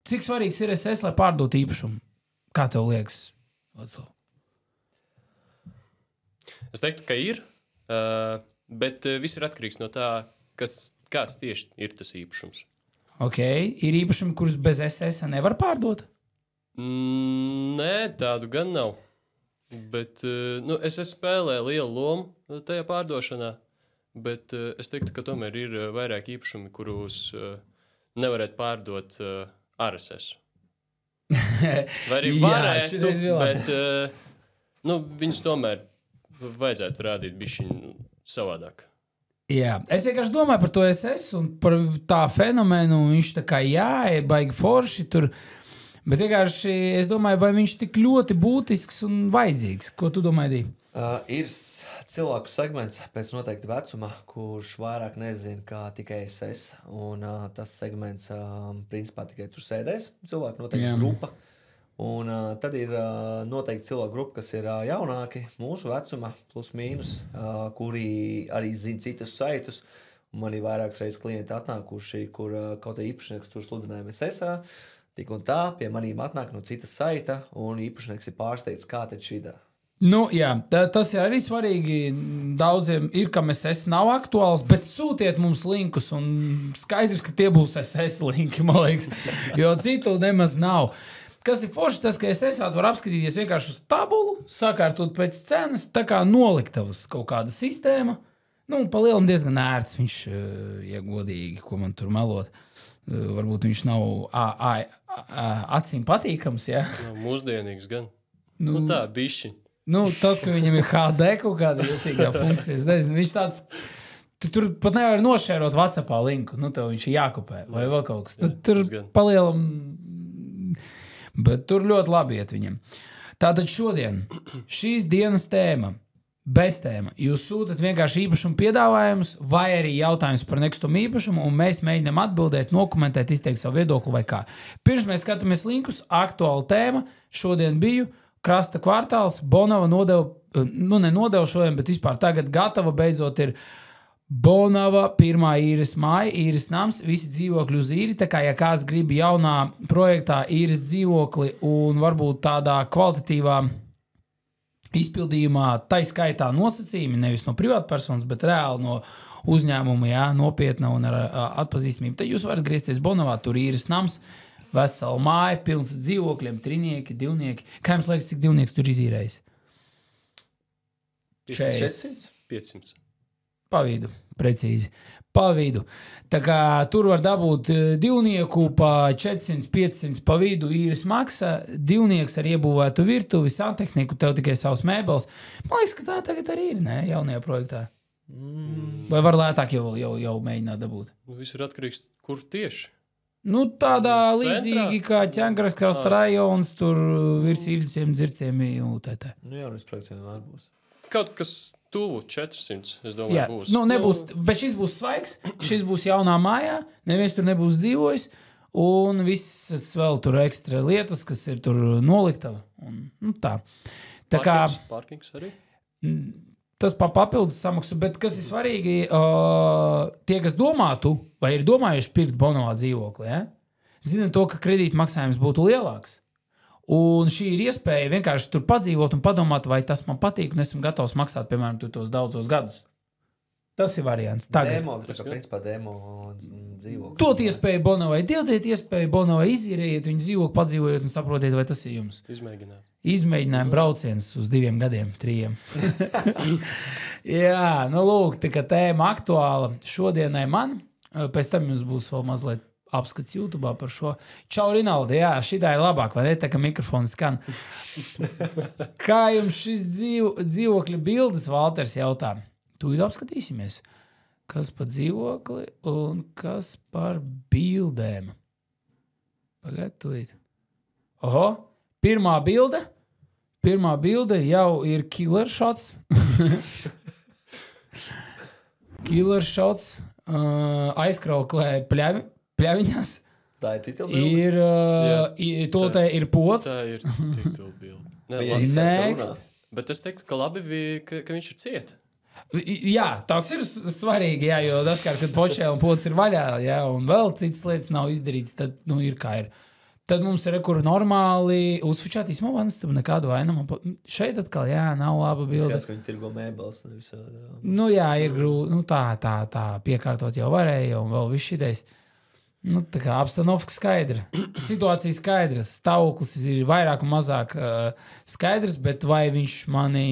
Cik svarīgs ir SS, lai pārdot īpašumu? Kā tev liekas? Es teiktu, ka ir, bet viss ir atkarīgs no tā, kāds tieši ir tas īpašums. Ok, ir īpašumi, kurus bez SS nevar pārdot? Nē, tādu gan nav. Bet es spēlēju lielu lomu tajā pārdošanā, bet es teiktu, ka tomēr ir vairāk īpašumi, kurus nevarētu pārdot ar SS. Vai arī varētu, bet viņus tomēr vajadzētu rādīt bišķiņu savādāk. Jā, es vienkārši domāju par to SS un par tā fenomenu, viņš tā kā ir baigi forši tur, bet vienkārši es domāju, vai viņš tik ļoti būtisks un vajadzīgs. Ko tu domāji, Dī? Ir cilvēku segments pēc noteikta vecuma, kurš vairāk nezina kā tikai SS, un tas segments principā tikai tur sēdēs, cilvēku noteikti grupa. Un tad ir noteikti cilvēku grupa, kas ir jaunāki, mūsu vecuma, plus mīnus, kuri arī zina citus saitus. Un man ir vairākas reizes klienti atnākuši, kur kaut kā īpašnieks tur sludinājumi SSA, tik un tā, pie manīm atnāk no citas saita, un īpašnieks ir pārsteigts, kā tad šitā. Nu, jā, tas ir arī svarīgi. Daudziem ir, kam SS nav aktuāls, bet sūtiet mums linkus, un skaidrs, ka tie būs SS linki, man liekas, jo citu nemaz nav. Kas ir forši, tas, ka SS var apskatīties vienkārši uz tabulu, sakārtot pēc cenas, tā kā noliktavas kaut kāda sistēma. Nu, pa lielam diezgan ērts viņš, ja godīgi, ko man tur melot. Varbūt viņš nav acīm patīkams, ja? Mūsdienīgs gan. Nu tā, bišķi. Nu, tas, ka viņam ir HD kaut kāda iecīgā funkcija, es nezinu, viņš tāds... Tu tur pat nevar nošērot WhatsAppā linku, nu tev viņš ir jākopē, vai vēl kaut kas. Tur palielam... Bet tur ļoti labi iet viņam. Tātad šodien šīs dienas tēma, bez tēma, jūs sūtat vienkārši īpašumu piedāvājumus vai arī jautājums par nekustamu īpašumu, un mēs mēģinām atbildēt, nokomentēt, izteikt savu viedokli vai kā. Pirms mēs skatāmies linkus, aktuāla tēma, šodien biju Krasta kvartāls, Bonava nodeva, nenodeva šodien, bet vispār tagad gatava beidzot ir Bonava, pirmā īres māja, īres nams, visi dzīvokļi uz īri, tā kā, ja kāds grib jaunā projektā īres dzīvokli un varbūt tādā kvalitatīvā izpildījumā, tai skaitā nosacījumi, nevis no privātpersonas, bet reāli no uzņēmuma, jā, nopietna un ar atpazīstamību, tad jūs varat griezties Bonavā, tur īres nams, vesela māja, pilns dzīvokļiem, trinieki, divnieki. Kā jums liekas, cik divnieks tur izīrējis? 400? 500. Pa vidu, precīzi. Pa vidu. Tā kā tur var dabūt divnieku pa 400-500 pa vidu īres maksa, divnieks ar iebūvētu virtuvi, santehniku, tev tikai savs mēbeles. Man liekas, ka tā tagad arī ir, ne, jaunajā projektā. Vai var lētāk jau mēģināt dabūt? Viss ir atkarīgs, kur tieši? Nu, tādā līdzīgi kā Ķengraskrasta rajons, tur virs īļciem, dzirciem jūtētē. Nu jā, viss projekts vienmēr būs. Kaut kas tuvu 400, es domāju, būs. Nu, nebūs, bet šis būs svaigs, šis būs jaunā mājā, neviens tur nebūs dzīvojis, un visas vēl tur ekstra lietas, kas ir tur noliktava. Un, nu, tā. Tā kā... Parkings arī? Tas papildus samaksu, bet kas ir svarīgi, tie, kas domātu, vai ir domājuši pirkt Bonavā dzīvokli, ja? Zina to, ka kredīta maksājums būtu lielāks. Un šī ir iespēja vienkārši tur padzīvot un padomāt, vai tas man patīk, un esmu gatavs maksāt, piemēram, tos daudzos gadus. Tas ir variants. Tagad. Demo, tā kā principā demo dzīvokli. Dot iespēju Bonavai, dodiet iespēju Bonavai, izīrējiet viņu dzīvokli, padzīvojiet un saprotiet, vai tas ir jums. Izmēģinājumi brauciens uz 2 gadiem, 3. Jā, nu lūk, tā kā tēma aktuāla šodienai man, pēc tam jums būs vēl mazliet apskats YouTube'ā par šo. Čau, Rinaldi, jā, šitā ir labāk, vai ne, tā kā mikrofons skan. Kā jums šis dzīvokļa bildes, Valters jautā? Tūlīt apskatīsimies, kas par dzīvokli un kas par bildēm. Pagad, tūlīt. Oho, pirmā bilde jau ir killer shots. Killer shots, aizkrauklē pļaviņas. Tā ir titulbilde? Ir pots. Tā ir titulbilde. Next. Bet es teiktu, ka labi, ka viņš ir ciet. Jā, tas ir svarīgi, jā, jo dažkārt, kad počē un pots ir vaļā, jā, un vēl citas lietas nav izdarīts, tad, nu, ir kā ir. Tad mums ir kur normāli uzfučāt īsumā vanas, tad nekādu vainamu. Šeit atkal, jā, nav laba bilde. Skats, ka viņi tirgo mēbeles. Nu jā, ir grūti, nu tā piekārtot jau varēja un vēl viss šitais. Nu tā kā apstanovka skaidra. Situācija skaidra, stāvoklis ir vairāk un mazāk skaidrs, bet vai viņš mani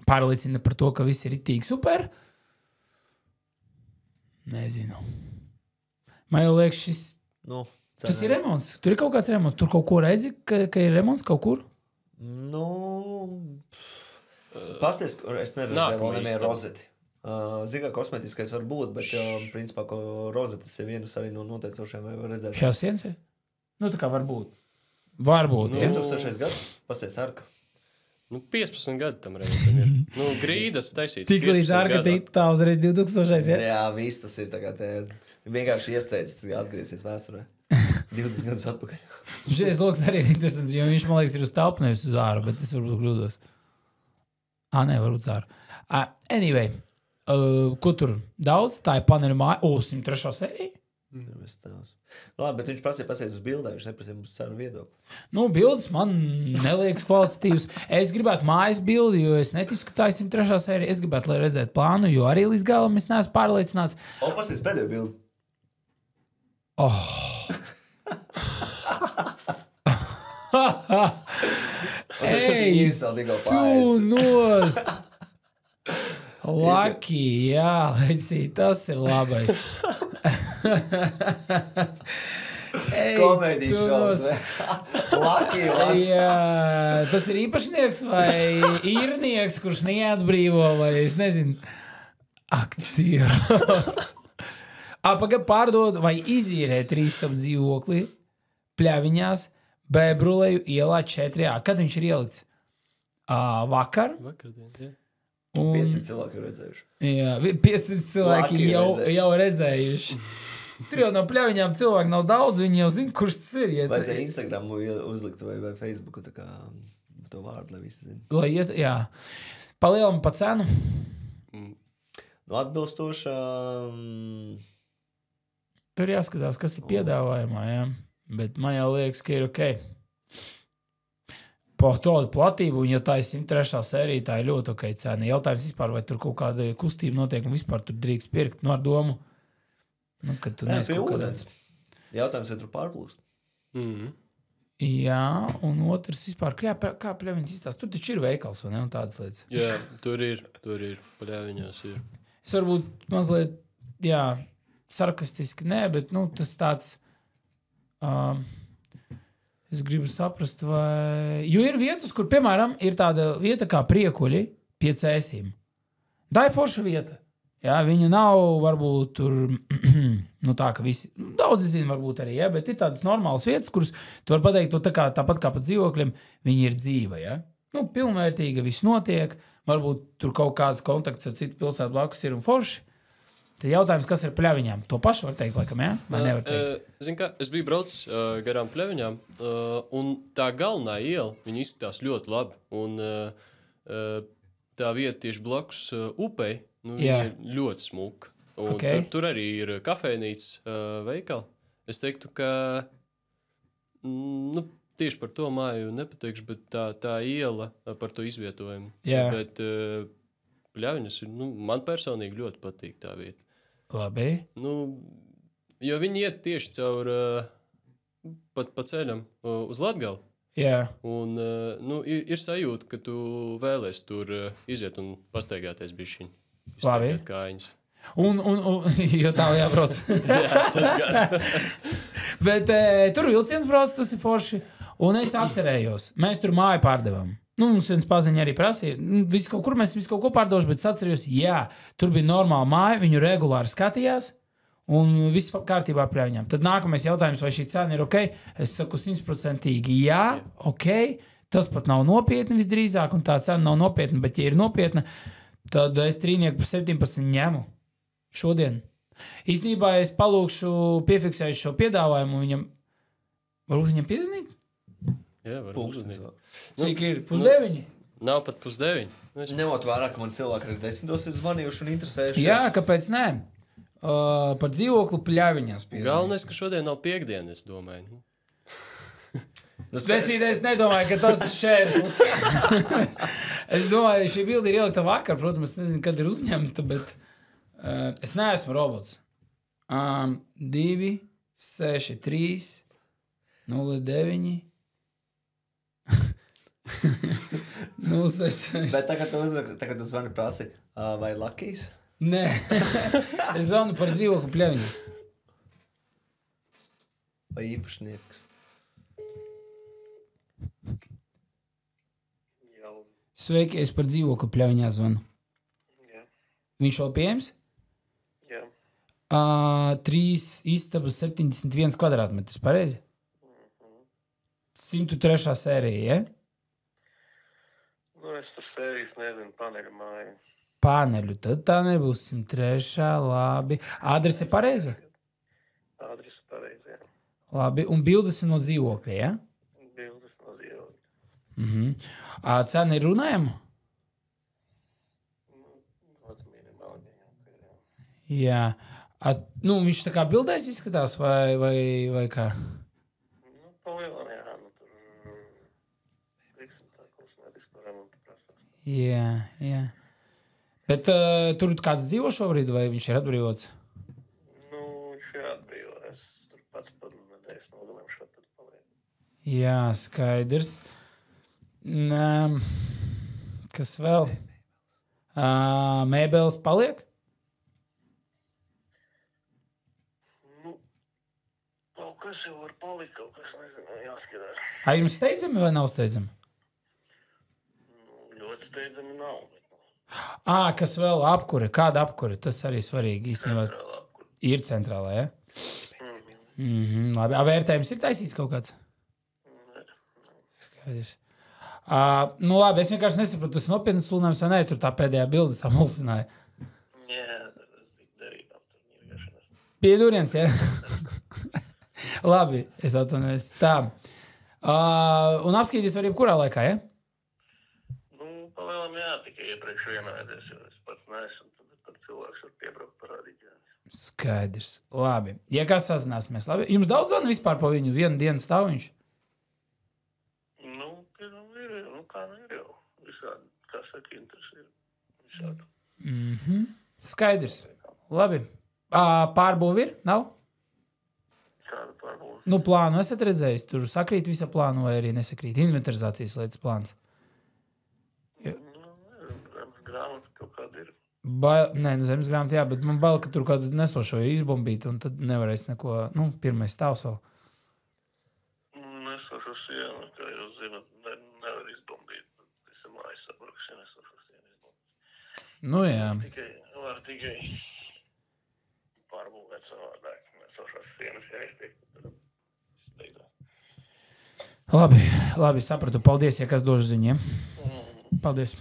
pārliecina par to, ka viss ir itīgi super? Nezinu. Man jau liekas šis... Nu, tas ir remonts. Tur ir kaut kāds remonts. Tur kaut ko redzi, ka ir remonts kaut kur? Nu, pasties, es neredzēju vēl nemie rozeti. Zigā kosmetiskais var būt, bet principā, ko rozetes ir vienas arī no noteicošiem vai var redzēt. Šās sienas ir? Nu, tā kā varbūt. Varbūt, jā. 2000. gads, pasties arka. Nu, 15 gadi tam reizēm ir. Nu, grīdas taisīts. Tik līdz arka tā uzreiz 2000, ja? Jā, viss tas ir tagad vienkārši iestrēdzis, atgriezies vēsturē. 20 gadus atpakaļ. Šis loks arī ir interesants, jo viņš, man liekas, ir uz telpu, nevis uz āru, bet es varbūt kļūdos. Nē, varbūt uz āru. Anyway, ko tur daudz? Tā ir paneļa māja. 103. sērija? Labi, bet viņš pasies uz bildē, viņš neprasīja mums cenu viedokli. Nu, bildes man neliekas kvalitatīvas. Es gribētu mājas bildi, jo es neticu, ka tā ir 103. sērija. Es gribētu, lai redzētu plānu, jo arī līdz galam es neesmu pārliecināts. Pasies pēdējo bildi. Ej, tu nost! Lucky, jā, Leci, tas ir labais. Komēdijas šovs, ne? Lucky. Jā, tas ir īpašnieks vai īrnieks, kurš neatbrīvo, vai es nezinu, aktieros. Pagad pārdod vai izīrē 3 dzīvokli Pļaviņās, Bēbruleju ielā 4. Kad viņš ir ielikts? Vakar. Vakardien, jā. 500 cilvēki ir redzējuši. Jā, 500 cilvēki jau redzējuši. Tur jau no Pļaviņām cilvēki nav daudz, viņi jau zina, kurš tas ir. Vajadzēja Instagramu uzlikt vai Facebooku tā kā to vārdu, lai visi zina. Lai iet, jā. Palielam pa cenu? Nu, atbilstošā... Tur jāskatās, kas ir piedāvājumā, jā. Bet man jau liekas, ka ir ok. Pa tādu platību, un ja tā ir 103. sērija, tā ir ļoti ok cena. Jautājums vispār, vai tur kaut kāda kustība notiek, un vispār tur drīkst pirkt, nu ar domu. Nu, kad tu neesi kaut kādā. Jautājums, vai tur pārplūst. Jā, un otrs vispār, kā Pļaviņas izstāst? Tur taču ir veikals, vai ne, un tādas lietas. Jā, tur ir, Pļaviņās ir. Es varbūt mazliet, jā, sarkastiski, nē, bet, nu, tas tāds... es gribu saprast, vai... Jo ir vietas, kur, piemēram, ir tāda vieta kā Priekuļi pie Cēsīm. Tā ir forša vieta. Jā, viņa nav, varbūt, tur, nu tā, ka visi... Daudzi zina, varbūt arī, jā, bet ir tādas normālas vietas, kuras, tu var pateikt, tāpat kā pa dzīvokļiem, viņi ir dzīva, jā. Nu, pilnvērtīga, viss notiek, varbūt tur kaut kāds kontakts ar citu pilsētu blakus ir un forši. Tad jautājums, kas ir Pļaviņām? To pašu var teikt, laikam, jā? Vai nevar teikt? Zini kā, es biju braucis garām Pļaviņām, un tā galvenā iela, viņa izskatās ļoti labi. Un tā vieta tieši blakus upei, nu, viņa ir ļoti smuka. Un tur arī ir kafejnīcas veikali. Es teiktu, ka nu, tieši par to māju nepateikšu, bet tā iela par to izvietojumu. Jā. Bet Pļaviņas ir, nu, man personīgi ļoti patīk tā vieta. Labi. Nu, jo viņi iet tieši caur pa ceļam uz Latgali. Jā. Un, nu, ir sajūta, ka tu vēlies tur iziet un pastaigāties bišķiņ. Labi. Kājiņas. Un jo tā jābrauc. Jā, tas gan. Bet tur vilciens brauc, tas ir forši. Un es atcerējos, mēs tur māju pārdevām. Nu, mums viens paziņa arī prasīja. Mēs kaut ko pārdošu, bet es atceros, jā, tur bija normāla māja, viņu regulāri skatījās, un viss kārtībā Pļaviņām. Tad nākamais jautājums, vai šī cena ir ok? Es saku 100% jā, ok. Tas pat nav nopietni visdrīzāk, un tā cena nav nopietna, bet ja ir nopietna, tad es trīnieku par 17 ņemu šodien. Īstenībā es palūkšu, piefiksēju šo piedāvājumu, varbūt viņam piezinīt? Jā, varbūt uznīt. Cik ir? 8:30? Nav pat 8:30. Ņemot vērā, ka man cilvēki arī 10 ir zvanījuši un interesējušies. Jā, kāpēc nē? Par dzīvokli Pļaviņās piezīmēs. Galvenais, ka šodien nav piekdiena, es domāju. Vecīties, es nedomāju, ka tas ir šķērslis. Es domāju, šī bilde ir ielikta vakar, protams, es nezinu, kad ir uzņemta, bet es neesmu robots. 2, 6, 3, 0, 9, 0, 6, 6. Bet tagad tu zvani prasi, vai Lakijs? Nē, es zvanu par dzīvokļu Pļaviņā. Vai īpašnieks? Sveiki, es par dzīvokļu Pļaviņā zvanu. Jā. Viņš vēl pieejams? Jā. 3 istabas 71 kvadrātmetrs, pareizi? 103. sērija, ja? Nu, es tur sērijas nezinu, paneļu māju. Paneļu, tad tā nebūs 103. Labi. Adrese pareiza? Adrese pareizi, jā. Labi, un bildes ir no dzīvokļa, ja? Bildes no dzīvokļa. Cena ir runājama? Jā. Nu, viņš tā kā bildēs izskatās, vai kā? Nu, palielam, jā. Nu, tur, teiksim, tā kosmētiski par remontu prasās. Jā. Bet tur kāds dzīvo šobrīd, vai viņš ir atbrīvots? Nu, viņš ir atbrīvojies. Tur pats par nedēļas nogalēm šādi tad paliek. Jā, skaidrs. Kas vēl? Mēbeles paliek? Nu, kaut kas jau var palikt, kaut kas nezinu, jāskatās. Jums steidzami vai nav steidzami? Nu, ļoti steidzami nav. Kas vēl? Apkure. Kāda apkure? Tas arī svarīgi īstenībā. Centrālā apkure. Ir centrālā, ja? Labi. Vērtējums ir taisīts kaut kāds? Skaidrs. Nu labi, es vienkārši nesapratu, tas nopietnas sludinājums vai nē, tur tā pēdējā bilde samulsināja. Jā, tas bija derībām, tur nirgašanas. Pieduriens, ja? Labi, es atvainojos. Tā. Un apskatīties var jebkurā laikā, ja? Nu, palielam, jā, tikai iepriekš vienādies, jo es pats neesmu, tad cilvēks var piebraukt parādīt, jā. Skaidrs. Labi. Ja kas sazināsimies, labi. Jums daudz zvana vispār pa viņu? Vienu dienu stāv viņš? Nu, kā nu ir jau visādi, kā saka, interesi ir visādi. Skaidrs. Labi. Pārbūvi ir? Nav? Kāda pārbūve? Nu, plānu esat redzējis? Tur sakrīt visa plānu vai arī nesakrīt? Inventarizācijas lietas plāns. Nu, nezinu, grāmata kaut kāda ir. Nē, nu zemes grāmata, jā, bet man bail, ka tur kādu nesošo izbombīt, un tad nevarēs neko, nu, pirmais stāvs vēl. Nesošo sienu, kā jūs zināt, nevar izbombīt. Visa mājas sabruks, ja nesošo sienu izbombīt. Nu, jā. Var tikai pārbūvēt savādāk. Nesošās sienas, ja iztiek, tad steidzās. Labi, sapratu. Paldies, ja kas došu ziņu, ja? Paldies.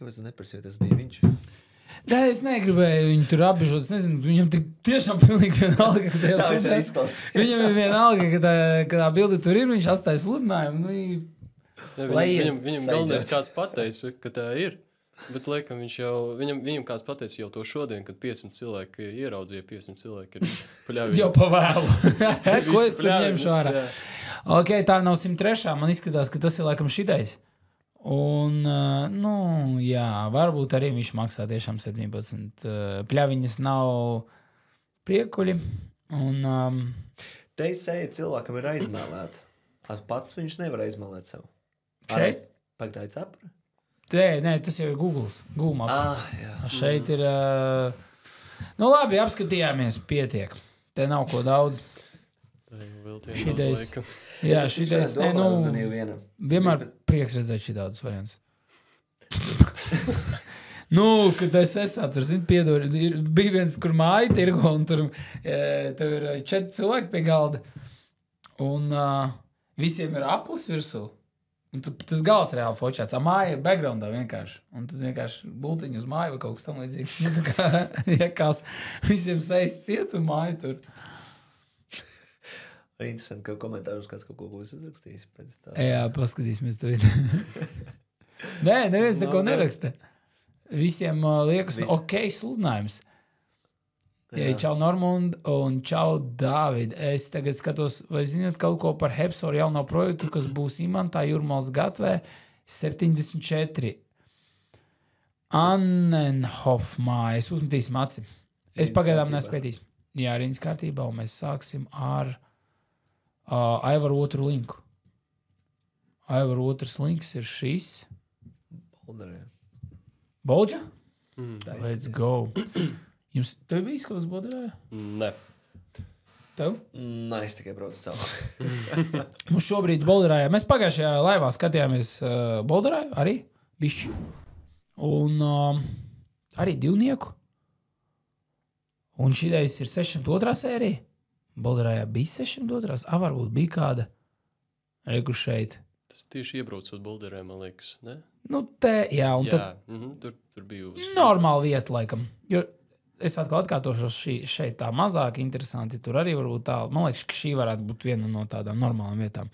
Kāpēc tu neprasīji, tas bija viņš? Nē, es negribēju viņu tur apbežot. Es nezinu, viņam tiešām pilnīgi vienalga, ka Tā viņš arī izklausās. Viņam ir vienalga, ka tā bilde tur ir, viņš atstāja sludinājumu. Viņam galvenais kāds pateica, ka tā ir. Bet, laikam, viņam kāds pateica jau to šodien, kad 500 cilvēki ieraudzīja, 500 cilvēki ir Pļaviņā. Jau pavēlu. Ko es tur ņemšu ārā? Jā. Ok, tā nav 103. Man izskatās, ka tas ir laikam šitais. Un, nu, jā, varbūt arī viņš maksā tiešām 17. Pļaviņas nav priekuļi. Un, Te seja cilvēkam ir aizmēlēta. Pats viņš nevar aizmēlēt sev. Šeit? Pagdāja cepura? Nē, tas jau ir Google Maps. Jā. Šeit ir... Nu, labi, apskatījāmies, pietiek. Te nav ko daudz. Šitais... Jā, šitais... Vienmēr prieks redzēt šī daudz variants. Nu, kad es esmu tur, zinu, piedod, bija viens, kur māja tirgo, un tur ir 4 cilvēki pie galda. Un visiem ir aplis virsū. Un tas galds reāli fočēts. Māja ir backgroundā vienkārši. Un tad vienkārši bultiņu uz māju vai kaut kas tam līdzīgs. Nu, tā kā, iekās, visiem sejas ciet un māja tur. Interesanti, ka komentārus kāds kaut ko būs uzrakstījis. Jā, paskatīsimies to video. Nē, neviens neko neraksta. Visiem liekas, ok, sludinājums. Čau, Normund, un čau, Dāvid. Es tagad skatos, vai zināt kaut ko par Hepsoru jauno projektu, kas būs Imantā Jūrmals Gatvē 74. Annenhof mājas. Uzmetīsim aci. Es pagaidām nespētīšu. Jā, rindas kārtībā, un mēs sāksim ar Aivaru otru linku. Aivaru otrs links ir šis. Bolģa? Let's go. Jums tev bija izskaus Bolderājā? Nē. Tev? Nē, es tikai braucu savu. Mums šobrīd Bolderājā. Mēs pagājušajā laivā skatījāmies Bolderāju, arī bišķi. Un arī divnieku. Un šīdais ir 602. sērija. Bolderājā bija 602. Varbūt bija kāda reku šeit. Tas tieši iebraucot Bolderē, man liekas, ne? Nu, jā, un Jā, tad tur bija normāla vieta, laikam. Jo es atkal atkārtošos šeit tā mazāk interesanti. Tur arī varbūt tā, man liekas, ka šī varētu būt viena no tādām normālām vietām.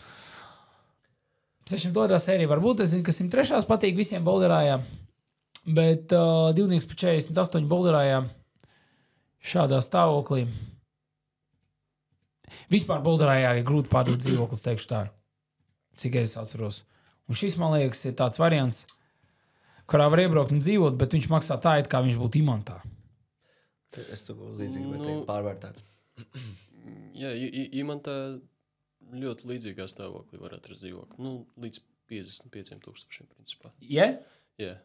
602. sērija varbūt, es zinu, ka 103. patīk visiem Bolderājā, bet divnieks pa 48 Bolderājā šādā stāvoklī. Vispār Bolderājā ir grūti pārdot dzīvoklis, teikšu tā. Cik es atceros. Un šis, man liekas, ir tāds variants, kurā var iebraukt un dzīvot, bet viņš maksā tā, it kā viņš būtu Imantā. Es to līdzīgi, bet tiek pārvērtāts. Jā, Imantā ļoti līdzīgā stāvoklī var atrast dzīvokli. Nu, līdz 55,000 principā. Yeah? Jā.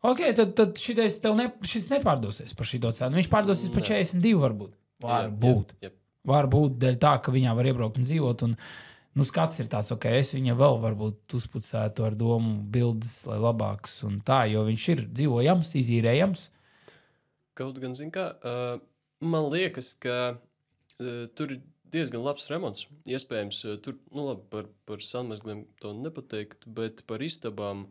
Ok, tad šis nepārdosies par šito cenu. Viņš pārdosies par 42 varbūt. Varbūt. Jā. Varbūt dēļ tā, ka viņā var iebraukt un dzīvot. Un, nu, skats ir tāds, ok, es viņa vēl varbūt uzpucētu ar domu bildes, lai labāks un tā, jo viņš ir dzīvojams, izīrējams. Kaut gan, zin kā, man liekas, ka tur ir diezgan labs remonts. Iespējams, tur, nu labi, par sanmezgliem to nepateikt, bet par istabām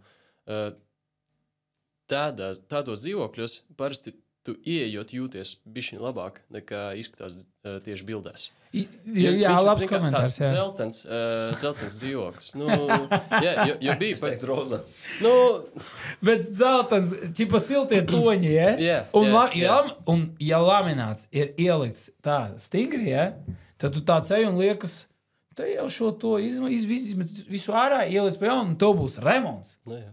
tādos dzīvokļos parasti tu ieejot jūties bišķiņ labāk nekā izskatās tieši bildēs. Jā, labs komentārs. Tāds dzeltens dzīvoklis. Nu, jā, jo bija pat roza. Nu, bet dzeltens, ķipa siltie toņi, ja? Yeah, un ja lamināts ir ielikts tā stingri, ja? Tad tu tāds ej un liekas, te jau šo to izmet visu ārā, ieliec pa jaunu, un to būs remonts. Nu, jā.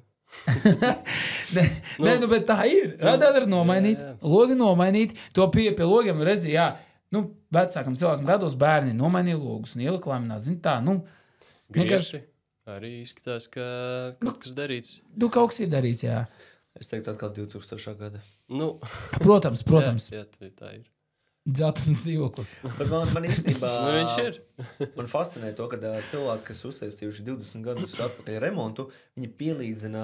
Nē, bet tā ir. Radāri nomainīt, logi nomainīt. To pie logiem redzi, jā. Nu, vecākam cilvēkam gados bērni nomainīja logus un ielika lamināt. Zini tā, nu. Vienkārši arī izskatās, ka kaut kas darīts. Nu, kaut kas ir darīts, jā. Es teiktu atkal 2000. gada. Nu. Protams. Jā, tā ir. Dzeltens dzīvoklis. Bet man īstenībā viņš ir. Man fascinē to, ka cilvēki, kas uztaisījuši 20 gadus atpakaļ remontu, viņi pielīdzina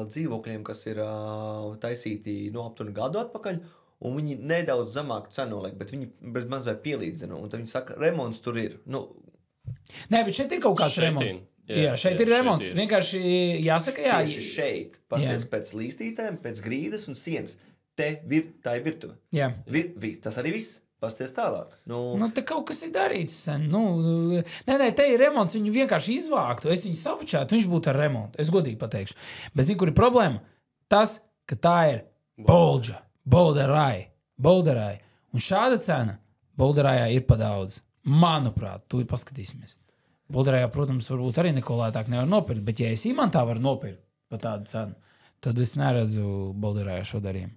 dzīvokļiem, kas ir taisīti aptuveni gadu atpakaļ, un viņi nedaudz zemāku cenu liek, bet viņi bez mazliet pielīdzina. Un tad viņi saka, remonts tur ir. Nu. Nē, bet šeit ir kaut kāds remonts. Jā, šeit ir remonts. Vienkārši jāsaka, jā. Tieši šeit. Pasties pēc līstītēm, pēc grīdas un sienas. Tā ir virtuve. Jā. Tas arī viss. Pasties tālāk. Nu, te kaut kas ir darīts sen. Nē, te ir remonts. Viņu vienkārši izvāktu. Es viņu savučētu, viņš būtu ar remontu. Es godīgi pateikšu. Bet zini, kur ir problēma? Tas, ka tā ir Bolģa. Bolderāja. Un šāda cena Bolderājā ir pa daudz. Manuprāt, tu paskatīsimies. Bolderājā, protams, varbūt arī neko lētāk nevar nopirkt, bet ja es Imantā varu nopirkt pa tādu cenu, tad es neredzu Bolderājā šo darījumu.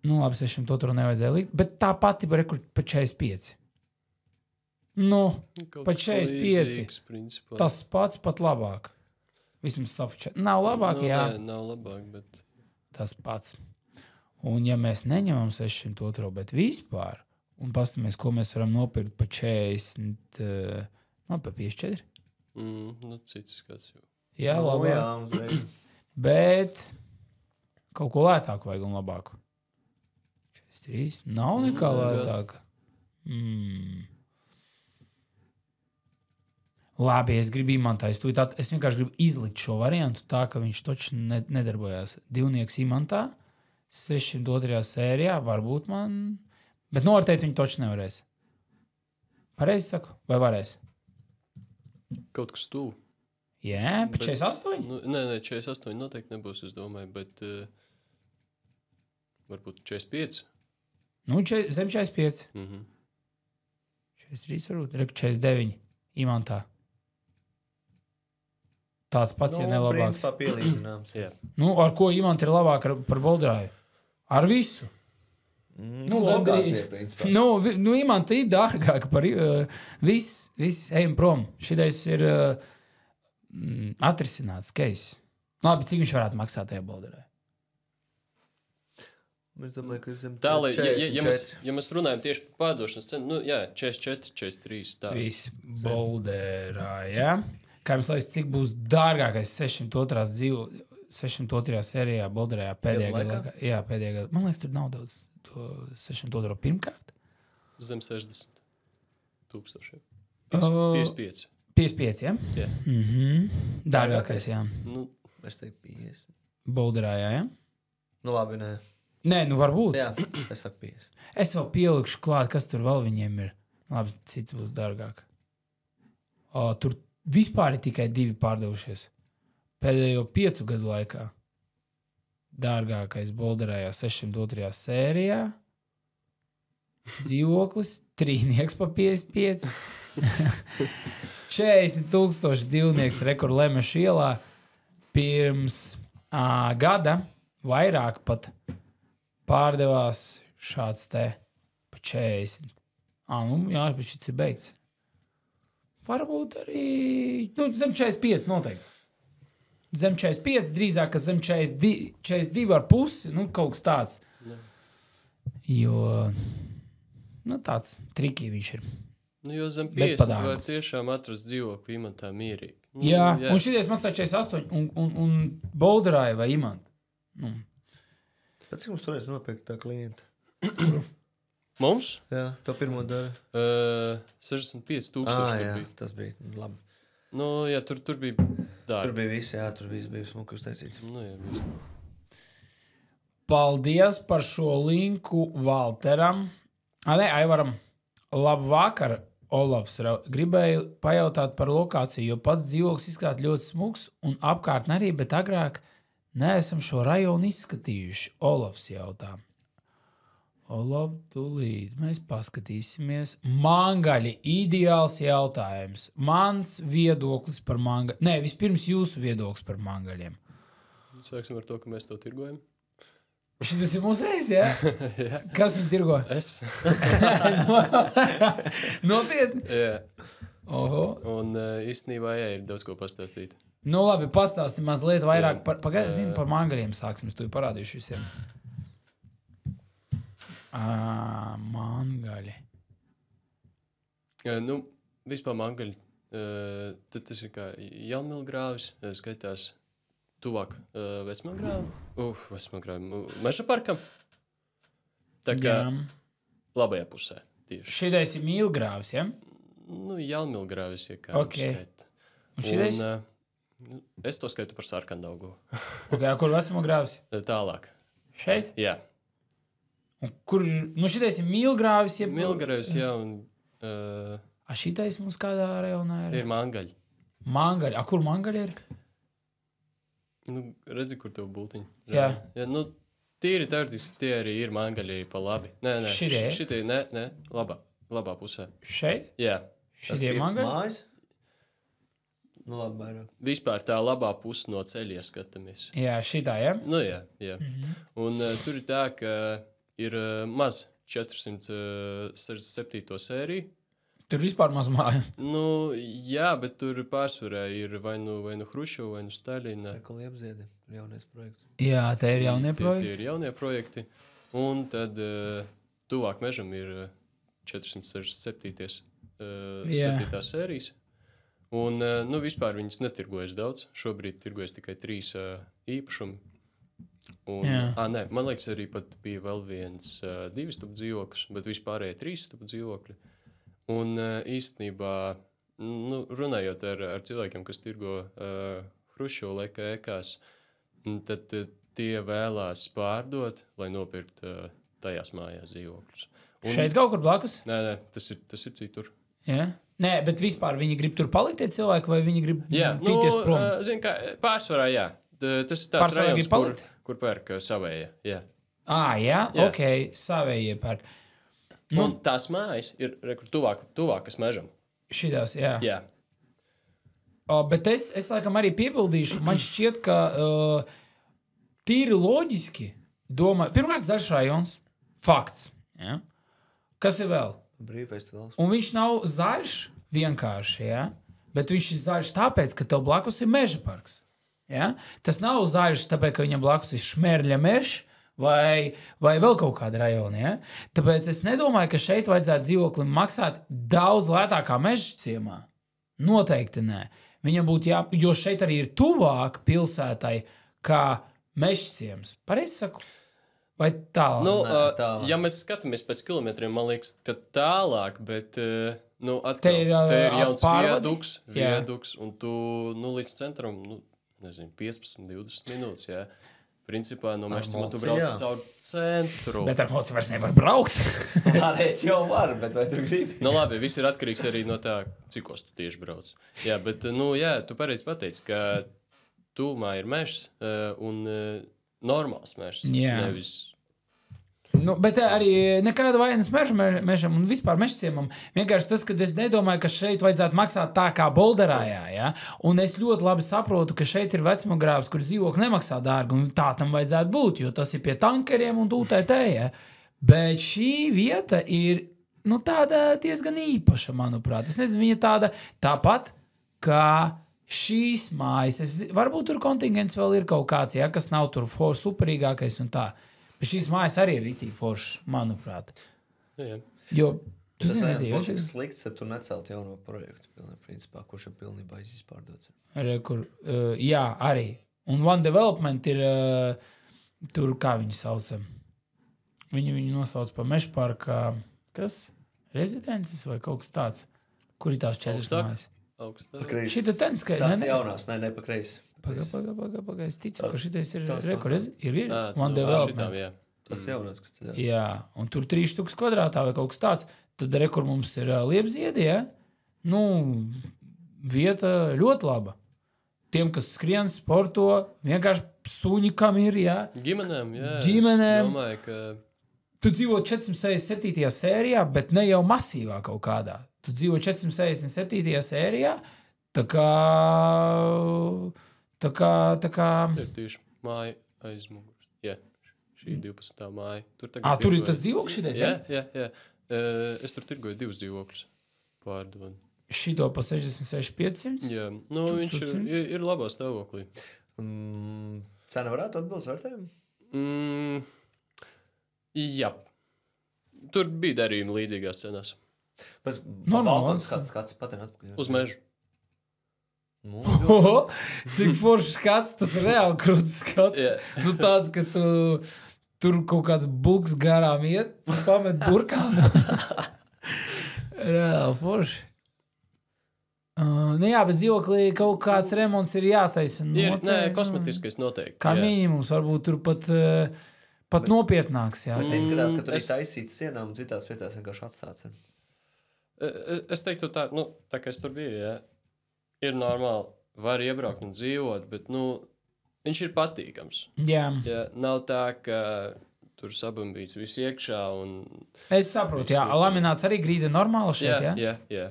Nu, labi, 602 nevajadzēja likt, bet tā pati var rekurēt pa 45. Nu, pa 45. Tas pats pat labāk. Vismaz safučēt. Nav labāk, jā. Nē, nav labāk, bet... Tas pats. Un ja mēs neņemam 602, bet vispār, un pastamies, ko mēs varam nopirkt pa 40, pa 54. Nu, cits skats jau. Jā, labāk. Jā, uzreiz. Bet kaut ko lētāku vajag un labāku. 43. Nav nekā lētāka. Labi, es gribu Imantā. Es vienkārši gribu izlikt šo variantu tā, ka viņš toči nedarbojās. Divnieks Imantā, 602. sērijā, varbūt man... Bet novērtēt viņu toči nevarēs. Pareizi saku? Vai varēs? Kaut kas tuvu. Jā, pa 48? Nē, 48 noteikti nebūs, es domāju, bet... varbūt 45. Nu, zem 45. 43 varbūt, 49 imantā. Tāds pats, ja nelabāks. Principā pielīdzināms. Nu, ar ko imanta ir labāk par Bolderāju? Ar visu. Lokācija, principā. Nu, imanta ir dārgāka par viss ejam prom. Šitais ir atrisināts case. Labi, cik viņš varētu maksāt tajā Bolderāju? Es domāju, ka zem Tā, lai, 44. ja mēs runājam tieši par pārdošanas cenu, nu, jā, 44, 43, tā. Viss Bolderāja, jā? Kā jums liekas, cik būs dārgākais 602. sērijā Bolderājā pēdējā gada? Jā, pēdējā gada. Man liekas, tur nav daudz to 602. pirmkārt. Zem 60 000. 55. 55, jā? Jā. Dārgākais, jā. Nu, Es teiktu 50. Bolderājā, jā? Nu labi, nē. Nē, nu varbūt. Jā, es saku 50. Es vēl pielikšu klāt, kas tur vēl viņiem ir. Labi, cits būs dārgāk. Tur vispār ir tikai 2 pārdevušies. Pēdējo 5 gadu laikā. Dārgākais Bolderājā 602. sērijā. Dzīvoklis, trīnieks pa 55. 40,000 divnieks rekord Lemeša ielā. Pirms gada vairāk pat pārdevās šāds te pa 40. Nu, jā, bet šis ir beigts. Varbūt arī zem 45 noteikti. Zem 45, drīzāk, ka zem 42 ar pusi, kaut kas tāds. Jo, tāds trikī viņš ir. Jo zem 50 var tiešām atrast dzīvokli imantā mierīgi. Jā, un šities maksā 48 un Bolderāja vai imanta. Bet cik mums toreiz nopirkt tā klienta? Mums? Jā, to pirmo daļu. 65,000 jā, bija. tas bija labi. Nu, jā, tur bija dārgi. Tur bija viss, jā, tur viss bija smuki uztaisīts. Nu, jā, viss. Paldies par šo linku Valteram. Aivaram. Labvakar, Olavs. Gribēju pajautāt par lokāciju, jo pats dzīvoklis izskatās ļoti smuks un apkārtne arī, bet agrāk neesam šo rajonu izskatījuši. Olavs jautā. Olav, tūlīt mēs paskatīsimies. Mangaļi, ideāls jautājums. Mans viedoklis par mangaļiem. Nē, vispirms jūsu viedoklis par mangaļiem. Sāksim ar to, ka mēs to tirgojam. Šis ir mūsējs, jā? Jā. Kas viņu tirgo? Es. Nopietni? Jā. Oho. Un īstenībā, jā, ir daudz ko pastāstīt. Nu labi, pastāsti mazliet vairāk par mangaļiem sāksim. Es to parādīšu visiem. Mangaļi. Nu, vispār mangaļi. Tad tas ir kā Jaunmilgrāvis, skaitās tuvāk Vecmilgrāvam. Vecmilgrāvam. Meža parkam. Tā kā labajā pusē tieši. Šitais ir Milgrāvis, ja? Nu, Jaunmilgrāvis, ja kā skait. Un šitais? Es to skaitu par Sarkandaugu. Kur Vecmilgrāvis? Tālāk. Šeit? Jā. Un kur, šitais ir Milgrāvis, ja? Milgrāvis, jā, un... šitais mums kādā rajonā ir? Tie ir mangaļi. Mangaļi? Kur mangaļi ir? Nu, redzi, kur tev bultiņi. Jā. Ja, nu, tīri teoretiski tie arī ir mangaļi pa labi. Nē, šitie, nē, labā pusē. Šeit? Jā. Šitie mangaļi? Mājas? Nu, labi, vairāk. Vispār tā labā puse no ceļa skatāmies. Jā, šitā, ja? Nu, jā. Un tur ir tā, ka ir maz 467. sēriju. Tur vispār maz māja. Nu, jā, bet tur pārsvarā ir vai nu Hruščova, vai nu Staļina. Ekoli apziedi, jaunais projekts. Jā, te ir jaunie projekti. Tie ir jaunie projekti. Un tad tuvāk mežam ir 467. 7. sērijas. Un, nu, vispār viņas netirgojas daudz. Šobrīd tirgojas tikai 3 īpašumi. Un, nē, man liekas, arī pat bija vēl viens 2 stubu dzīvoklis, bet vispārējie 3 stubu dzīvokļi. Un īstenībā, nu, runājot ar cilvēkiem, kas tirgo Hruščova laika ekās, tad tie vēlās pārdot, lai nopirkt tajās mājās dzīvokļus. Šeit kaut kur blakus? Nē, tas ir citur. Jā? Nē, bet vispār viņi grib tur palikt tie cilvēki, vai viņi grib tīties prom? Zin kā, pārsvarā, jā. Tas ir tās rajons, kur pērk savējie, jā. Jā, ok, savējie pērk. Un tās mājas ir tuvākas mežam. Šitās, jā. Jā. Bet es laikam arī piebildīšu, man šķiet, ka tīri loģiski domāju, pirmkārt zaļš rajons, fakts. Ja? Kas ir vēl? Brīvfestivāls. Un viņš nav zaļš vienkārši, ja? Bet viņš ir zaļš tāpēc, ka tev blakus ir meža parks. Ja? Tas nav zaļš tāpēc, ka viņam blakus ir šmerļa mežs vai vēl kaut kāda rajona. Ja? Tāpēc es nedomāju, ka šeit vajadzētu dzīvoklim maksāt daudz lētākā meža ciemā. Noteikti nē. Viņam būtu jo šeit arī ir tuvāk pilsētai kā meža ciems. Pareizi saku? Vai tālāk? Nu, tālāk. Ja mēs skatāmies pēc kilometriem, man liekas, ka tālāk, bet atkal, Te ir jauns pārvadi? viaduks, un tu līdz centram, 15-20 minūtes, jā. Principā no Mežcima tu brauc caur centru. Bet ar mocu vairs nevar braukt. Varēt jau var, bet vai tu gribi? Nu labi, viss ir atkarīgs arī no tā, cikos tu tieši brauc. Jā, bet, tu pareizi pateici, ka tūmā ir mežs un normāls mežs. Jā. Nevis... Bet arī nekāda vainas mežam un vispār mežciemam. Vienkārši tas, ka es nedomāju, ka šeit vajadzētu maksāt tā kā Bolderājā. Ja? Un es ļoti labi saprotu, ka šeit ir vecumgrāvs, kur dzīvokļi nemaksā dārgi. Un tā tam vajadzētu būt, jo tas ir pie tankeriem un UTT. Ja? Bet šī vieta ir tāda diezgan īpaša, manuprāt. Es nezinu, viņa tāda tāpat kā šīs mājas. Varbūt tur kontingents vēl ir kaut kāds, ja? Kas nav tur superīgākais un tā. Bet šīs mājas arī ir ritīgi foršas, manuprāt. Jā. Jo tu Tas zini, būtu tik slikts, ja tu necelt jauno projektu, principā, kurš ir pilnībā izpārdots. Jā, arī. Un One Development ir tur, kā viņi sauc. Viņi nosauc par meža parka, kas? Rezidences vai kaut kas tāds? Kur ir tās 4 mājas? Šita tenska. Tas jaunās, ne pa kreisi. Paga. Es ticu, ka šitais ir rekords. Ir One Development. Tas jaunās, kas tas ir. Jā, un tur 3000 kvadrātā vai kaut kas tāds. Tad rekord mums ir Liepziedi, ja? Vieta ļoti laba. Tiem, kas skrien, sporto, vienkārši suņi, kam ir, jā. Ģimenēm, jā. Ģimenēm. Es domāju, ka... Tu dzīvo 467. sērijā, bet ne jau masīvā kaut kādā. Tu dzīvo 467. sērijā, tā kā... Tā kā... Te ir tieši māja aiz muguras. Jā, šī 12. māja. Tur ir tas dzīvoklis šitais, jā? Jā. Es tur tirgoju 2 dzīvokļus pārdod. Šito pa 66,500? Jā, viņš ir labā stāvoklī. Cena varētu atbilst vērtējumu? Jā. Tur bija darījumi līdzīgās cenās. Balkons skats patenēt atpakaļ. Uz mežu. Cik foršs skats, tas ir reāli krūts skats. Tāds, ka tu tur kaut kāds buks garām iet, pamet burkānu. Reāli forši. Jā, bet dzīvoklī kaut kāds remonts ir jātaisa. Nē, kosmetiskais noteikti. Kā minimums, varbūt tur pat nopietnāks. Jā. Bet izskatās, ka tur ir taisīts sienām un citās vietās vienkārši atstāts. Es teiktu tā, tā kā es tur biju, jā. Ir normāli, var iebraukt un dzīvot, bet, viņš ir patīkams. Jā. Nav tā, ka tur sabambīts viss iekšā un... Es saprotu, jā. Lamināts arī grīda normāli šeit, jā? Jā.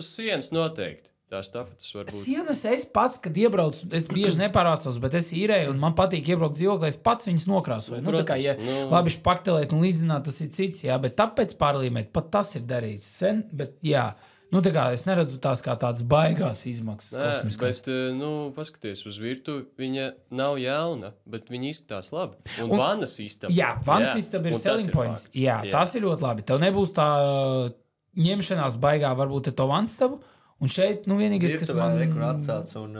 Sienas noteikti. Tās tāpēc varbūt... Sienas es pats, kad iebraucu, es bieži nepārācos, bet es īrēju un man patīk iebraukt dzīvoklī, es pats viņus nokrāsoju. Tā kā, ja labi špaktelēt un līdzināt, tas ir cits, jā, bet tāpēc pārlīmēt, pat tas ir darīts sen, bet jā. Tā kā es neredzu tās kā tādas baigās izmaksas kosmiskās. Bet, paskaties uz virtuvi, viņa nav jauna, bet viņa izskatās labi. Un vannas istaba. Jā, vannas istaba ir selling points. Jā, tas ir ļoti labi. Tev nebūs tā ņemšanās baigā varbūt to vannas istabu. Un šeit, vienīgais, kas man... Virtuvē rekur atsāc un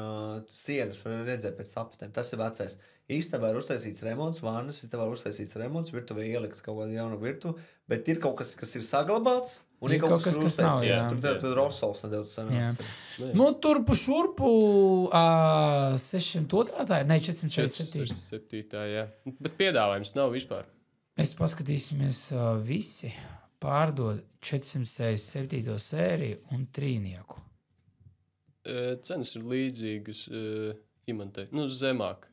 sienas var redzēt pēc apatēm. Tas ir vecais. Istabā ir uztaisīts remonts, vannas istabā ir uztaisīts remonts, virtuvē ielikt kaut kādu jaunu virtuvi, bet ir kaut kas ir saglabāts. Un ir kaut kas, kas nav, jā. Tur Rosols nedaudz sanāca. Tur pa šurpu 602. tā ir, ne, 447. 407. jā. Bet piedāvājums nav vispār. Mēs paskatīsimies visi pārdod 467. sēriju un trīnieku. Cenas ir līdzīgas imantei. Zemāk.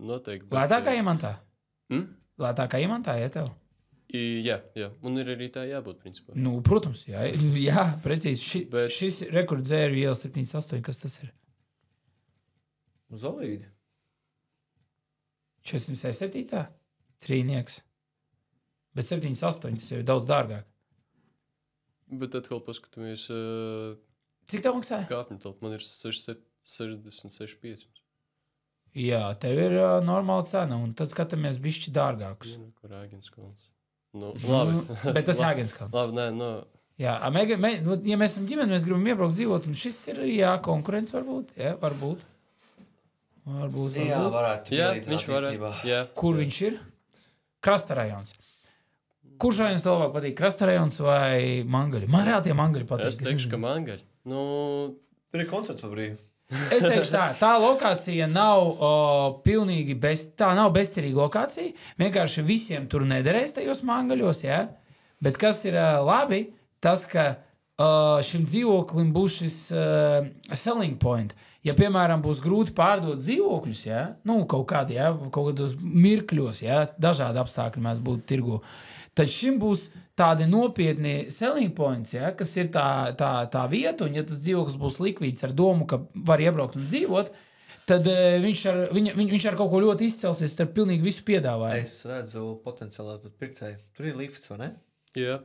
Noteikti. Lētākā imantā? Lētākā imantā, ja tev? Jā. Un ir arī tā jābūt, principā. Nu, protams, jā, precīzi. Šis rekords dzēru iela 78, kas tas ir? Zolīdi. 407. Trīnieks. Bet 78 tas jau ir daudz dārgāk. Bet atkal paskatāmies... Cik tev maksāja? Kāpņu telpa. Man ir 66,5. Jā, tev ir normāla cena, un tad skatāmies bišķi dārgākus. Kur Āgenskalns? Nu, labi. Bet tas ir Āgenskalns. Labi, nē, no... Jā, ja mēs esam ģimeni, mēs gribam iebraukt dzīvot, un šis ir, konkurence varbūt. Jā, varbūt. Jā, varētu. Jā, viņš varētu. Jā. Kur viņš ir? Krasta rajons. Kurš rajons tev labāk patīk? Krasta rajons vai Mangaļi? Man reāli tie Mangaļi patīk. Es teikšu, ka Mangaļi. Nu... Tur ir koncerts par brīvu. Es teikšu tā lokācija nav pilnīgi tā nav bezcerīga lokācija. Vienkārši visiem tur nederēs tajos Mangaļos, jā. Bet kas ir labi, tas, ka šim dzīvoklim būs šis selling point. Ja, piemēram, būs grūti pārdot dzīvokļus, ja? Nu, kaut kādos mirkļos, ja? Dažādi apstākļi mēs būtu tirgu, tad šim būs tādi nopietni selling points, ja? Kas ir tā vieta, un ja tas dzīvoklis būs likvīds ar domu, ka var iebraukt un dzīvot, tad viņš ar kaut ko ļoti izcelsies starp pilnīgi visu piedāvājumu. Es redzu potenciālā pat pircēju. Tur ir lifts, vai ne? Jā.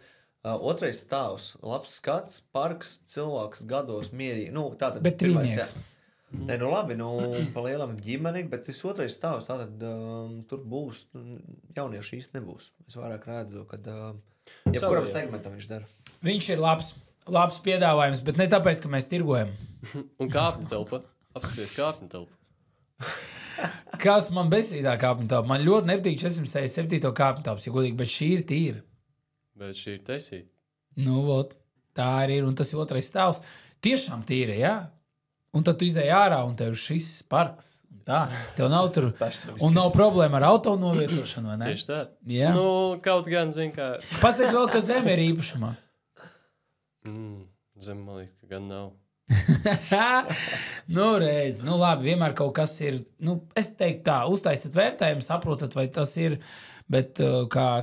Otrais stāvs, labs skats, parks, cilvēks gados mierīgi. Nu, tātad, bet trīnieks. Nē, nu labi, pa lielam ģimeni, bet tas otrais stāvs, tātad tur būs, jaunieši īsti nebūs. Es vairāk redzu, kad jebkuram segmentam viņš dara. Viņš ir labs piedāvājums, bet ne tāpēc, ka mēs tirgojam. Un kāpņu telpa. Apskaties kāpņu telpa. Kas man besīdā kāpņu telpa? Man ļoti nepatīk 467. kāpņu telpas, ja godīgi, bet šī ir tīra. Bet šī ir taisīta. Nu, tā arī ir, un tas ir otrais stāvs. Tiešām tīra, jā. Un tad tu izēji ārā, un tev ir šis parks. Tā, tev nav tur, un nav problēma ar auto novietošanu, vai ne? Tieši tā. Jā. Nu, kaut gan, zin kā... Pasaka vēl, ka zeme ir īpašumā. Zeme, man liekas, ka gan nav. Nu, reiz. Nu, labi, vienmēr kaut kas ir... Nu, es teiktu tā, uztaisat vērtējumu, saprotat, vai tas ir... Bet kā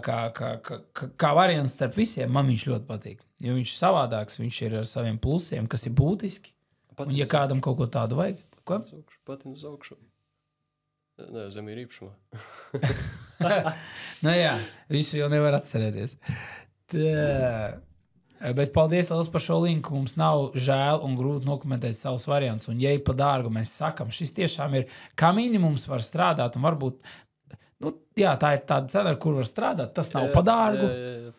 variants starp visiem, man viņš ļoti patīk. Jo viņš ir savādāks, viņš ir ar saviem plusiem, kas ir būtiski. Un ja kādam kaut ko tādu vajag, ko? Patin uz augšu. Nē, zem ir īpašumā. Nu jā, visu jau nevar atcerēties. Bet paldies liels par šo linku. Mums nav žēl un grūti nokomentēt savus variantus. Un ja ir pa dārgu, mēs sakam, šis tiešām ir kā minimums var strādāt un varbūt... Nu, jā, tā ir tāda cena, ar kur var strādāt. Tas nav pa dārgu.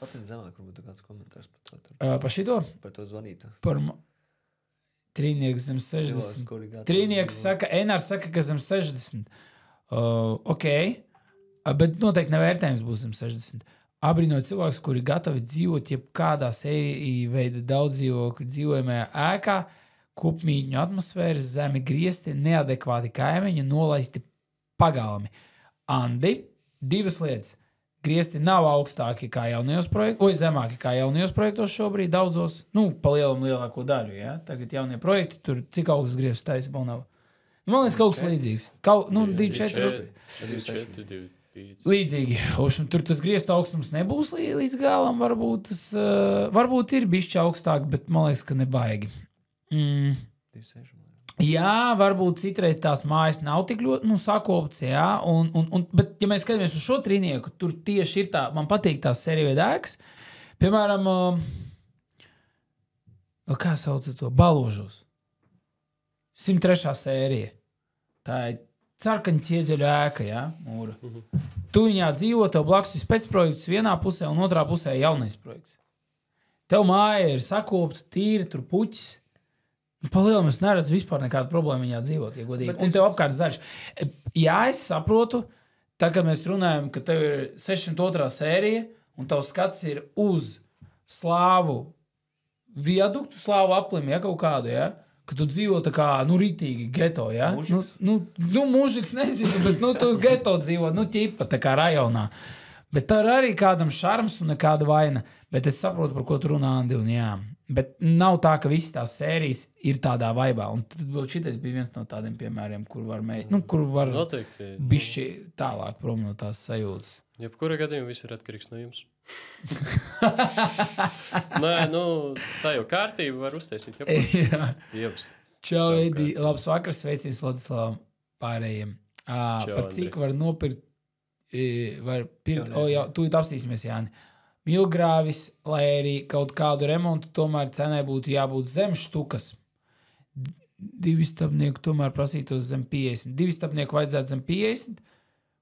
Patīk zemāk, kur būtu kāds komentārs par to. Par šito? Par to zvanītu. Par trīnieks zem 60. Trīnieks saka, Enārs saka, ka zem 60. Ok, bet noteikti nevērtējums būs zem 60. Abrīnoju cilvēks, kuri gatavi dzīvot jebkādā veida daudz dzīvokļu dzīvojamajā ēkā, kopmītņu atmosfēras, zemi griesti, neadekvāti kaimiņi, nolaisti pagalmi. Andi, divas lietas. Griesti nav augstāki kā jaunajos projektos, vai zemāki kā jaunajos projektos šobrīd daudzos. Nu, pa lielam lielāko daļu, ja? Tagad jaunie projekti, tur cik augsts griezts taisa Balnava? Man liekas, kaut kas līdzīgs. 2,4. 2,5. Līdzīgi. Tur tas griezta augstums nebūs līdz galam, varbūt ir bišķi augstāk, bet man liekas, ka nebaigi. 2,6. Jā, varbūt citreiz tās mājas nav tik ļoti sakoptas, jā, bet, ja mēs skatāmies uz šo trīnieku, tur tieši ir tā, man patīk tās sērija ēkas, piemēram, kā sauc to, Baložos, 103. sērija, tā ir sarkaņa ķieģeļu ēka, jā, mūra. Tu viņā dzīvo, tev blakus ir specprojekts vienā pusē un otrā pusē jaunais projekts. Tev māja ir sakopta, tīra, tur puķis. Palielam es neredzu vispār nekādu problēmu viņā dzīvot, ja godīgi. Un tev apkārt zaļš. Jā, es saprotu, tā kā mēs runājam, ka tev ir 602. sērija, un tavs skats ir uz slāvu viaduktu, slāvu aplim, ja kaut kādu, ja? Ka tu dzīvo tā kā, ritīgi geto, ja? Mužiks? Mužiks nezinu, bet, tu geto dzīvo, ķipa, tā kā rajonā. Bet tā ir arī kādam šarms un nekāda vaina. Bet es saprotu, par ko tu runā, Andi, un jā. Bet nav tā, ka visas tās sērijas ir tādā vaibā. Un tad vēl šitais bija viens no tādiem piemēriem, kur var Noteikti. bišķi tālāk prom no tās sajūtas. Jebkura gadījumā viss ir atkarīgs no jums. Nē, tā jau kārtība var uztaisīt. Jebst. Čau, Edi. Labs vakars, sveiciens Vladislavam pārējiem. Par cik var nopirkt, tūlīt apsīsimies, Jāni. Milgrāvis, lai arī kaut kādu remontu, tomēr cenai būtu jābūt zem štukas. 2 stabnieku tomēr prasītos zem 50. 2 stabnieku vajadzētu zem 50.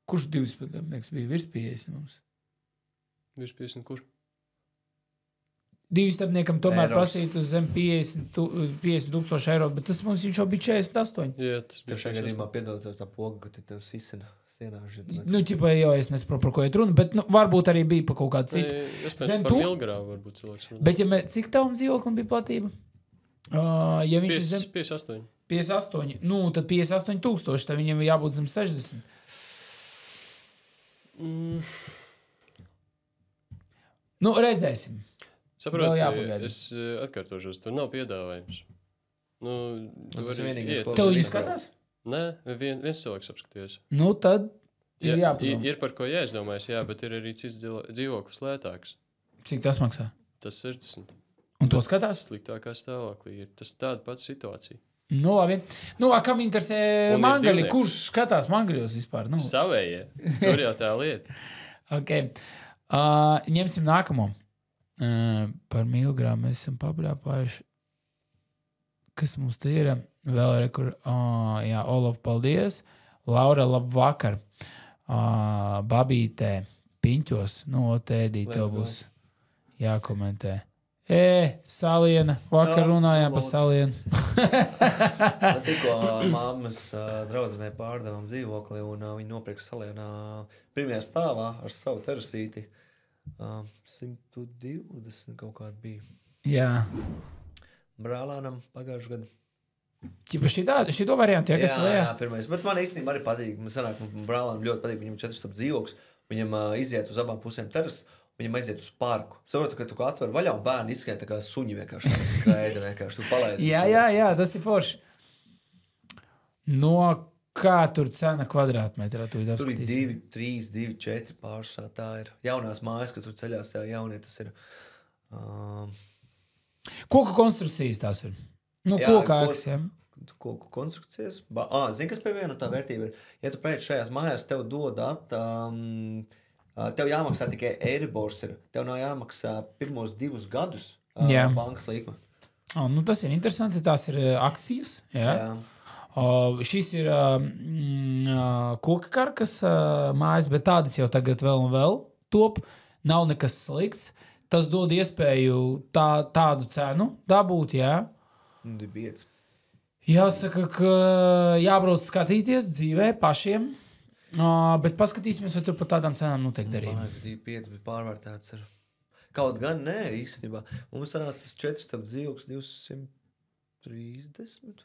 Kurš 2 stabnieks bija virs 50 mums? Virs 50 kur? 2 stabniekam tomēr prasītu zem 50,000 eiro, bet tas mums viņš jau bija 48. Jā, tas bija šajā gadījumā piedod tā poga, ka tev sisina. Ķipa jau es nesaprotu, par ko iet runa, bet varbūt arī bija pa kaut kādu citu. Zem par Milgrāvu varbūt cilvēks runā. Bet cik tavam dzīvoklim bija platība? Ja viņš 58. 58, tad 58,000, tad viņam jābūt zem 60. Redzēsim. Saprotu, es atkārtošos, tur nav piedāvājums. Tas vienīgais, ko tev viņi skatās? Nē, viens cilvēks apskatījās. Tad ir jāpadomā. Ir par ko jāizdomājas, jā, bet ir arī cits dzīvoklis lētāks. Cik tas maksā? Tas 60. Un to skatās? Sliktākā stāvoklī ir. Tas tāda pati situācija. Labi. Kam interesē mangaļi? Kurš skatās mangaļos vispār? Savējie. Tur jau tā lieta. Okay. Ņemsim nākamo. Par Milgrāmu mēs esam papļāpājuši. Kas mums te ir? Vēl rekur, Olaf, paldies. Laura, labvakar. Babītē, piņķos, Tēdī, tev būs jākomentē. Saliena, vakar runājām par Salienu. Tikko mammas draudzenē pārdevām dzīvokli, un viņi nopirka Salienā pirmajā stāvā ar savu terasīti. 120 kaut kāda bija. Jā. Brālānam pagājušajā gadā. Šito variantu, kas ir? Jā, pirmais. Bet man īstenībā arī patīk. Man sanāk, brālānam ļoti patīk. Viņam 4 stāvu dzīvoklis. Viņam iziet uz abām pusēm terases. Viņam aiziet uz parku. Saprotu, ka tu atver vaļā un bērni izskrien tā kā suņi vienkārši. Skraida vienkārši. Tu palaidi. Jā, tas ir forši. Kā tur cena kvadrātmetrā? Tur ir 2, 3, 2, 4 pārsvarā. Tā ir jaunās mājas, kas tur ceļās. Tā jaunie tas ir. Koku konstrukcijas tās ir? Koka ēkas, jā. Koku konstrukcijas. Zini, kas pievieno tā vērtība ir? Ja tu pēc šajās mājās, tev dod tev jāmaksā tikai Eiribors ir. Tev nav jāmaksā pirmos 2 gadus bankas līkuma. Tas ir interesanti. Tās ir akcijas. Jā. Šis ir koka karkas mājas, bet tādas jau tagad vēl un vēl top. Nav nekas slikts. Tas dod iespēju tādu cenu dabūt, jā. 5. Jāsaka, ka jābrauc skatīties dzīvē pašiem, bet paskatīsimies, vai tur par tādām cenām noteikti darība. 5, bet pārvērtēts ir. Kaut gan nē, īstenībā. Mums sanāca tas 4 stāvu dzīvoklis 230,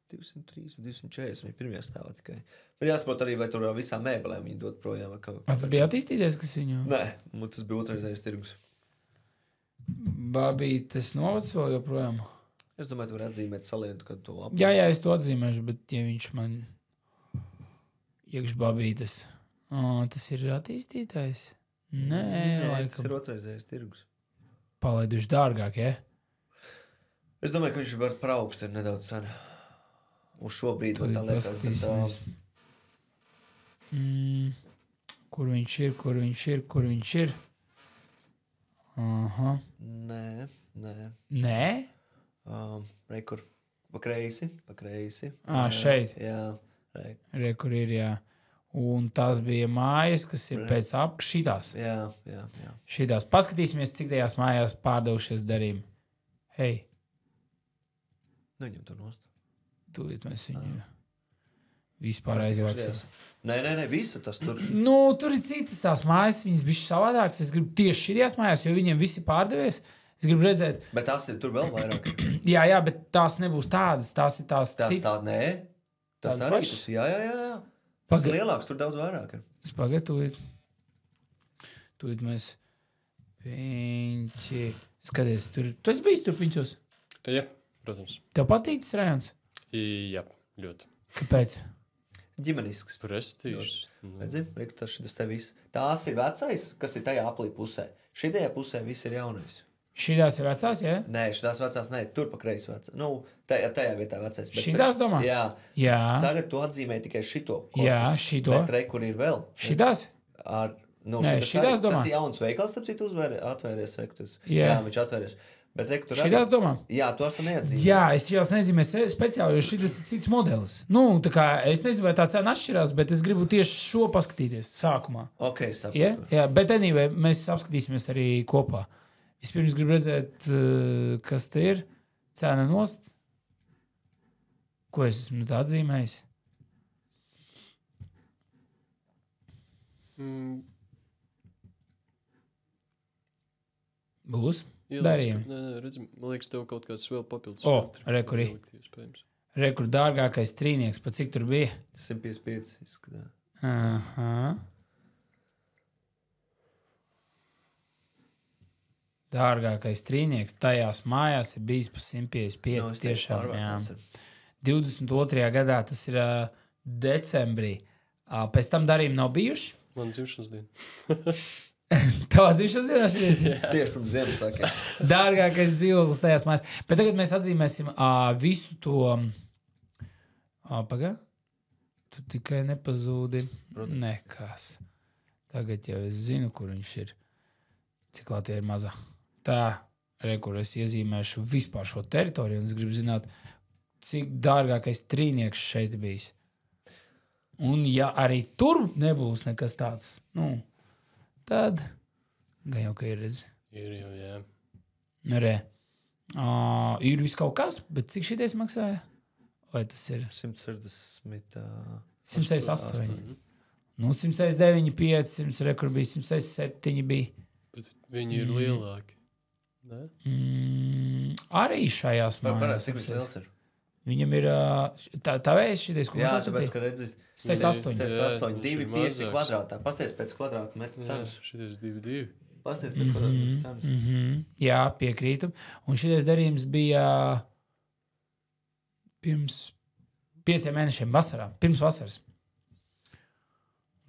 240 pirmajā stāvā tikai. Bet jāsaprot arī, vai tur ar visām mēbelēm viņi dod projām. Tas bija attīstīties, kas viņu? Nē, tas bija otrreizējais tirgus. Babītes novads vēl joprojām? Es domāju, tu vari atzīmēt Salienu, kad to apgādāt. Jā, es to atzīmēšu, bet ja viņš man iekš babītes, tas ir attīstītājs? Nē, laikam. Tas ir otrreizējais tirgus. Palaiduši dārgāk, ja? Es domāju, ka viņš var par augstu ir nedaudz cena. Uz šo brīdi, vai tā liekas, Kur viņš ir? Aha. Nē? Rekur. Pa kreisi. Šeit. Jā. Rekur ir, jā. Un tās bija mājas, kas ir pēc šitās. Jā. Šitās. Paskatīsimies, cik tajās mājās pārdevušies darījumi. Hei. Neņem to nost. Tūlīt mēs viņu vispār aizvāksim. Nē, visu tas tur. Tur ir citas tās mājas, viņas bišķi savādākas. Es gribu tieši šitās mājās, jo viņiem visi pārdevies. Es gribu redzēt. Bet tās ir tur vēl vairāk. jā, bet tās nebūs tādas. Tās ir tās citas. Tā, nē. Tas arī tas. Jā. Tas lielāks, tur daudz vairāk ir. Es pagaidu, tūlīt mēs Piņķi. Skaties, tur. Tu esi bijis tur piņķos? Jā, protams. Tev patīk tas rajons? Jā, ļoti. Kāpēc? Ģimenisks. Prestīžs. Redzi, tas tev viss. Tās ir vecais, kas ir tajā aplī pusē. Šitajā pusē viss ir jaunais. Šitās ir vecās, jā? Nē, šitās vecās, nē, tur pa kreisi vecā. Nu, tajā vietā vecais. Šitās domā? Jā. Jā. Tagad tu atzīmē tikai šito. Jā, šito. Bet re, kur ir vēl? Šitās? Nē, šitās domā. Tas ir jauns veikals, starp citu atvēries. Jā, viņš atvēries. Bet re, tur šitās domā? Jā, tos tu neatzīmē. Jā, es jau nezīmēju speciāli, jo šitas ir cits modelis. Nu, tā kā es nezinu, vai tā cena atšķirās, bet es gribu tieši šo paskatīties sākumā. Ok, saprotu. Jā, bet anyway, mēs apskatīsimies arī kopā. Vispirms gribu redzēt, kas te ir. Cena nost. Ko es esmu tā atzīmējis? Būs. Darījumi. Nē, redzi, man liekas, tev kaut kāds vēl papildus. Rekurī. Rekur dārgākais trīnieks, pa cik tur bija? 155 izskatā. Aha. Dārgākais trīnieks tajās mājās ir bijis pa 155. Tiešām, jā. 22. gadā, tas ir decembrī. Pēc tam darījumi nav bijuši. Man dzimšanas diena. Tavā dzimšanas dienā šīs? Tieši pirms Ziemassvētkiem. Dārgākais dzīvoklis tajās mājās. Bet tagad mēs atzīmēsim visu to... Pagā? Tu tikai nepazūdi. Nekas. Tagad jau es zinu, kur viņš ir. Cik Latvija ir maza. Tā, kur es iezīmēšu vispār šo teritoriju, un es gribu zināt, cik dārgākais trīnieks šeit bijis. Un ja arī tur nebūs nekas tāds, nu, tad gan jau, ka ir redzi. Ir jau, jā. Re. Ir viss kaut kas, bet cik šities maksāja? Vai tas ir? 160... 168. Nu, 169, 500, rekur bija 167 bija. Bet viņi ir lielāki. Ne? Arī šajās mājās. Cik viņš liels ir? Viņam ir tā vējs šities, ko jā, mums tāpēc, ka redzis 6,8. 2,5 kvadrātā. Pasties pēc kvadrātmetru cenas. Šities 2,2. Pasties pēc kvadrātmetru cenas. Jā, piekrītu. Un šities darījums bija pirms 5 mēnešiem vasarā. Pirms vasaras.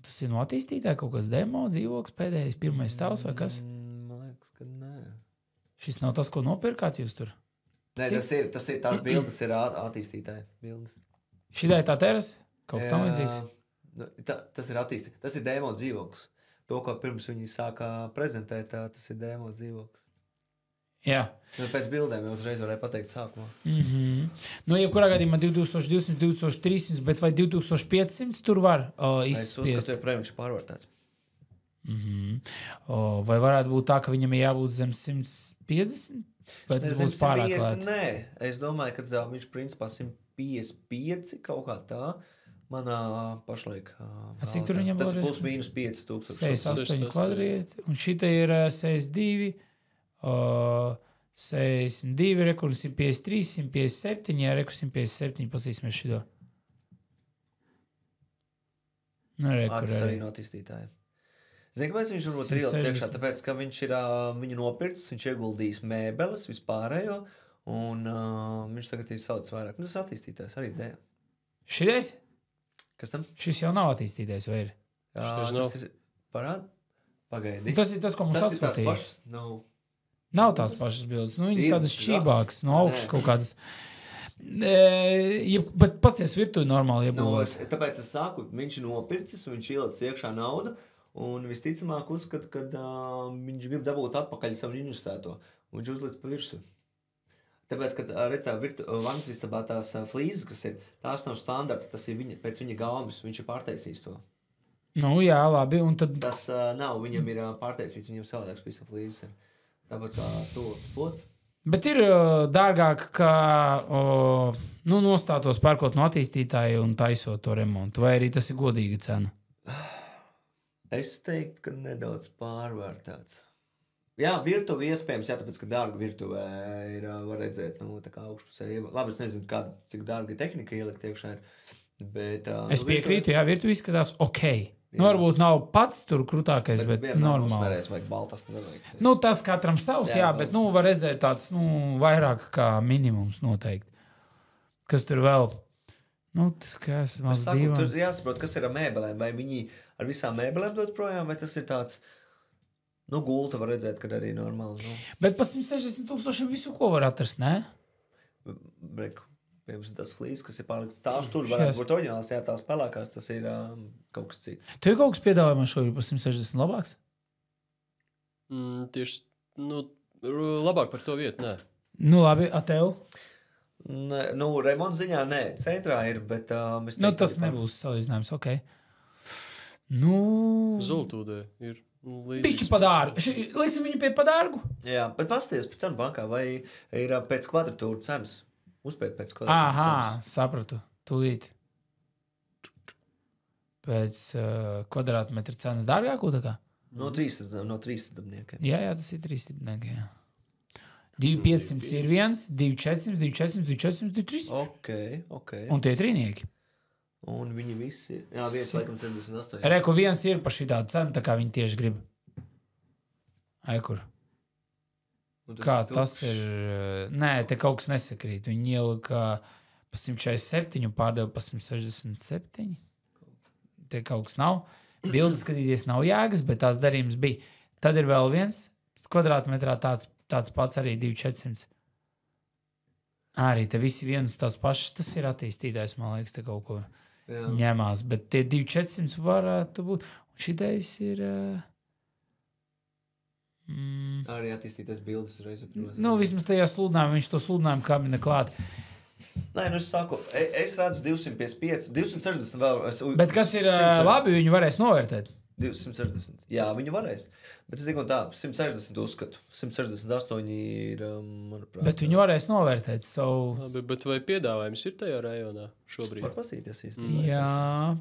Tas ir no attīstītāja kaut kas demo, dzīvoklis pēdējais, pirmais stāvs vai kas? Man liekas, ka nē. Šis nav tas, ko nopirkāt jūs tur? Nē, tas ir tās bildes, ir attīstītāji bildes. Šitai tā teras? Kaut kas tam līdzīgs? Tas ir attīstītājs. Tas ir demo dzīvoklis. To, ko pirms viņi sākā prezentēt, tas ir demo dzīvoklis. Jā. Pēc bildēm jau uzreiz varēja pateikt sākumā. Nu, jebkurā gadījumā 2200, 2300, bet vai 2500 tur var izspiest? Es uzskatu, ka viņš ir pārvērtēts. Vai varētu būt tā, ka viņam ir jābūt zem 150? Vai tas būs pārāk lēt? Nē, es domāju, ka viņš principā 155 kaut kā tā. Manā pašlaik. Cik tur viņam tas ir plus mīnus 5000. 68 kvadrēti, un šita ir 62, 62, rekur 153, 157, jā, rekur 157, pasīsimies šito. Nu, rekur tas arī no attīstītāja. Zini, kāpēc viņš varbūt ir ielicis iekšā? Tāpēc, ka viņš ir viņu nopircis, viņš ieguldījis mēbeles, vispārējo, un viņš tagad ir salicis vairāk. Tas attīstītājs arī dēļ. Šitais? Kas tam? Šis jau nav attīstītājs, vai ir? Jā, tas ir parād? Pagaidi. Tas ir tas, ko mums atsūtīja. Nav tās pašas bildes. Nu, viņas tādas šķībākas, no augšas kaut kādas. Bet pasties virtuvi normāli iebūvēt. Tāpēc es saku, viņš ir nopircis, viņš ielicis iekšā naudu, un visticamāk uzskata, ka viņš grib dabūt atpakaļ savu investēto. Un viņš uzliec pa virsu. Tāpēc, kad redzā vannas istabā tās flīzes, kas ir, tās nav standarta, tas ir pēc viņa gaumes, viņš ir pārtaisījis to. Nu jā, labi. Un tad... Tas nav, viņam ir pārtaisīts, viņam savādāks pisa flīzes ir. Tāpat kā tūlīts pods. Bet ir dārgāk, ka nostātos pērkot no attīstītāja un taisot to remontu, vai arī tas ir godīga cena? Es teiktu, ka nedaudz pārvērtēts. Jā, virtuve iespējams, jā, tāpēc, ka dārga virtuvē ir, var redzēt, tā kā augšpusē. Labi, es nezinu, cik dārga tehnika ielikt iekšā ir. Bet, Es piekrītu, jā, virtuve izskatās ok. Nu, varbūt nav pats tur krūtākais, bet normāli. Vajag baltas, nevajag. Nu, tas katram savs, jā, bet, nu, var redzēt tāds, nu, vairāk kā minimums noteikti. Kas tur vēl? Nu, tas kas maz divans. Tur jāsaprot, kas ir ar mēbelēm. Vai viņi ar visām mēbelēm dod projām, vai tas ir tāds, nu, gulta var redzēt, kad arī normāli. Nu. Bet pa 160,000 visu, ko var atrast, ne? Breku. Piemēram, tas flīzes, kas ir pārlikts tās tur, varētu būt oriģināls, jā, tās pelēkās, tas ir kaut kas cits. Tev ir kaut kas piedāvājumā šobrīd par 160 labāks? Tieši, nu, labāk par to vietu, nē. Nu, labi, a tev? Nu, remonta ziņā nē, centrā ir, bet mēs teiktu, Nu, tas nebūs salīdzinājums, ok. Nu... Zultūdē ir līdzīgs. Pišķi pa dārgu. Liksim viņu pie pa dārgu? Jā, bet pasties pēc cenu bankā, vai ir pēc kvadratūra cenas? Uzpēt pēc kvadratūra cenas. Aha, sapratu. Tūlīt. Pēc kvadrātmetra cenas dārgāko tā kā? No 3 dabniekiem. Jā, tas ir 3 dabnieki, jā. 2,500 ir viens, 2,400, 2,400, 2,400, 2,300. Ok. Un tie trīnieki. Un viņi visi ir. Jā, viens laikam 78. Reku viens ir par šī tādu cenu, tā kā viņi tieši grib. Kur? Kā tas ir? Nē, te kaut kas nesakrīt. Viņi ielika pa 147, pārdeva pa 167. Te kaut kas nav. Bildes skatīties nav jēgas, bet tās darījums bija. Tad ir vēl viens kvadrātmetrā tāds pats arī 2,400. Arī te visi vienas tās pašas. Tas ir attīstītājs, man liekas, te kaut ko ņemās. Bet tie 2,400 varētu būt. Un šitais ir... Arī attīstīties bildes uzreiz. Nu, vismaz tajā sludinājumā, viņš to sludinājumu kabina klāt. Nē, nu es saku, es redzu 255, 260 vēl. Bet kas ir 160. Labi, viņu varēs novērtēt? 260. Jā, viņu varēs. Bet es tikai tā, 160 uzskatu. 168 ir, manuprāt. Bet viņu varēs novērtēt savu... Labi, bet vai piedāvājums ir tajā rajonā šobrīd? Var pasīties īstenībā. Jā,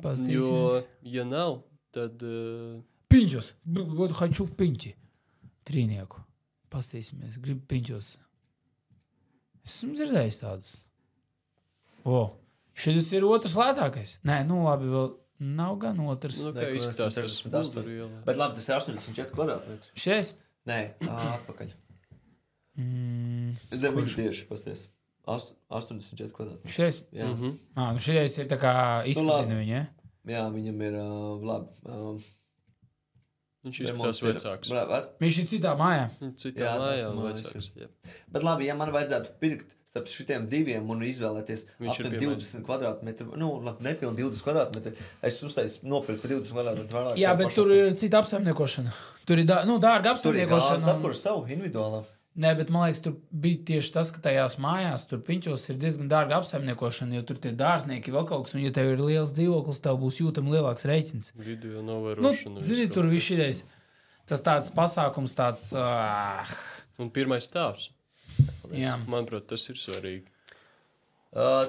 pasīties. Jo, ja nav, tad... Piņķos. Vodu haču v piņķi. Trīnieku. Pastīsimies. Gribu piņķos. Esmu dzirdējis tādus. Šis ir otrs lētākais. Nē, nu labi, vēl nav gan otrs. Nu, kā izskatās tas Bulduru ielā. Bet labi, tas ir 84 kvadrātmetri. Šies? Nē, atpakaļ. Zem viņš tieši, pasties. 84 kvadrātmetri. Šies? Jā. Nu šies ir tā kā izskatina viņa, ja? Jā, viņam ir labi. Viņš izskatās vecāks. Viņš ir citā mājā. Citā mājā un vecāks. Jā. Bet labi, ja man vajadzētu pirkt starp šitiem diviem un izvēlēties aptuveni 20 kvadrātmetru, nu, nepilni 20 kvadrātmetru, es uztaisu nopirku par 20 kvadrātmetru vairāk. Jā, bet tur ir cita apsaimniekošana. Tur ir dārga apsaimniekošana. Tur ir apkur savu individuālā. Nē, bet man liekas, tur bija tieši tas, ka tajās mājās, tur piņķos ir diezgan dārga apsaimniekošana, jo tur tie dārznieki vēl kaut kas, un ja tev ir liels dzīvoklis, tev būs jūtami lielāks rēķins. Video novērošana. Nu, zini, tur viss šitais, tas tāds pasākums, tāds... Un pirmais stāvs. Jā. Manuprāt, tas ir svarīgi.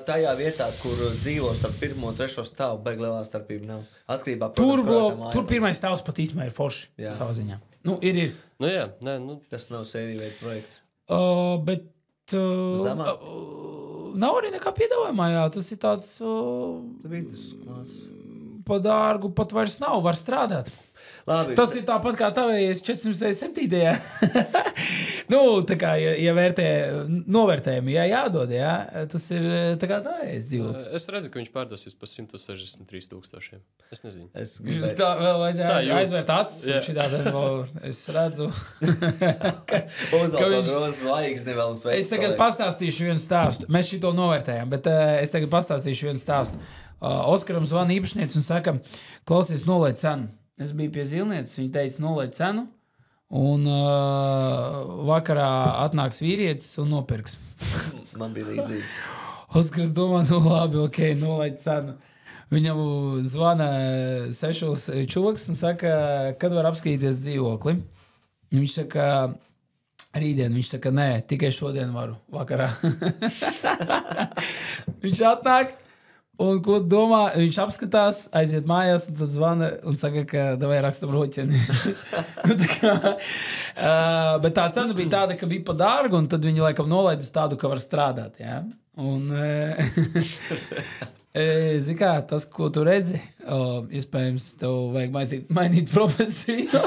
Tajā vietā, kur dzīvo starp pirmo un trešo stāvu, beig lielā starpība nav. Atkarībā, tur pirmais stāvs pat īstenībā ir forši savā ziņā. Nu, ir. Nu jā, nē, nu. Tas nav sērija veida projekts. Bet Zemā? Nav arī nekā piedāvājumā, jā. Tas ir tāds pa dārgu, pat vairs nav, var strādāt. Labi, tas ir tāpat kā tavējies 467. Nu, tā kā, ja novērtējumi jādod, jā, tas ir tā kā tavējies dzīvot. Es redzu, ka viņš pārdosies pa 163,000. Es nezinu. Tā vēl aizvērt acis, un šitādā vēl es redzu. Es tagad pastāstīšu vienu stāstu. Mēs šito novērtējam, bet es tagad pastāstīšu vienu stāstu. Oskaram zvana īpašnieks un saka, klausies, nolaid cenu. Es biju pie Zilnieces, viņa teica, nolaid cenu, un vakarā atnāks vīrietis un nopirks. Man bija līdzīgi. Oskars domā, nu labi, ok, nolaid cenu. Viņam zvana 6 čuks un saka, kad var apskatīties dzīvokli. Viņš saka, rītdien. Viņš saka, nē, tikai šodien varu, vakarā. Viņš atnāk. Un ko domā, viņš apskatās, aiziet mājās un tad zvana un saka, ka davai rakstam roķeni. Bet tā cena bija tāda, ka bija pa dārgu, un tad viņi laikam nolaid uz tādu, ka var strādāt. Ja? Un, Zini kā, tas, ko tu redzi, iespējams, tev vajag mainīt profesiju.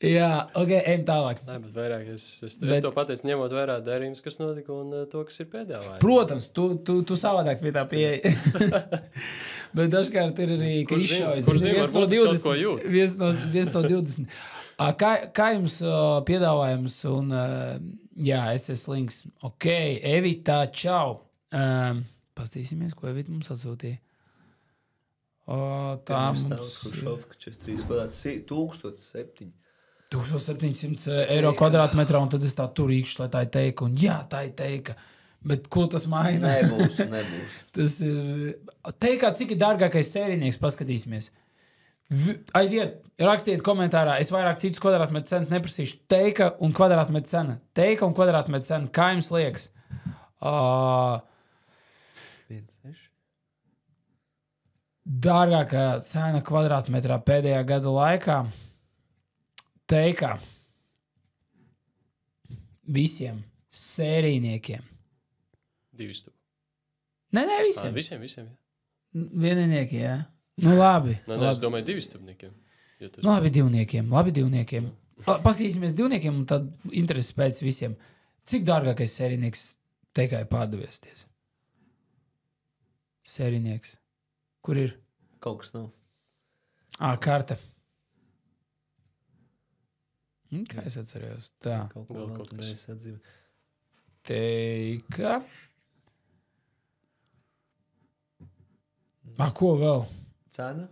Jā, ok, ejam tālāk. Nē, bet vairāk es to pateicu, ņemot vērā darījumus, kas notika un to, kas ir piedāvājums. Protams, tu savādāk pie tā pieeja. Bet dažkārt ir arī krišojas. Kur zina, varbūt kaut ko jūt. Viens no 20. Kā jums piedāvājums un, jā, SS links. Ok, Evita, čau. Pastīsimies, ko Evita mums atsūtīja. Tā mums... Hrušovka 43 kvadrāts, 1007. 1700 eiro kvadrātmetrā, un tad es tā tur īkšu, lai tā ir teika. Un jā, tā ir teika. Bet ko tas maina? Nebūs. Tas ir... Teikā, cik ir dārgākais sērinieks, paskatīsimies. Aiziet, rakstiet komentārā. Es vairāk citus kvadrātmetru cenas neprasīšu. Teika un kvadrātmetru cena. Teika un kvadrātmetru cena. Kā jums liekas? 1,6. Dārgākā cena kvadrātmetrā pēdējā gada laikā. Teikā. Visiem sērīniekiem. 2 stubu. Nē, visiem. Visiem, jā. Vieninieki, jā. Nu, labi. Nē, es domāju 2 stubniekiem. Nu, labi, divniekiem. Paskatīsimies divniekiem, un tad interesi pēc visiem. Cik dārgākais sērinieks teikā ir pārdeviesties? Sērinieks. Kur ir? Kaut kas nav. Karte. Kā es atceros? Tā. Kaut ko mēs atzīmē. Teika. Ko vēl? Cena?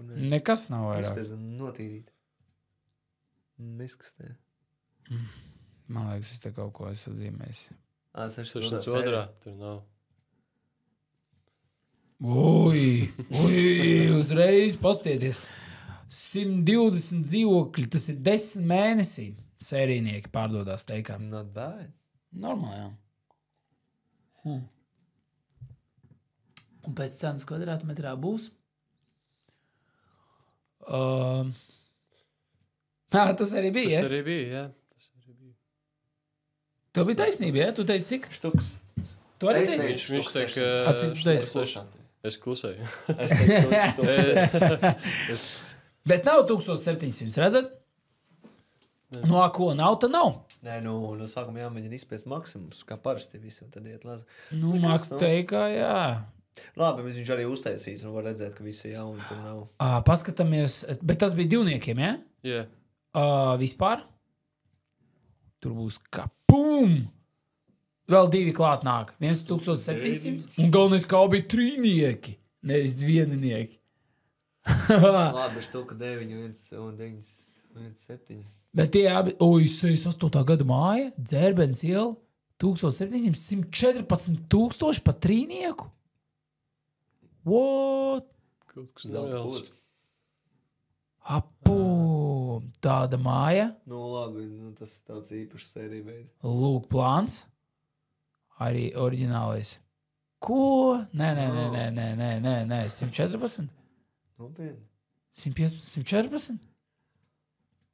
Nekas nav vairāk. Mēs notīrīt. Neskastē. Man liekas, es te kaut ko esmu atzīmējis. 62. Tur nav. Ui, uzreiz pastieties. 120 dzīvokļi, tas ir 10 mēnesī. Sērinieki pārdodās teikā. Not bad. Normāli, jā. Un pēc cenas kvadrātmetrā būs? Tas arī bija, Tas arī bija, jā. Tev bija taisnība, jā? Tu teici, cik? Štuks. Tu arī teici? Viņš teica, Cik tu teici? es klusēju. Bet nav 1700, redzat? No ko nav, tad nav. Nē, no sākuma jāmēģina izspiest maksimums, kā parasti visi, un tad iet lāzi. Nu, Maks teikā, jā. Labi, bet viņš arī uztaisīs, un var redzēt, ka visi jauni tur nav. Paskatāmies, bet tas bija divniekiem, jā? Jā. Vispār? Tur būs kapum! Vēl 2 klāt nāk. 1700, un galvenais kā bija 3nieki, nevis 1nieki. Labi, bet štuka 9, 1 un 9, 1, 7. Bet tie abi, 68. gada māja, Dzērbens iela, 1700, 114,000 pa 3nieku? What? Kaut kas nereāls. Tāda māja. Nu, labi, tas ir tāds īpašs sērija veida. Lūk, plāns. Arī oriģinālais. Ko? Nē, 114? Nopietni. 115, 114?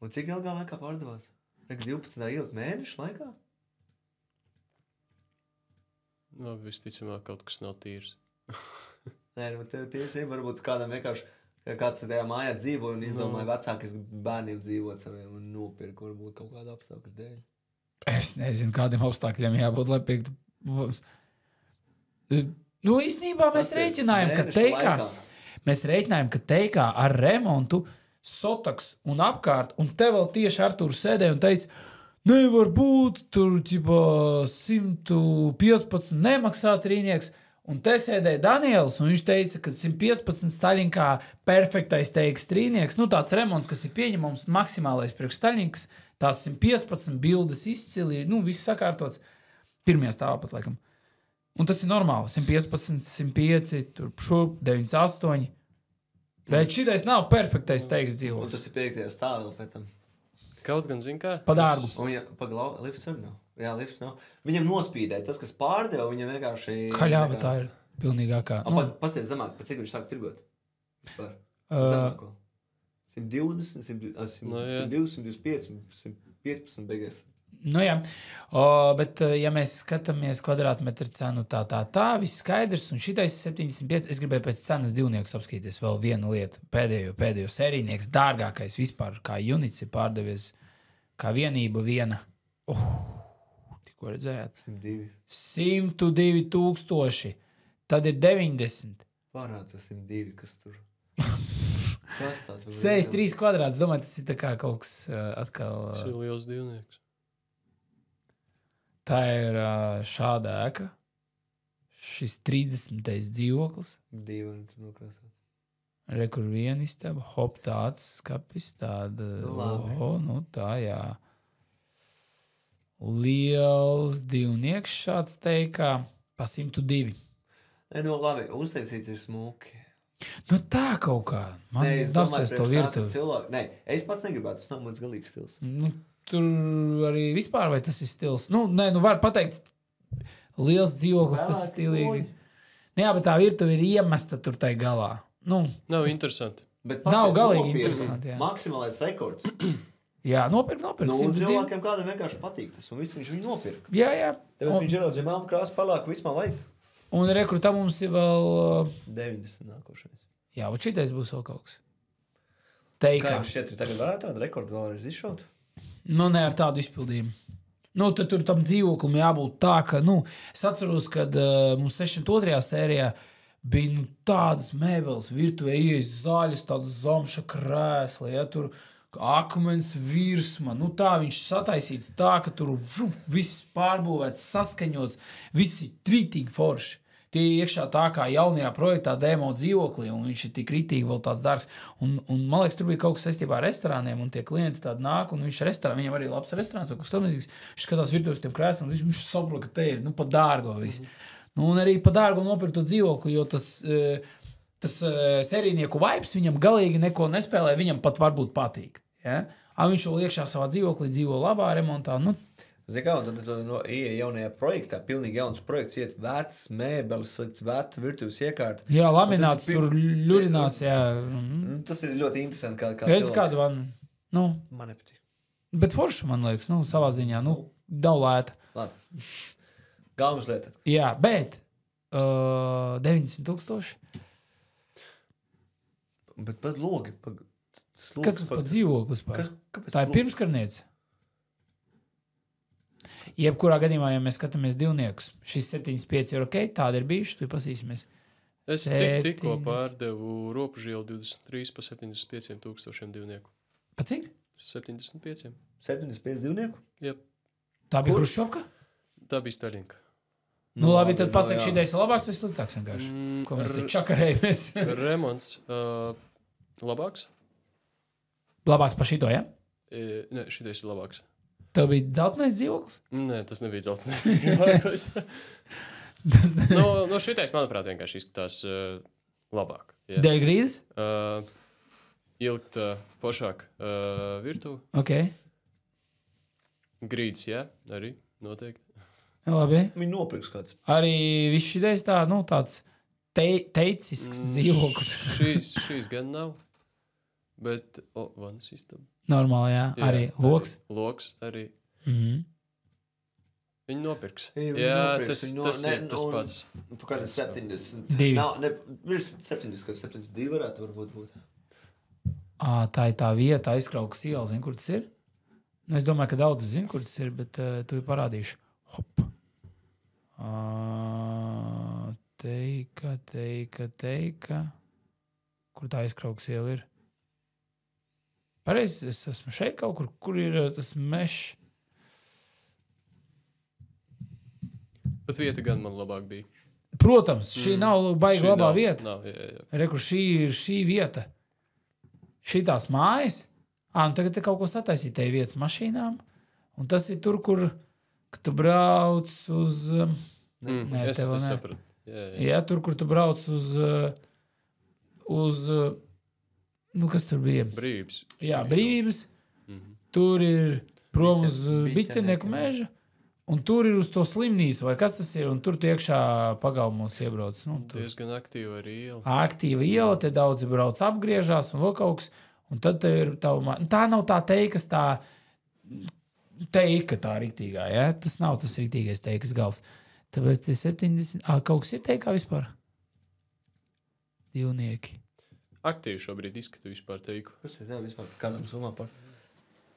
Un cik ilgā laikā pārdevās? 12. ilgi mēnešu laikā? Labi, visticamāk, kaut kas nav tīrs. Nē, tie varbūt kādam vienkārši, kāds tajā mājā dzīvo un izdomāja vecākais bērniem dzīvot saviem un nopirka varbūt kaut kādu apstākļu dēļ. Es nezinu, kādiem apstākļiem jābūt, lai piektu. Nu, īstenībā mēs rēķinājām, ka teikā ar remontu Sotaks un apkārt, un te vēl tieši Artūrs sēdēja un teica, nevar būt, tur 115 nemaksā trīnieks, un te sēdēja Daniels, un viņš teica, ka 115 Staļinkā perfektais teiks trīnieks, nu tāds remonts, kas ir pieņemams, maksimālais priekš Staļinkas, tāds 115 bildes izcili, nu viss sakārtots, pirmajā stāvā pat laikam. Un tas ir normāli, 115, 105, tur šurp, 98. Bet šitais nav perfektais teiks dzīvoklis. Un tas ir 5. stāvā pēc tam. Kaut gan zin kā? Pa dārgu. Un lifts arī nav. Jā, lifts nav. Viņam nospīdēja. Tas, kas pārdeva, viņam vienkārši... Haļāva tā ir pilnīgākā. Pasties zemāk, pa cik viņš sāk tirgot? Zemāko. 120, 125, 115 beigās. Nu, jā. Bet, ja mēs skatāmies kvadrātmetru cenu tā, viss skaidrs, un šitais 75, es gribēju pēc cenas divniekus apskatīties vēl vienu lietu. Pēdējo sērijnieks, dārgākais vispār, kā units ir pārdevies, kā vienība viena. Tikko redzējāt? 102 tūkstoši. Tad ir 90. Pārāk 102, kas tur. 63 kvadrāts. Domāju, tas ir tā kā kaut kas atkal. Tas ir liels divnieks. Tā ir šāda ēka. Šis 30. dzīvoklis. Dīvaini tur nokrāsot. Re, kur viena istaba. Hop, tāds skapis, tāda. Nu tā, jā. Liels divnieks šāds teikā. Pa 102. Nu, labi, uztaisīts ir smuki. Nu tā kaut kā. Man dabsēs to virtuvi. Nē, es pats negribētu, tas nav mans galīgs stils. Nu, tur arī vispār, vai tas ir stils? Nu, nē, nu var pateikt, liels dzīvoklis, tas ir stilīgi. Jā, bet tā virtuve ir iemesta tur tai galā. Nu, nav interesanti. Nav galīgi interesanti, jā. Maksimālais rekords. Jā, nopirkt. Nu, un cilvēkiem kādam vienkārši patīk tas, un visu viņš viņu nopirka. Jā. Tāpēc viņš ir melnu krāsu palāk, vispār vajag. Un rekrutā mums ir vēl 90 nākošais. Jā, un šitais būs vēl kaut kas. Kā jums šķiet, tagad varētu tādu rekordu vēlreiz izšaut? Nu, ne ar tādu izpildījumu. Nu, tad tur tam dzīvoklim jābūt tā, ka, es atceros, kad mums 62. sērijā bija tādas mēbeles, virtuvē ieejas zaļas, tādas zamša krēsla, ja, tur akmens virsma, tā viņš sataisīts tā, ka tur viss pārbūvēts, saskaņots, viss ir trītīgi forši. Tie iekšā tā kā jaunajā projektā demo dzīvoklī, un viņš ir tik rītīgi vēl tāds dārgs. Un man liekas, tur bija kaut kas saistībā ar restorāniem, un tie klienti tādi nāk, un viņš viņam arī labs restorāns, vai kas tamlīdzīgs. Viņš skatās virtuves tiem krēsliem, un viņš saprot, ka te ir, pa dārgo viss. Un arī pa dārgo nopirkt to dzīvokli, jo tas serijnieku vibes viņam galīgi neko nespēlē, viņam pat varbūt patīk. Ja? Viņš vēl iekšā savā dzīvoklī dzīvo labā remontā. Zini kā, un tad ieeja jaunajā projektā, pilnīgi jauns projekts, iet vecs mēbeles, veta virtuves iekārta. Jā, lamināts tur ļurinās, jā. Tas ir ļoti interesanti, kā cilvēki. Kādu man nepatīk. Bet forši, man liekas, savā ziņā, nav lēta. Labi. Galvas lieta. Jā, bet 90,000. Bet pat logi. Kas tas pat dzīvoklis? Tā ir pirmskarniece. Jebkurā gadījumā, ja mēs skatāmies divniekus, šis 75 ir ok, tāda ir bijuši, tu pasīsimies. Es tikko pārdevu Ropužielu 23 pa 75,000 divnieku. Pa cik? 75. 75 divnieku? Jep. Tā bija Hruščovka? Tā bija Staļinka. Nu labi, tad pasaka, šī ideja ir labāks vai sliktāks vienkārši? Ko mēs te čakarējamies? Remonts labāks? Labāks par šito, ja? Nē, šitais ir labāks. Tev bija dzeltenais dzīvoklis? Nē, tas nebija dzeltenais dzīvoklis. No šitais, manuprāt, vienkārši izskatās labāk. Jā. Dēļ grīdas? Ilgt foršāk virtuvi. Ok. Grīdas, jā, arī noteikti. Labi. Viņi nopirks kāds. Arī viss šitais tāds teicisks dzīvoklis. Šīs gan nav. Bet, vanas istaba. Normāli, jā. Arī loks. Loks arī. Viņi nopirks. Jā, tas ir tas pats. Kāda 70. Virs 70, 72 varētu varbūt būt. Tā ir tā vieta, aizkraukas iela. Zini, kur tas ir? Es domāju, ka daudz zina, kur tas ir, bet tu parādīšu. Hop. Teika. Kur tā aizkraukas iela ir? Pareizi, es esmu šeit kaut kur ir tas mešs. Bet vieta gan man labāk bija. Protams, šī nav baigi labā vieta. Nav, jā. Reku, šī ir šī vieta. Šitās mājas. Tagad te kaut ko sataisīt, te vietas mašīnām. Un tas ir tur, kur tu brauc uz... Es sapratu. Jā, tur, kur tu brauc uz kas tur bija? Brīvības. Jā, Brīvības. Tur ir prom uz Biķenieku meža. Un tur ir uz to slimnīcu, vai kas tas ir, un tur tu iekšā pagalmos iebrauc. Diezgan aktīva arī iela. Aktīva iela, te daudzi brauc apgriežās un vēl kaut kas. Un tad tev ir tā nav tā teikas tā teika tā riktīgā, ja? Tas nav tas riktīgais teikas gals. Tāpēc tie 70... kaut kas ir teikā vispār? Divnieki. Aktīvi šobrīd izskatu vispār teiku. Kas ir vispār kādam summā par?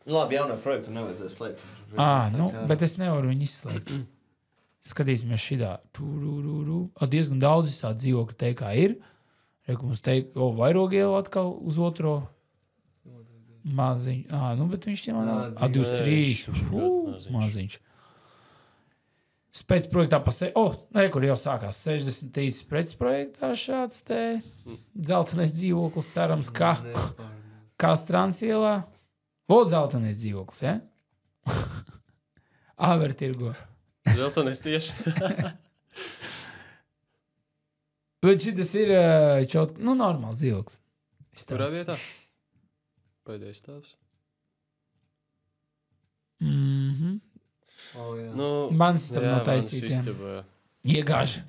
Labi, jaunā projektu nevajadzēs slēgt. Bet es nevaru viņu izslēgt. Skatīsimies šitā. Diezgan daudz visādi dzīvokļu teikā ir. Reku mums teika, vairogielu atkal uz otro maziņu. Bet viņš tie man nav. 23. Maziņš. Spēcprojektā rekur jau sākās 60 pretprojektā šāds te dzeltenais dzīvoklis, cerams, kā Strāncielā. Dzeltenais dzīvoklis, ja? Āvertirgo. Dzeltenais tieši. Bet šitas ir normāls dzīvoklis. Kurā vietā? Pēdējais stāvs. Mans istaba no taisītiem. Iegāži.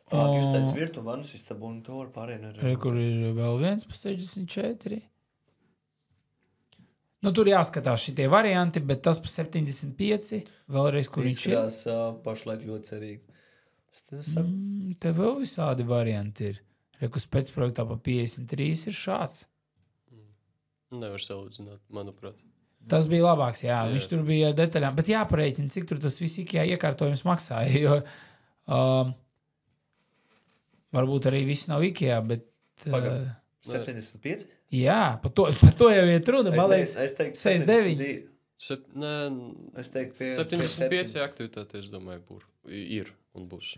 Jūs taisa virtu vanas istabu un to var pārējien ar... Kur ir vēl viens pa 64. Tur jāskatās šitie varianti, bet tas pa 75. Vēlreiz, kur viņš ir. Izskatās pašlaik ļoti cerīgi. Te vēl visādi varianti ir. Reku spēcprojektā pa 53 ir šāds. Nevar salīdzināt, manuprāt. Tas bija labāks, jā. Viņš tur bija detaļām. Bet jāpareiķina, cik tur tas viss IKEA iekārtojums maksāja, jo varbūt arī viss nav IKEA, bet... 75? Jā, par to jau iet runa. Es teiktu 69. Es teiktu 75 aktivitāte, es domāju, ir un būs.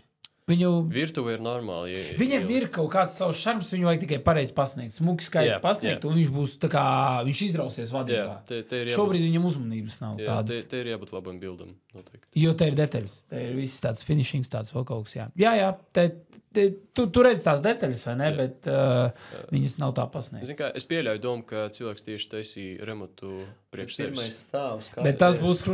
Virtuve ir normāli. Viņam ir kaut kāds savs šarms, viņu vajag tikai pareizi pasniegt. Smuki skaisti pasniegt, un viņš būs tā kā, viņš izrausies vadībā. Šobrīd viņam uzmanības nav tādas. Te ir jābūt labam bildam, noteikti. Jo te ir detaļas. Te ir viss tāds finishings, tāds vēl kaut kas, jā. Tu redz tās detaļas, vai ne, bet viņas nav tā pasniegtas. Zin kā, es pieļauju domu, ka cilvēks tieši taisīja remontu priekš sevis. Bet tas būs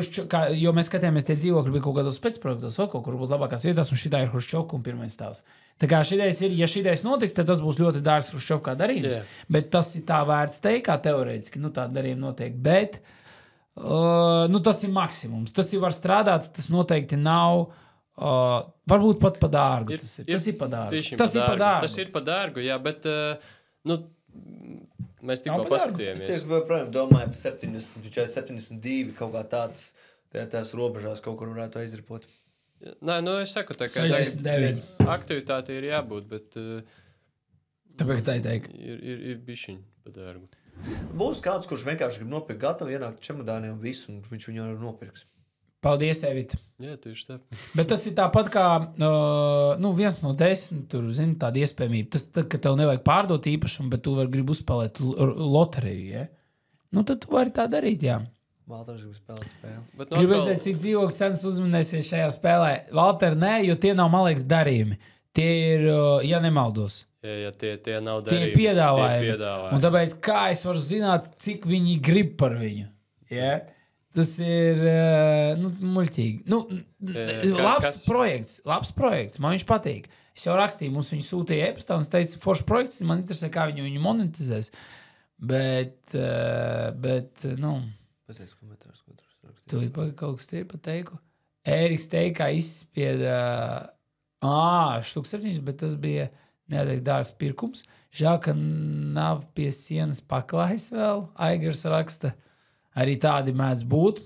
jo mēs skatījāmies, tie dzīvokļi bija kaut kādos spēcprojektos, vēl kaut kur būtu labākās vietās, un šitā ir Hruščovka un pirmais stāvs. Tā kā šitais ir, ja šitais notiks, tad tas būs ļoti dārgs Hruščovkā darījums. Bet tas ir tā vērts teikā teorētiski, tā darījumi notiek. Bet tas ir maksimums. Tas ir var strādāt, tas noteikti nav... varbūt pat pa dārgu. Tas ir pa dārgu. Tas ir pa dārgu, jā, bet mēs tikko paskatījāmies. Es joprojām domāju par 70, 72, kaut kā tādas tās robežās kaut kur varētu aizripot. Nē, es saku, tā kā 69. aktivitāte ir jābūt, bet tāpēc tā ir teika. Ir bišķiņ pa dārgu. Būs kāds, kurš vienkārši grib nopirkt gatavu, ienākt čemodāniem un visu, un viņš viņu nopirks. Paldies, Evita. Jā, tieši tā. Bet tas ir tāpat kā viens no 10, tur, zini, tāda iespējamība. Tas tad, ka tev nevajag pārdot īpašumu, bet tu vari gribi uzspēlēt loteriju, ja? Tad tu vari tā darīt, jā. Valters grib spēlēt spēli. Gribu redzēt, cik dzīvokļu cenas uzminēsies šajā spēlē. Valter, nē, jo tie nav, man liekas, darījumi. Tie ir, ja nemaldos. Jā, tie nav darījumi. Tie ir piedāvājumi. Un tāpēc, kā es varu zināt, cik viņi grib par viņu? Ja? Tas ir muļķīgi. Labs projekts. Man viņš patīk. Es jau rakstīju, mums viņu sūtīja e-pastā un es teicu, foršs projekts, man interesē, kā viņu monetizēs. Bet. Pasies komentārs, ko tur rakstīja. Tu kaut kas te ir pateiku. Ēriks teikā izspieda 7, bet tas bija neatteikti dārgs pirkums. Žēl, ka nav pie sienas paklājs vēl. Aigars raksta. Arī tādi mēdz būt.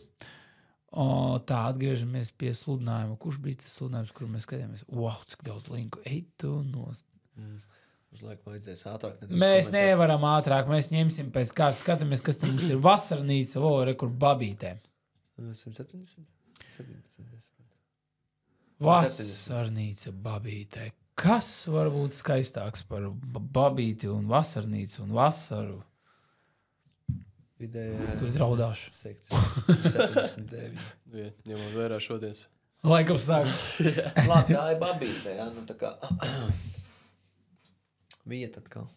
Tā, atgriežamies pie sludinājuma. Kurš bija tas sludinājums, kur mēs skatījāmies? Wow, cik daudz linku. Ej tu nost. Uz laiku vajadzēs ātrāk. Mēs nevaram ātrāk. Mēs ņemsim pēc kārtas. Skatāmies, kas tam mums ir vasarnīca. Rekur babītēm. 170? 17. Vasarnīca babītē. Kas var būt skaistāks par babīti un vasarnīcu un vasaru? Vidējā. Tu draudāšu. 79. Ņemot vērā šodienas. Laikam stāv. Labi, tā ir babīte, jā. Tā kā vieta atkal.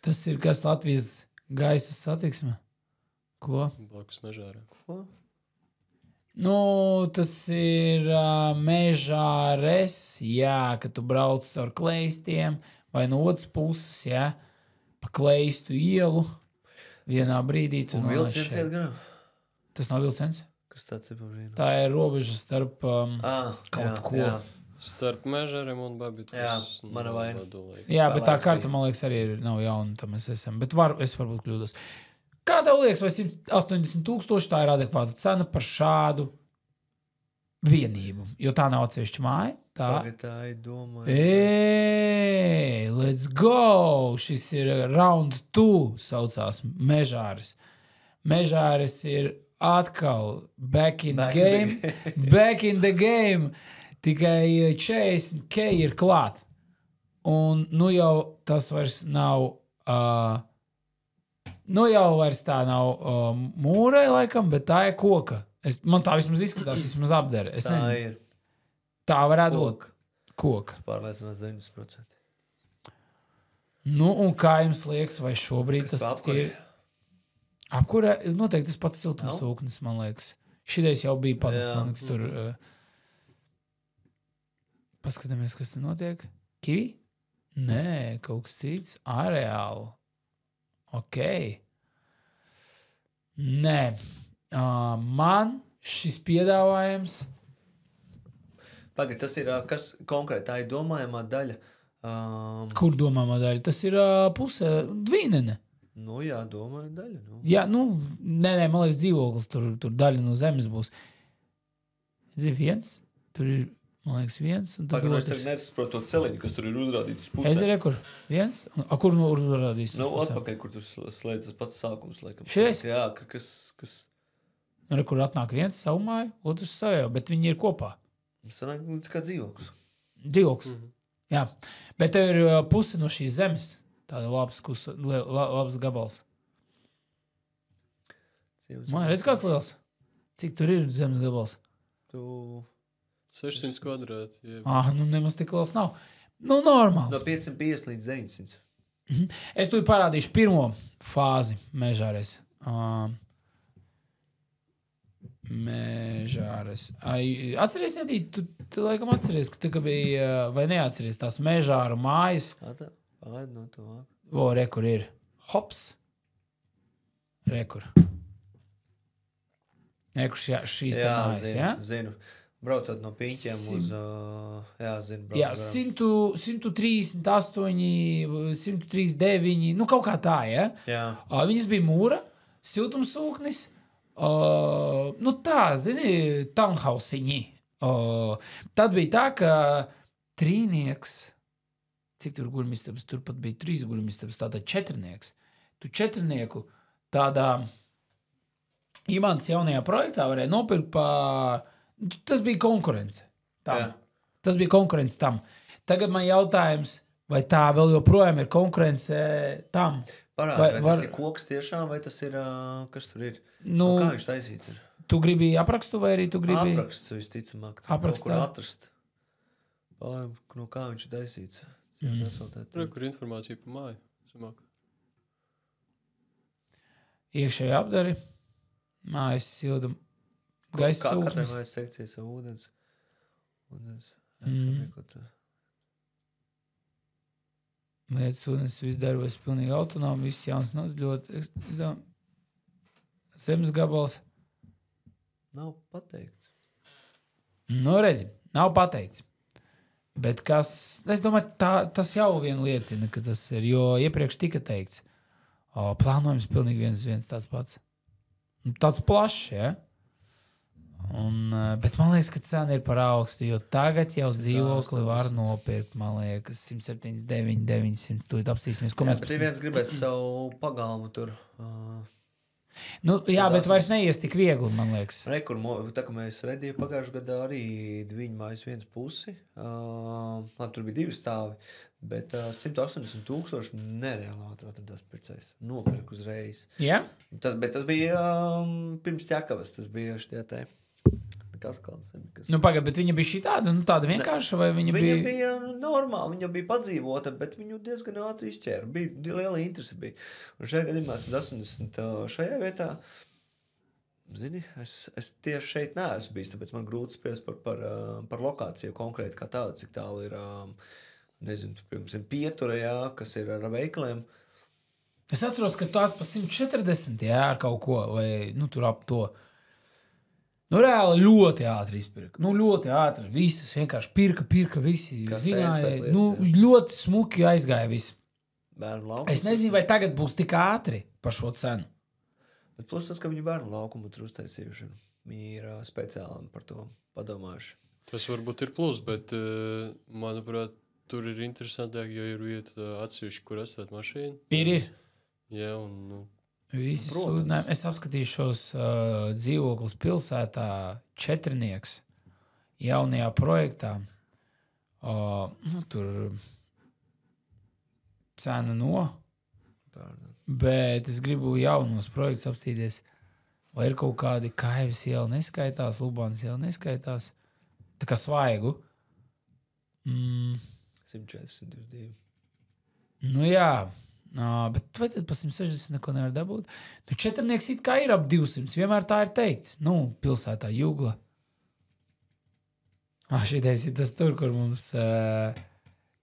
Tas ir kas Latvijas gaisa satiksme? Ko? Blakus mežārā. Ko? Tas ir mežāres, jā, ka tu brauc ar kleistiem, vai no otras puses, jā, pa kleistu ielu. vienā brīdī tu Un nonāc vilciens šeit. iet garām. Tas nav vilciens. Kas tāds ir pa brīnu? Tā ir robeža starp kaut ko. Jā. Starp Mežeriem un Babitas. Jā, mana vaina. Jā, bet tā laiks karta, bija. man liekas, arī nav jauna, tam mēs esam. Bet es varbūt kļūdos. Kā tev liekas, vai 180,000 tā ir adekvāta cena par šādu vienību? Jo tā nav atsevišķa māja. Tā ir domāju. Let's go! Šis ir round 2 saucās Mežāris. Mežāris ir atkal back in the game. Tikai 40K ir klāt. Un nu jau tas vairs nav, tā nav mūrai laikam, bet tā ir koka. Man tā vismaz izskatās, vismaz apdara. Es Tā nezinu. ir. Tā varētu būt koka. Pārliecinās 90%. Nu, un kā jums liekas, vai šobrīd Kas tas apkuri? ir? Apkurē noteikti tas pats siltumsūknis, man liekas. Šitais jau bija Panasonics tur. Paskatāmies, kas te notiek. Kivi? Nē, kaut kas cits. Areāli. Ok. Nē. Man šis piedāvājums... Pagad, tas ir, kas konkrēti tā ir domājamā daļa. Kur domājamā daļa? Tas ir puse Dvīnene. Nu jā, domāju daļa. Nu. Jā, nē, man liekas, dzīvoklis tur daļa no zemes būs. Viens, tur ir, man liekas, viens. Pagad, es tagad nesaprotu to celiņu, kas tur ir uzrādīts pusē. Es arī, kur? Viens? Kur uzrādīts? Nu, atpakaļ, kur tu slēdz tas pats sākums, laikam. Šies? Jā, kas... Nu, kur atnāk viens savu māju, otrs savu, bet viņi ir kopā. Sanāk, kā dzīvoklis. Dzīvoklis. Jā, bet tev ir puse no šīs zemes. Tāda labs gabals. Man redz, kāds liels. Cik tur ir zemes gabals? 600 kvadrāti. Nu nemaz tik liels nav. Nu, normāls. No 550 līdz 900. Es tu parādīšu pirmo fāzi Mežāres. Mežāres. Atceries, Edīt, tu laikam atceries, ka tā bija, vai neatceries tās Mežāru mājas? No to. Rekur ir. Hops. Rekur. Rekur šīs te mājas, jā? Zinu. Braucot no Piņķiem uz... zinu. Jā, 138, 139, nu kaut kā tā, ja? Jā. Viņas bija mūra, siltumsūknis, nu tā, zini, townhausiņi. Tad bija tā, ka trīnieks, cik tur guļamistabas, tur pat bija 3 guļamistabas, tātad 4nieks. Tu 4nieku tādā Imants jaunajā projektā varēja nopirkt tas bija konkurence tam. Jā. Tas bija konkurence tam. Tagad man jautājums, vai tā vēl joprojām ir konkurence tam? Parādi, vai tas ir koks tiešām, vai tas ir, kas tur ir? Nu, kā viņš taisīts ir? Tu gribi aprakstu vai arī tu gribi? Apraksts visticamāk. Aprakstā. Kaut kur atrast. No kā viņš ir taisīts. Kur informācija pa māju? Samāk. Iekšēji apdari. Mājas silda. Gaisa sūknis. Katrai mājas sekcija savu ūdens. Lietas ūdens viss darbojas pilnīgi autonomi. Viss jauns ļoti zemes gabals. Nav pateikts. Nu, redzi, nav pateikts. Bet kas, es domāju, tas jau vien liecina, ka tas ir, jo iepriekš tika teikts, plānojums pilnīgi viens tāds pats. Tāds plašs, ja? Bet man liekas, ka cena ir par augstu, jo tagad jau dzīvokli var nopirkt, man liekas, 179, 900, tūlīt apsīsimies. Bet viens gribēs savu pagalmu tur. Jā, bet vairs neies tik viegli, man liekas. Tā kā mēs redījām pagājušajā gadā arī Dviņu mājas viens pusi. Labi, tur bija 2 stāvi, bet 180,000 nereāli ātri atradās pircējs. Nopirk uzreiz. Jā? Bet tas bija pirms ķekavas, tas bija šitie te. Nu, pagad, bet viņa bija šī tāda vienkārša, vai viņa bija... Viņa bija normāla, viņa bija padzīvota, bet viņu diezgan ātri izķēra. Bija liela interese bija. Un šajā gadījumā 180 šajā vietā, zini, es tieši šeit neesmu bijis, tāpēc man grūti spriest par lokāciju konkrēti kā tādu, cik tālu ir, nezinu, piemēram, Pietura, jā, kas ir ar veikaliem. Es atceros, ka tās pa 140, jā, ar kaut ko, vai, nu, tur ap to. Nu, reāli ļoti ātri izpirka. Nu, ļoti ātri. Visas vienkārši pirka visi. Zināja, ļoti smuki aizgāja visi. Bērnu laukumu. Es nezinu, vai tagad būs tik ātri par šo cenu. Bet plus tas, ka viņi bērnu laukumu tur uztaisījuši. Viņi ir speciāli par to padomājuši. Tas varbūt ir plus, bet, manuprāt, tur ir interesantāk, jo ir vieta atsevišķi, kur atstāt mašīnu. Ir. Jā, un... Visi sūdinājumi. Es apskatīšos dzīvoklis pilsētā Četrnieks jaunajā projektā. Tur cena no. Bet es gribu jaunos projektus apstīties. Vai ir kaut kādi Kaivas iela neskaitās, Lubānas iela neskaitās. Tā kā svaigu. 140, 122. Nu jā. Bet vai tad pa 160 neko nevar dabūt? Nu, Četrnieks it kā ir ap 200. Vienmēr tā ir teikts. Nu, pilsētā Jugla. Šitais ir tas tur, kur mums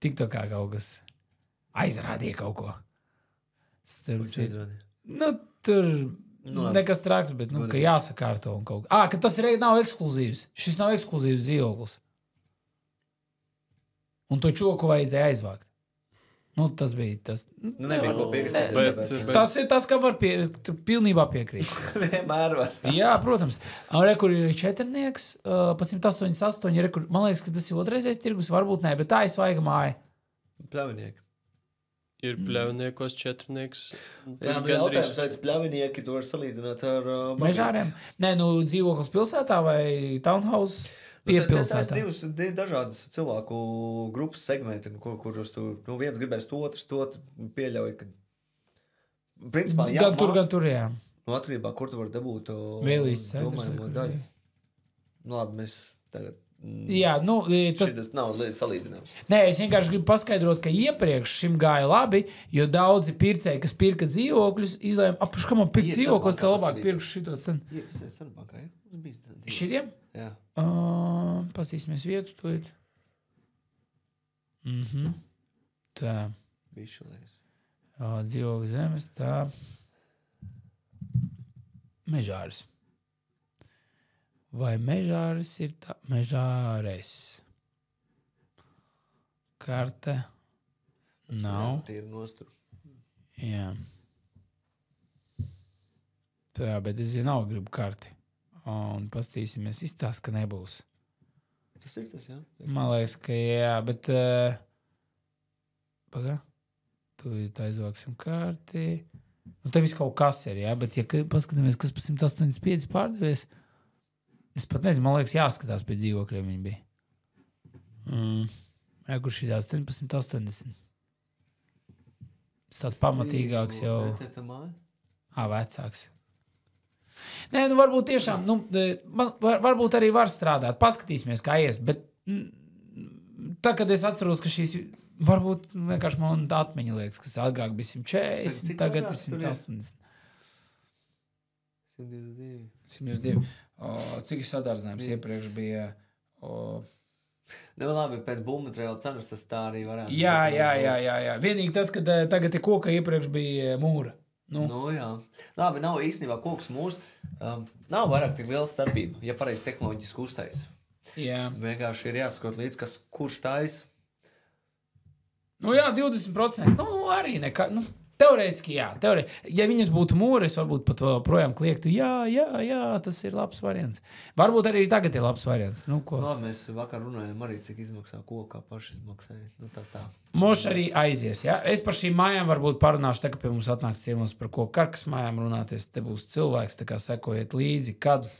TikTokā kaut kas aizrādīja kaut ko. Tur nekas traks, bet ka jāsakārto un kaut kā. Ka tas nav ekskluzīvs. Šis nav ekskluzīvs dzīvoklis. Un to čoku vajadzēja aizvākt. Nu, tas bija tas. Nebija ko piekrist. Tas ir tas, ka var pilnībā piekrīt. Vienmēr var. Jā, protams. Rekur ir Četrnieks, pa 188. Rekur, man liekas, ka tas ir otrreizais tirgus, varbūt nē, bet tā ir svaiga māja. Pļavinieki. Ir pļavniekos Četrnieks. Jā, jautājums, vai pļavinieki to var salīdzināt ar... Mežāriem? Nē, dzīvoklis pilsētā vai townhouse? Tas divas dažādas cilvēku grupas segmenti, kurus tu viens gribēs to, otrs to pieļauj, ka principā jā. Gan tur, jā. Atkarībā, kur tu vari dabūt Vēlīs domājumu daļu. Labi, mēs tagad... Jā, tas nav salīdzinājums. Nē, es vienkārši gribu paskaidrot, ka iepriekš šim gāja labi, jo daudzi pircēji, kas pirka dzīvokļus, izlēma, kā man pirkt dzīvokļus, tā labāk pirkšu šito cenu. Šitiem? Jā. Pasīsimies vietu, to ir. Tā. Bišulēs. Dzīvokļu zemes, tā. Mežāris. Vai Mežāris ir tā? Mežāres. Karte. Nav. Tīri nostru. Jā. Tā, bet es nav gribu karti. Un pastīsimies, izstāst, ka nebūs. Tas ir tas, jā? Man liekas, ka jā, bet... Pagā. Tu aizvāksim karti. Nu, te viss kaut kas ir, jā, bet ja paskatāmies, kas pa 185 pārdevies, es pat nezinu, man liekas, jāskatās pēc dzīvokļiem viņi bija. Kur šī tās 180. Tas tāds pamatīgāks jau... Vecāks. Nē, varbūt tiešām, varbūt arī var strādāt. Paskatīsimies, kā ies, bet tā, kad es atceros, ka šīs, varbūt vienkārši man atmiņa liekas, kas agrāk bija 140, tagad ir 180. 122. Cik ir sadārdzinājums iepriekš bija? Labi, pēc būvmateriāla cenas tas tā arī varētu. Jā. Vienīgi tas, ka tagad ir koka, iepriekš bija mūra. Jā. Labi, nav īstenībā koks mūrs. Nav vairāk tik liela starpība, ja pareizi tehnoloģiski uztais. Jā. Vienkārši ir jāskot līdz, kurš tais. Jā, 20%. Arī nekā. Teorētiski, jā. Ja viņas būtu mūres, varbūt pat projām kliegtu. Jā, tas ir labs variants. Varbūt arī tagad ir labs variants. Mēs vakar runājām arī, cik izmaksā kokā paši izmaksāja. Tā. Moš arī aizies, jā. Es par šīm mājām varbūt parunāšu, tā kā pie mums atnāks ciemos par ko karkas mājām runāties. Te būs cilvēks, tā kā sekojiet līdzi, kad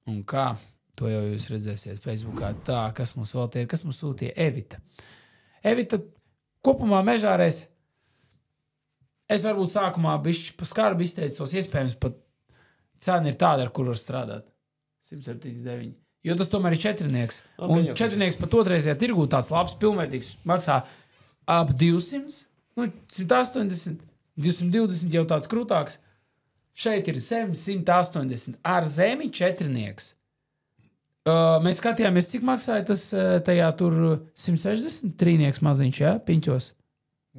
un kā. To jau jūs redzēsiet Facebookā. Tā, kas mums vēl te ir, kas mums sūtīja Evita. Evita kopumā Mežārēs. Es varbūt sākumā bišķi pa skarbi izteicos, iespējams pat cena ir tāda, ar kur var strādāt. 179. Jo tas tomēr ir Četrnieks. Un Četrnieks pat otrreizajā tirgū tāds labs, pilnvērtīgs, maksā ap 200, 180, 220 jau tāds krūtāks. Šeit ir 180 ar zemi Četrnieks. Mēs skatījāmies, cik maksāja tas tajā tur 160 trīnieks maziņš, jā, piņķos.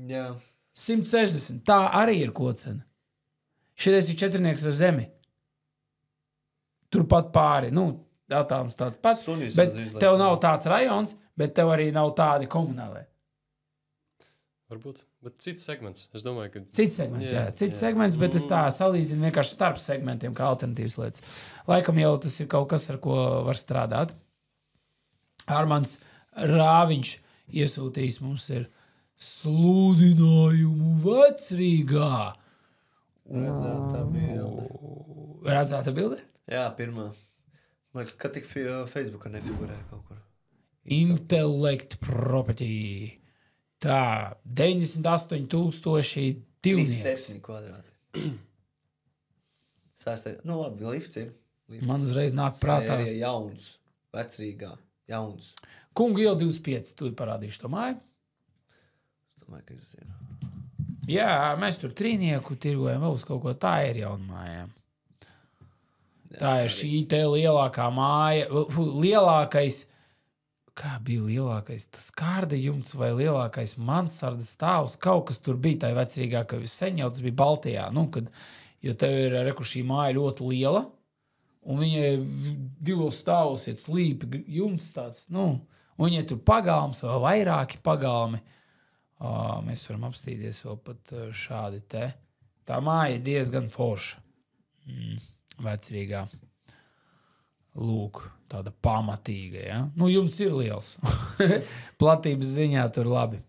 Jā. 160. Tā arī ir kocena. Šitais ir 4 ar zemi. Turpat pāri. Jautājums tāds pats. Bet tev nav tāds rajons, bet tev arī nav tādi komunālai. Varbūt, bet cits segments. Es domāju, ka... Cits segments, jā. Cits segments, bet es tā salīdzinu vienkārši starp segmentiem kā alternatīvas lietas. Laikam jau tas ir kaut kas, ar ko var strādāt. Armands Rāviņš iesūtījis mums ir sludinājumu Vecrīgā. Redzēta bilde? Jā, pirmā. Man kā tik Facebookā nefigurē kaut kur. Intellect Property. Tā, 98,000 divnieks. 37 kvadrāti. Sāstē, labi, lifts ir. Man uzreiz nāk prātā. Sērija jauns, Vecrīgā, jauns. Kungu jau 25, tu parādīšu to māju. Es domāju, ka es zinu. Jā, mēs tur trīnieku tirgojam vēl uz kaut ko, tā ir jauna mājām. Tā ir šī te lielākā māja, lielākais, kā bija lielākais, tas kārda jumts vai lielākais mansardas stāvs, kaut kas tur bija tā Vecrīgā, ka sen jau tas bija Baltijā, jo tev ir šī māja ļoti liela, un viņai 2 stāvos iet slīpi jumts tāds, un viņai tur pagalms vai vairāki pagalmi. Mēs varam apstīties vēl pat šādi te. Tā māja ir diezgan forša. Vecrīgā. Lūk, tāda pamatīga, ja? Jumts ir liels. Platības ziņā tur labi.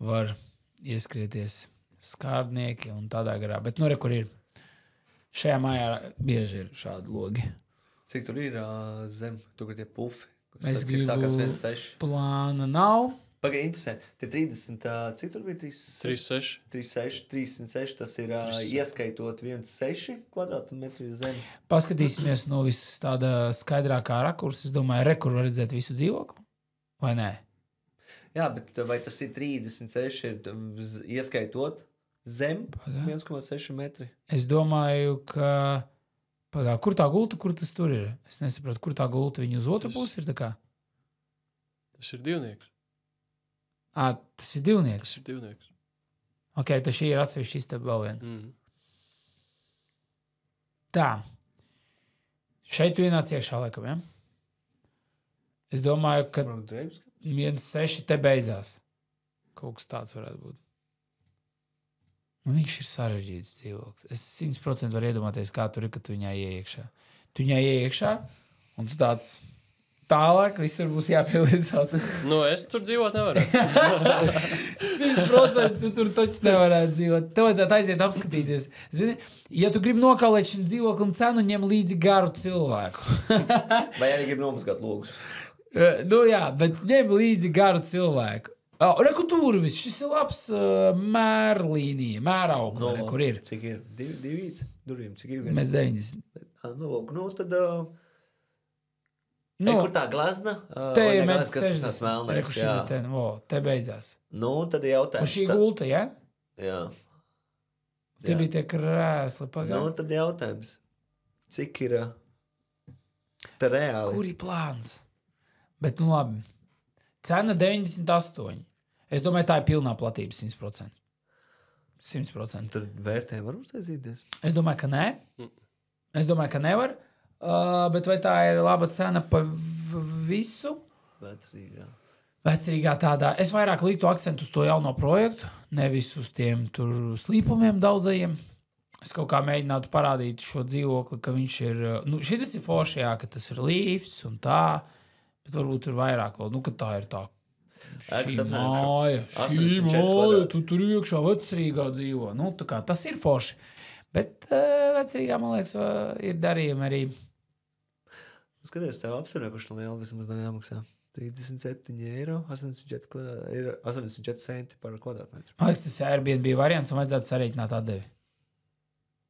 Var ieskrieties skārdnieki un tādā garā. Bet kur ir? Šajā mājā bieži ir šādi logi. Cik tur ir zem? Tur tie pufi. Es cik sākās gribu 1,6? Plāna nav. Pagaid, interesanti. Tie 30, cik tur bija? 3,6. 306, tas ir ieskaitot 1,6 kvadrātmetru zemi. Paskatīsimies no visas tāda skaidrākā rakursa. Es domāju, kur var redzēt visu dzīvokli? Vai nē? Jā, bet vai tas ir 36 ir ieskaitot zem 1,6 metri? Es domāju, ka... kur tā gulta, kur tas tur ir? Es nesapratu, kur tā gulta viņa uz otru pusi ir tā kā? Tas ir divnieks. Tas ir divnieks? Tas ir divnieks. Ok, tad šī ir atsevišķi istaba vēl viena. Tā. Šeit tu ienāc iekšā laikam, ja? Es domāju, ka 1,6 te beidzās. Kaut kas tāds varētu būt. Viņš ir sarežģīts dzīvoklis. Es 100% varu iedomāties, kā tur ir, kad tu viņā ieiekšā. Tu viņā ieiekšā, un tu tāds tālāk visur būs jāpielīdzās. Es tur dzīvot nevaru. 100% tu tur taču nevarētu dzīvot. Tev vajadzētu aiziet apskatīties. Zini, ja tu gribi nokalēt šim dzīvoklim cenu, ņem līdzi garu cilvēku. Vai arī gribi nomazgāt logus? Jā, bet ņem līdzi garu cilvēku. Reku turvis, šis ir labs mērlīnija, mēraugla, kur ir. Cik ir? 2 durvīm, cik ir? Mēs 90. Tad... kur tā glazna? Te ir 1,60 m. Te beidzās. Tad jautājums. Un šī gulta, ja? Jā. Te bija tie krēsli pagājuši. Tad jautājums. Cik ir te reāli? Kur ir plāns? Bet labi. Cena 98. Es domāju, tā ir pilnā platība 100%. 100%. Tad vērtē var uztaisīties? Es domāju, ka nē. Es domāju, ka nevar. Bet vai tā ir laba cena pa visu? Vecrīgā tādā. Es vairāk liktu akcentu uz to jauno projektu, nevis uz tiem tur slīpumiem daudzajiem. Es kaut kā mēģinātu parādīt šo dzīvokli, ka viņš ir... šitas ir forši, jā, ka tas ir lifts un tā, bet varbūt tur vairāk vēl, ka tā ir tā. Šī māja, tu tur iekšā Vecrīgā dzīvo. Tā kā tas ir forši. Bet Vecrīgā, man liekas, ir darījumi arī. Skaties, tev apsaimniekošana liela vismaz nav jāmaksā. 37 eiro, 84 centi par kvadrātmetru. Man liekas, tas Airbnb variants un vajadzētu sarēķināt atdevi.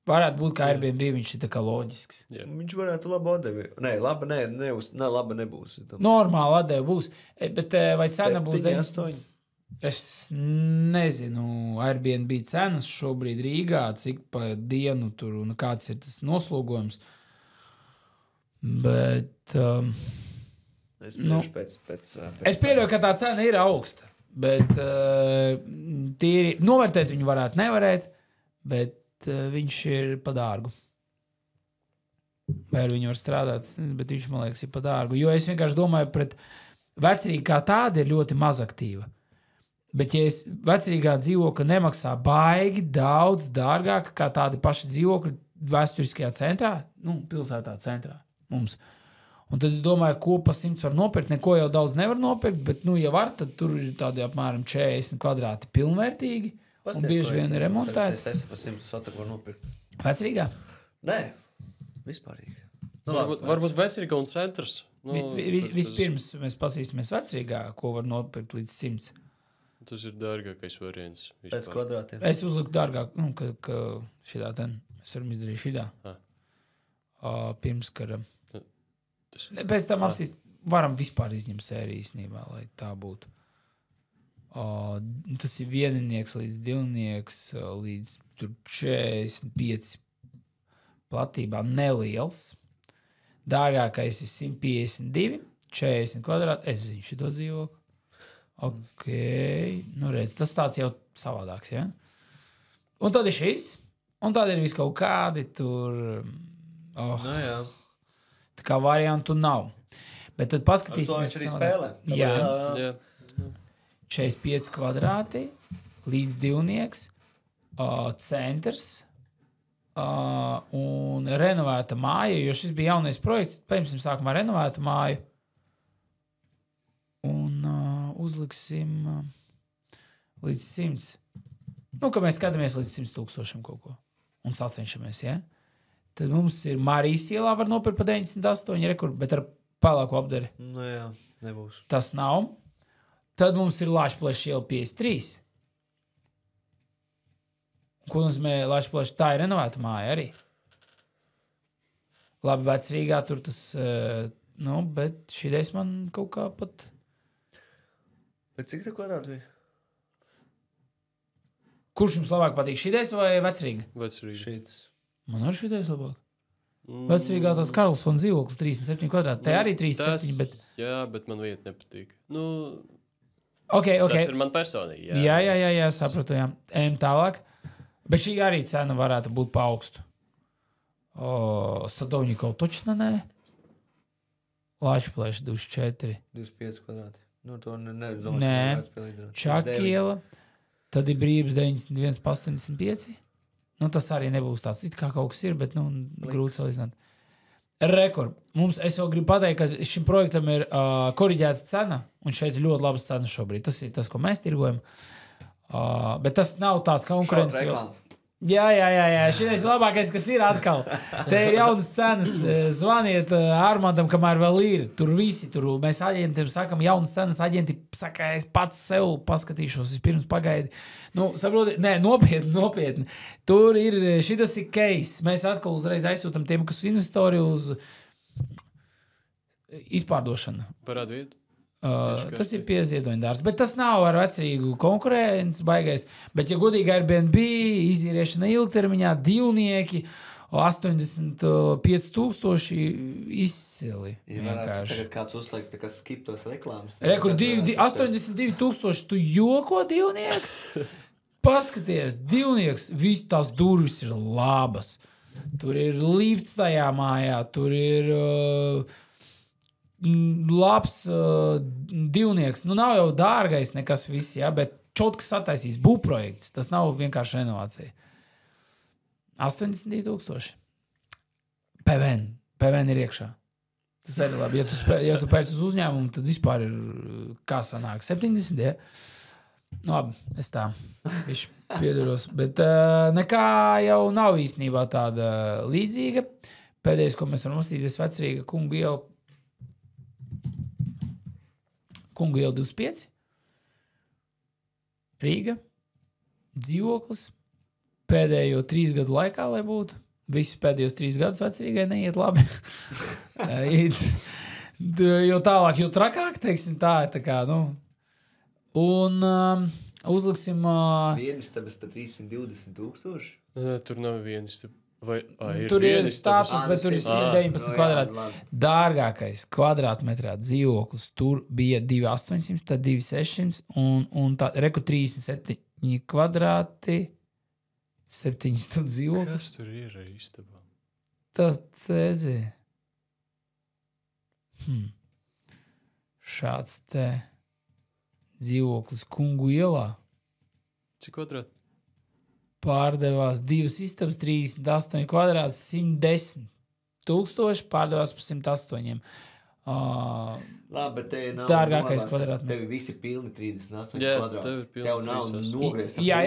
Varētu būt, ka Airbnb viņš ir tā kā loģisks. Jā. Viņš varētu labu atdevi. Nē, laba nebūs. Normāli atdevi būs. Bet vai cena būs 8? Es nezinu Airbnb cenas šobrīd Rīgā, cik pa dienu tur un kāds ir tas noslogojums. Bet... Es pieļauju, ka tā cena ir augsta. Bet tīri novērtēt viņu varētu nevarēt, bet viņš ir pa dārgu. Vai ar viņu var strādāt, bet viņš, man liekas, ir pa dārgu. Jo es vienkārši domāju, pret vecrīgi kā tāda ir ļoti maz aktīva. Bet, ja es vecrīgā dzīvokļa nemaksā baigi daudz dārgāk kā tādi paši dzīvokļi vēsturiskajā centrā, pilsētā centrā mums. Un tad es domāju, ko pa 100 var nopirkt. Neko jau daudz nevar nopirkt, bet, ja var, tad tur ir tādi apmēram 40 kvadrāti pilnvērtīgi. Un bieži vien ir remontēti. Es pa 100 sotaku var nopirkt. Vecrīgā? Nē, vispārīgi. Varbūt vecrīga un centrs. Vispirms mēs pasīsimies vecrīgā, ko var nopirkt līdz 100. Tas ir dārgākais variants. Pēc kvadrātiem. Es uzliku dārgāk, ka šitā ten. Mēs varam izdarīt šitā. Pirms kara. Pēc tam varam vispār izņemt sēriju īstenībā, lai tā būtu. Tas ir vieninieks līdz divnieks, līdz 45 platībā neliels. Dārgākais ir 152, 40 kvadrāti. Es zinu šito dzīvokli. Ok, redz, tas tāds jau savādāks, ja? Un tad ir šis, un tad ir vis kaut kādi tur... Jā. Tā kā variantu nav. Bet tad paskatīsimies... Ar to viņš arī spēlē. Jā. 45 kvadrāti, līdz divnieks, centrs un renovēta māja, jo šis bija jaunais projekts, paņemsim sākumā renovēta māju un uzliksim līdz 100. Ka mēs skatāmies līdz 100,000 kaut ko un sacenšamies, ja? Tad mums ir Marijas ielā var nopirkt pa 98, bet ar pelēku apdari. Jā, nebūs. Tas nav. Tad mums ir Lašplaša iela 53. Ko nozīmē Lašplaša? Tā ir renovēta māja arī. Labi, vecrīgā tur tas, bet šīdēs man kaut kā pat... Bet cik tā kvadrāti bija? Kurš jums labāk patīk, šīdēs vai vecrīga? Vecrīga. Šītas. Man arī šīdēs labāk. Vecrīgā tās Karlsona dzīvoklis 37 kvadrāti. Te arī 37, bet... Jā, bet man vieta nepatīk. Okay. Tas ir man personīgi. Jā, sapratu, jā. Ejam tālāk. Bet šī arī cena varētu būt pa augstu. Sadovņikov točna, nē? Lašplaša 24. 25 kvadrāti. To Nē, Čakiela. Tad ir Brības 91, 85. Tas arī nebūs tāds. It kā kaut kas ir, bet grūti salīdzināt. Rekord. Es jau gribu pateikt, ka šim projektam ir koriģēta cena, un šeit ir ļoti labas cenas šobrīd. Tas ir tas, ko mēs tirgojam. Bet tas nav tāds konkurences. Jā. Šitais ir labākais, kas ir atkal. Te ir jaunas cenas. Zvaniet Armandam, kamēr vēl ir. Tur visi, mēs aģentiem sakam jaunas cenas. Aģenti saka, es pats sev paskatīšos, vispirms pagaidi. Saproti, nē, nopietni. Tur ir, šitas ir case. Mēs atkal uzreiz aizsūtam tiem, kas investori uz izpārdošanu. Parādu vietu. Tas ir pieziedoņu dārs, bet tas nav ar vecrīgu konkurences baigais. Bet, ja godīgi Airbnb, izīriešana ilgtermiņā, divnieki, 85,000 izcili. Tagad kāds uzliek tā kā skiptos reklāmas. Rekur 82,000, tu joko divnieks? Paskaties, divnieks, viss tās durvis ir labas. Tur ir lifts tajā mājā, tur ir... labs divnieks. Nav jau dārgais nekas viss, ja, bet čotkas sataisīs būvprojekts. Tas nav vienkārši renovācija. 82,000. PVN ir iekšā. Tas arī labi. Ja tu pēc uz uzņēmumu, tad vispār ir, kā sanāk, 70, ja? Labi, es tā viši piedaros. Bet nekā jau nav īstenībā tāda līdzīga. Pēdējais, ko mēs varam uzstīties, vecrīga Kungu iela 25, Rīga, dzīvoklis, pēdējo 3 gadu laikā, lai būtu. Visi pēdējos 3 gadus vecrīgai neiet labi. Jo tālāk, jo trakāk, teiksim, tā kā, Un uzliksim... Vienistabas pa 320,000? Tur nav vienistabas. Tur ir status, bet tur ir 119 kvadrāti. Dārgākais kvadrātmetrā dzīvoklis tur bija 2,800, tad 2,600 un tā reku 37 kvadrāti, 7 stundu dzīvoklis. Kas tur ir istabā? Tas tezi. Šāds te dzīvoklis Kungu ielā. Cik kvadrāti? Pārdevās 2 istabas, 38 kvadrāti, 110 000, pārdevās par 108. Labi, bet te nav Dārgākais novērst, kvadrātmetrs. Tev visi pilni 38 Jā, kvadrāti. tev ir pilni Tev nav 38. nogriezt. Jā.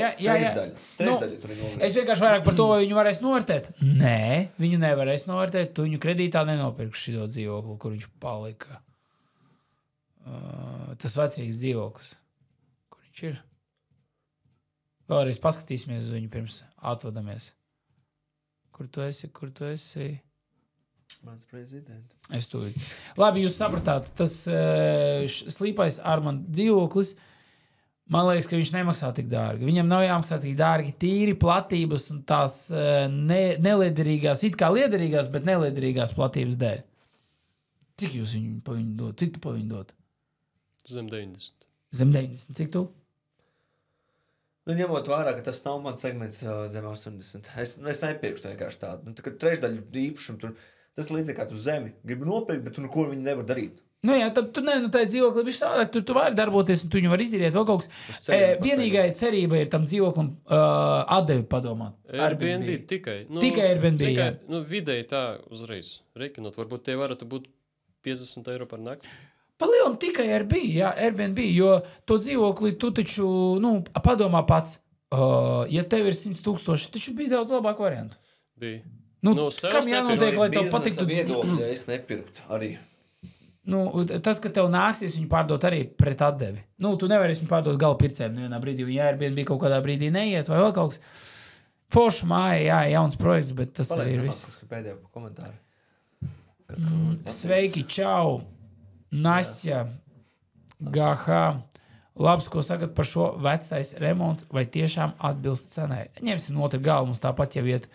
Trešdaļa tur ir nogriezt. Es vienkārši vairāk par to, vai viņu varēs novērtēt. Nē, viņu nevarēs novērtēt. Tu viņu kredītā nenopirksi šito dzīvokli, kur viņš palika. Tas vecrīgs dzīvoklis. Kur viņš ir? Vēlreiz paskatīsimies uz viņu pirms atvadamies. Kur tu esi? Mans prezidents. Es to jūtu. Labi, jūs sapratāt, tas slīpais Armand dzīvoklis, man liekas, ka viņš nemaksā tik dārgi. Viņam nav jāmaksā tik dārgi tīri platības un tās neliederīgās, it kā liederīgās, bet neliederīgās platības dēļ. Cik jūs pa viņu dod? Cik tu pa viņu dod? Zem 90. Zem 90. Cik tu? Nu, ņemot vērā, ka tas nav mans segments zem 80. Es nepirkšu vienkārši tādu. Nu, tā kā trešdaļu īpašumu tur, tas līdzīgi kā tu zemi. Gribu nopirkt, bet tu neko viņi nevar darīt. Nu jā, tad tu tā dzīvokli viņš sādāk, tu vari darboties un tu viņu var iziet vēl kaut kas. Vienīgai cerība ir tam dzīvoklim atdevi padomāt. Airbnb tikai. Tikai Airbnb, jā. Vidēji tā uzreiz. Reikinot, varbūt tie varētu būt 50 eiro par nakti. Palielam tikai Airbnb, jo to dzīvokli tu taču, padomā pats, ja tev ir 100 000, taču bija daudz labāk variantu. Bija. Kam jānotiek, lai tev patiktu? Viedokļi, ja es nepirktu arī. Tas, ka tev nāksies viņu pārdot arī pret atdevi. Tu nevarēsi viņu pārdot gala pircējiem nevienā brīdī, un ja Airbnb kaut kādā brīdī neiet, vai vēl kaut kas. Forša māja, jā, jauns projekts, bet tas arī ir viss. Pēdējo komentāru. Sveiki, čau! Nastja, GH, labs, ko sakat par šo vecais remonts, vai tiešām atbilst cenai? Ņemsim otru galvu, mums tāpat jau iet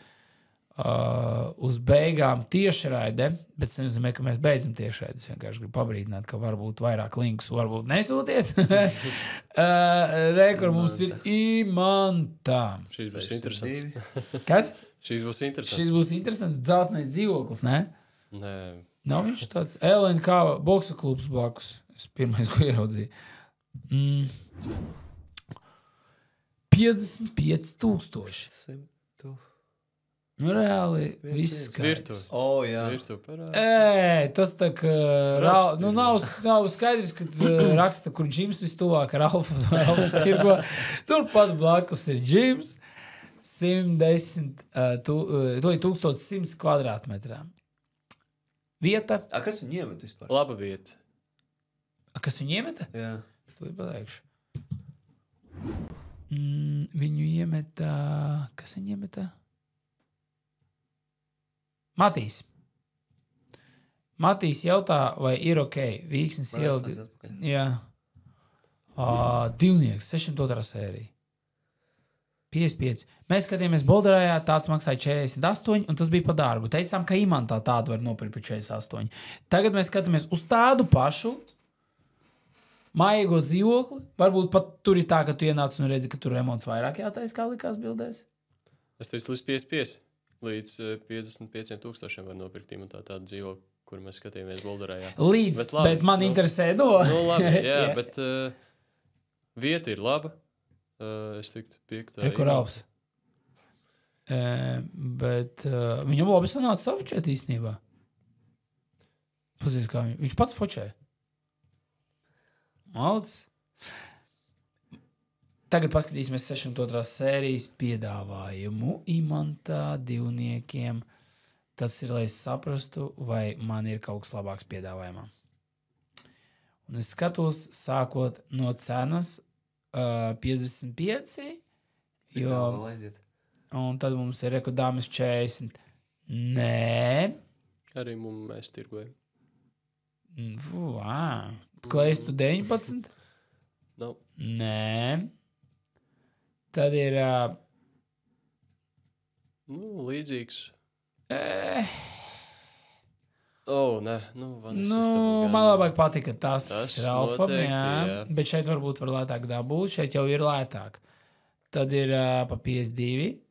uz beigām tiešraide, bet es nezinu, ka mēs beidzam tiešraidi. Es vienkārši gribu pabrīdināt, ka varbūt vairāk linkus, varbūt nesūtiet. Kur mums ir Imanta. Šīs būs interesants. Kas? Šīs būs interesants. Šis būs interesants dzeltenais dzīvoklis, ne? Nē. Nav viņš tāds LNK boksa klubs blakus. Es pirmais, ko ieraudzīju. 55,000. Reāli viss skaidrs. Jā. Virtu parādi. Tas tā kā nav skaidrs, ka raksta, kur Džims vistuvāk Ralfa tirgo. Turpat blakus ir Džims. 1100 kvadrātmetrā. Vieta. Kas viņu iemeta vispār? Laba vieta. Kas viņu iemeta? Jā. To ir pateikšu. Viņu iemeta... Kas viņu iemeta? Matīs. Matīs jautā, vai ir ok. Vīksnes ieldi. Jā. Divnieks, 602 sērija. 55. Mēs skatījāmies Bolderājā, tāds maksāja 48, un tas bija pa dārgu. Teicām, ka Imantā tādu var nopirkt par 48. Tagad mēs skatāmies uz tādu pašu mājīgo dzīvokli. Varbūt pat tur ir tā, ka tu ienāc un redzi, ka tur remonts vairāk jātais, kā likās bildēs. Es teicu, līdz 55. Līdz 55,000 var nopirkt Imantā tādu dzīvokli, kur mēs skatījāmies Bolderājā. Bet man interesē labi, jā, bet vieta ir laba. Es teiktu, 5. Rekur Alfs. Bet viņam labi sanāca safučēt īstenībā. Pazies, kā viņš pats fočē. Malds. Tagad paskatīsimies 602 sērijas piedāvājumu Imantā divniekiem. Tas ir, lai es saprastu, vai man ir kaut kas labāks piedāvājumā. Un es skatos, sākot no cenas 55, jo, un tad mums ir rekodāmas 40. Nē. Arī mēs tirgojam. Klejs tu 19? Nav. Nē. Tad ir Nu, līdzīgs. Nē. Man labāk patika tas, kas ir Alfam, jā. Bet šeit varbūt var lētāk dabūt. Šeit jau ir lētāk. Tad ir pa 52.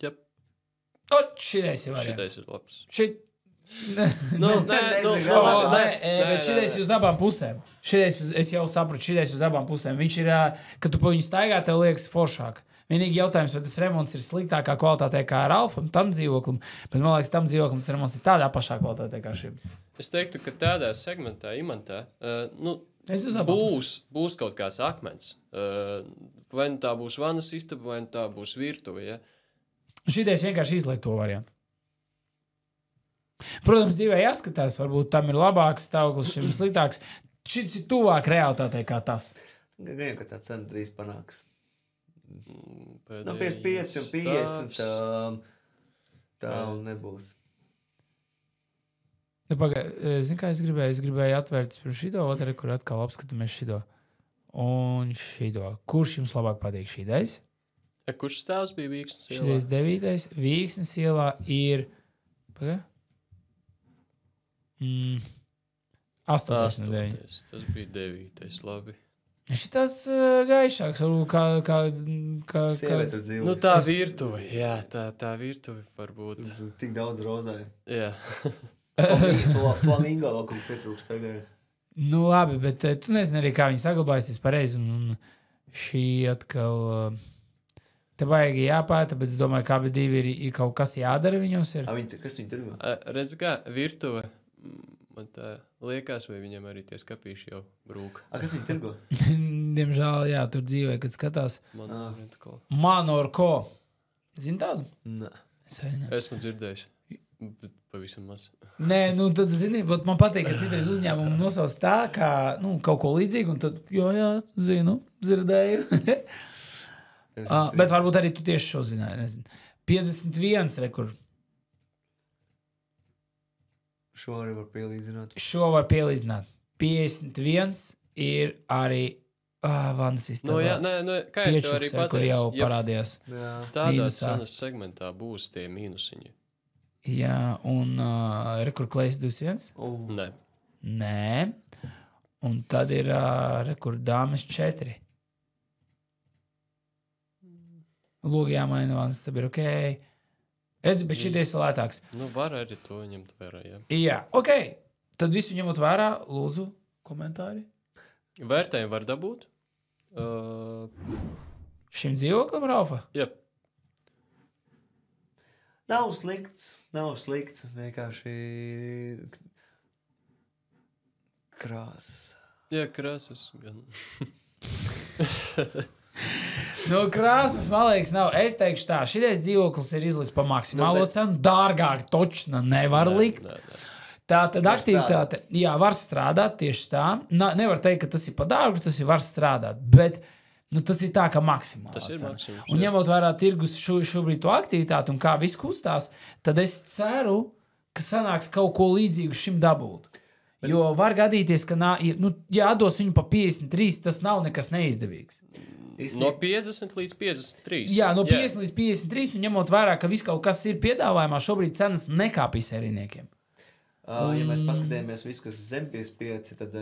Jep. Šitais ir variants. Šitais ir labs. Bet šitais uz abām pusēm. Es jau sapratu, šitais uz abām pusēm. Viņš ir, kad tu pa viņu staigā, tev liekas foršāk. Vienīgi jautājums, vai tas remonts ir sliktākā kvalitātē kā ar Alfam, tam dzīvoklim, bet man liekas, tam dzīvoklim tas remonts ir tādā pašā kvalitātē kā šim. Es teiktu, ka tādā segmentā, imantā, būs kaut kāds akmens. Vai nu tā būs vanas istaba, vai nu tā būs virtuve, ja? Šitais vienkārši izliek to variantu. Protams, dzīvē jāskatās, varbūt tam ir labāks stāvoklis, šim sliktāks. Šis ir tuvāk realitātei kā tas. Gan, ka tā cena drīz panāks. Pēdējais 55 un 50 tā nebūs. Zini, kā es gribēju atvērt pirms šito, otru, kur atkal apskatāmies šito. Un šito. Kurš jums labāk patīk šīdais? Kurš stāvs bija Vīksnes ielā? Šīdais 9. Vīksnes ielā ir... 89. Tas bija 9. Labi. Šitas gaišāks, varbūt kā dzīvo. Tā virtuve, jā, tā virtuve varbūt. Tik daudz rozē. Jā. Flamingo vēl kaut pietrūkst tagad. Labi, bet tu nezini arī, kā viņi saglabājas pareizi, un šī atkal te baigi jāpēta, bet es domāju, ka abi divi ir kaut kas jādara viņos ir. Kas viņi turgo? Redz kā, virtuve, man tā liekas, vai viņam arī tie skapīši jau brūk. Kas viņi turgo? Diemžēl, jā, tur dzīvē, kad skatās. Manorko. Zini tādu? Nē. Es arī ne. Esmu dzirdējis, bet pavisam maz. Nē, tad, zini, man patīk, ka citreiz uzņēmumi nosauc tā, kā, kaut ko līdzīgu, un tad, jā, zinu, dzirdēju. Bet varbūt arī tu tieši šo zināji, nezinu. 51 rekur. Šo arī var pielīdzināt. 51 ir arī vanas istabā. Kā es tev arī pateicu? Kur jau parādījās. Tādā cenas segmentā būs tie mīnusiņi. Jā, un rekur klējas 21? Nē. Un tad ir rekur dāmas 4. Lūgi jāmaina vanas, tad ir ok. Redzi, bet šities ir lētāks. Var arī to ņemt vērā, jā. Jā, ok. Tad visu ņemot vērā, lūdzu, komentāri. Vērtējumu var dabūt. Šim dzīvoklim, Raufa? Jā. Nav slikts. Vienkārši krāsas. Jā, krāsas gan. Krāsas, man liekas, nav. Es teikšu tā, šitais dzīvoklis ir izlikts pa maksimālo cenu. Dārgāk točna nevar likt. Tā tad aktivitāte, jā, var strādāt tieši tā. Nevar teikt, ka tas ir pa dārgu, tas ir var strādāt. Bet tas ir tā, ka maksimāli. Tas ir maksimums. Un ņemot vērā tirgus šobrīd to aktivitāti un kā viss kustās, tad es ceru, ka sanāks kaut ko līdzīgu šim dabūt. Jo var gadīties, ka, ja atdos viņu pa 53, tas nav nekas neizdevīgs. No 50 līdz 53. Jā, no 50 līdz 53, un ņemot vērā, ka viss kaut kas ir piedāvājumā, šobrīd cenas nekāpīs sērijniekiem. Ja mēs paskatījāmies visu, kas zem 55, tad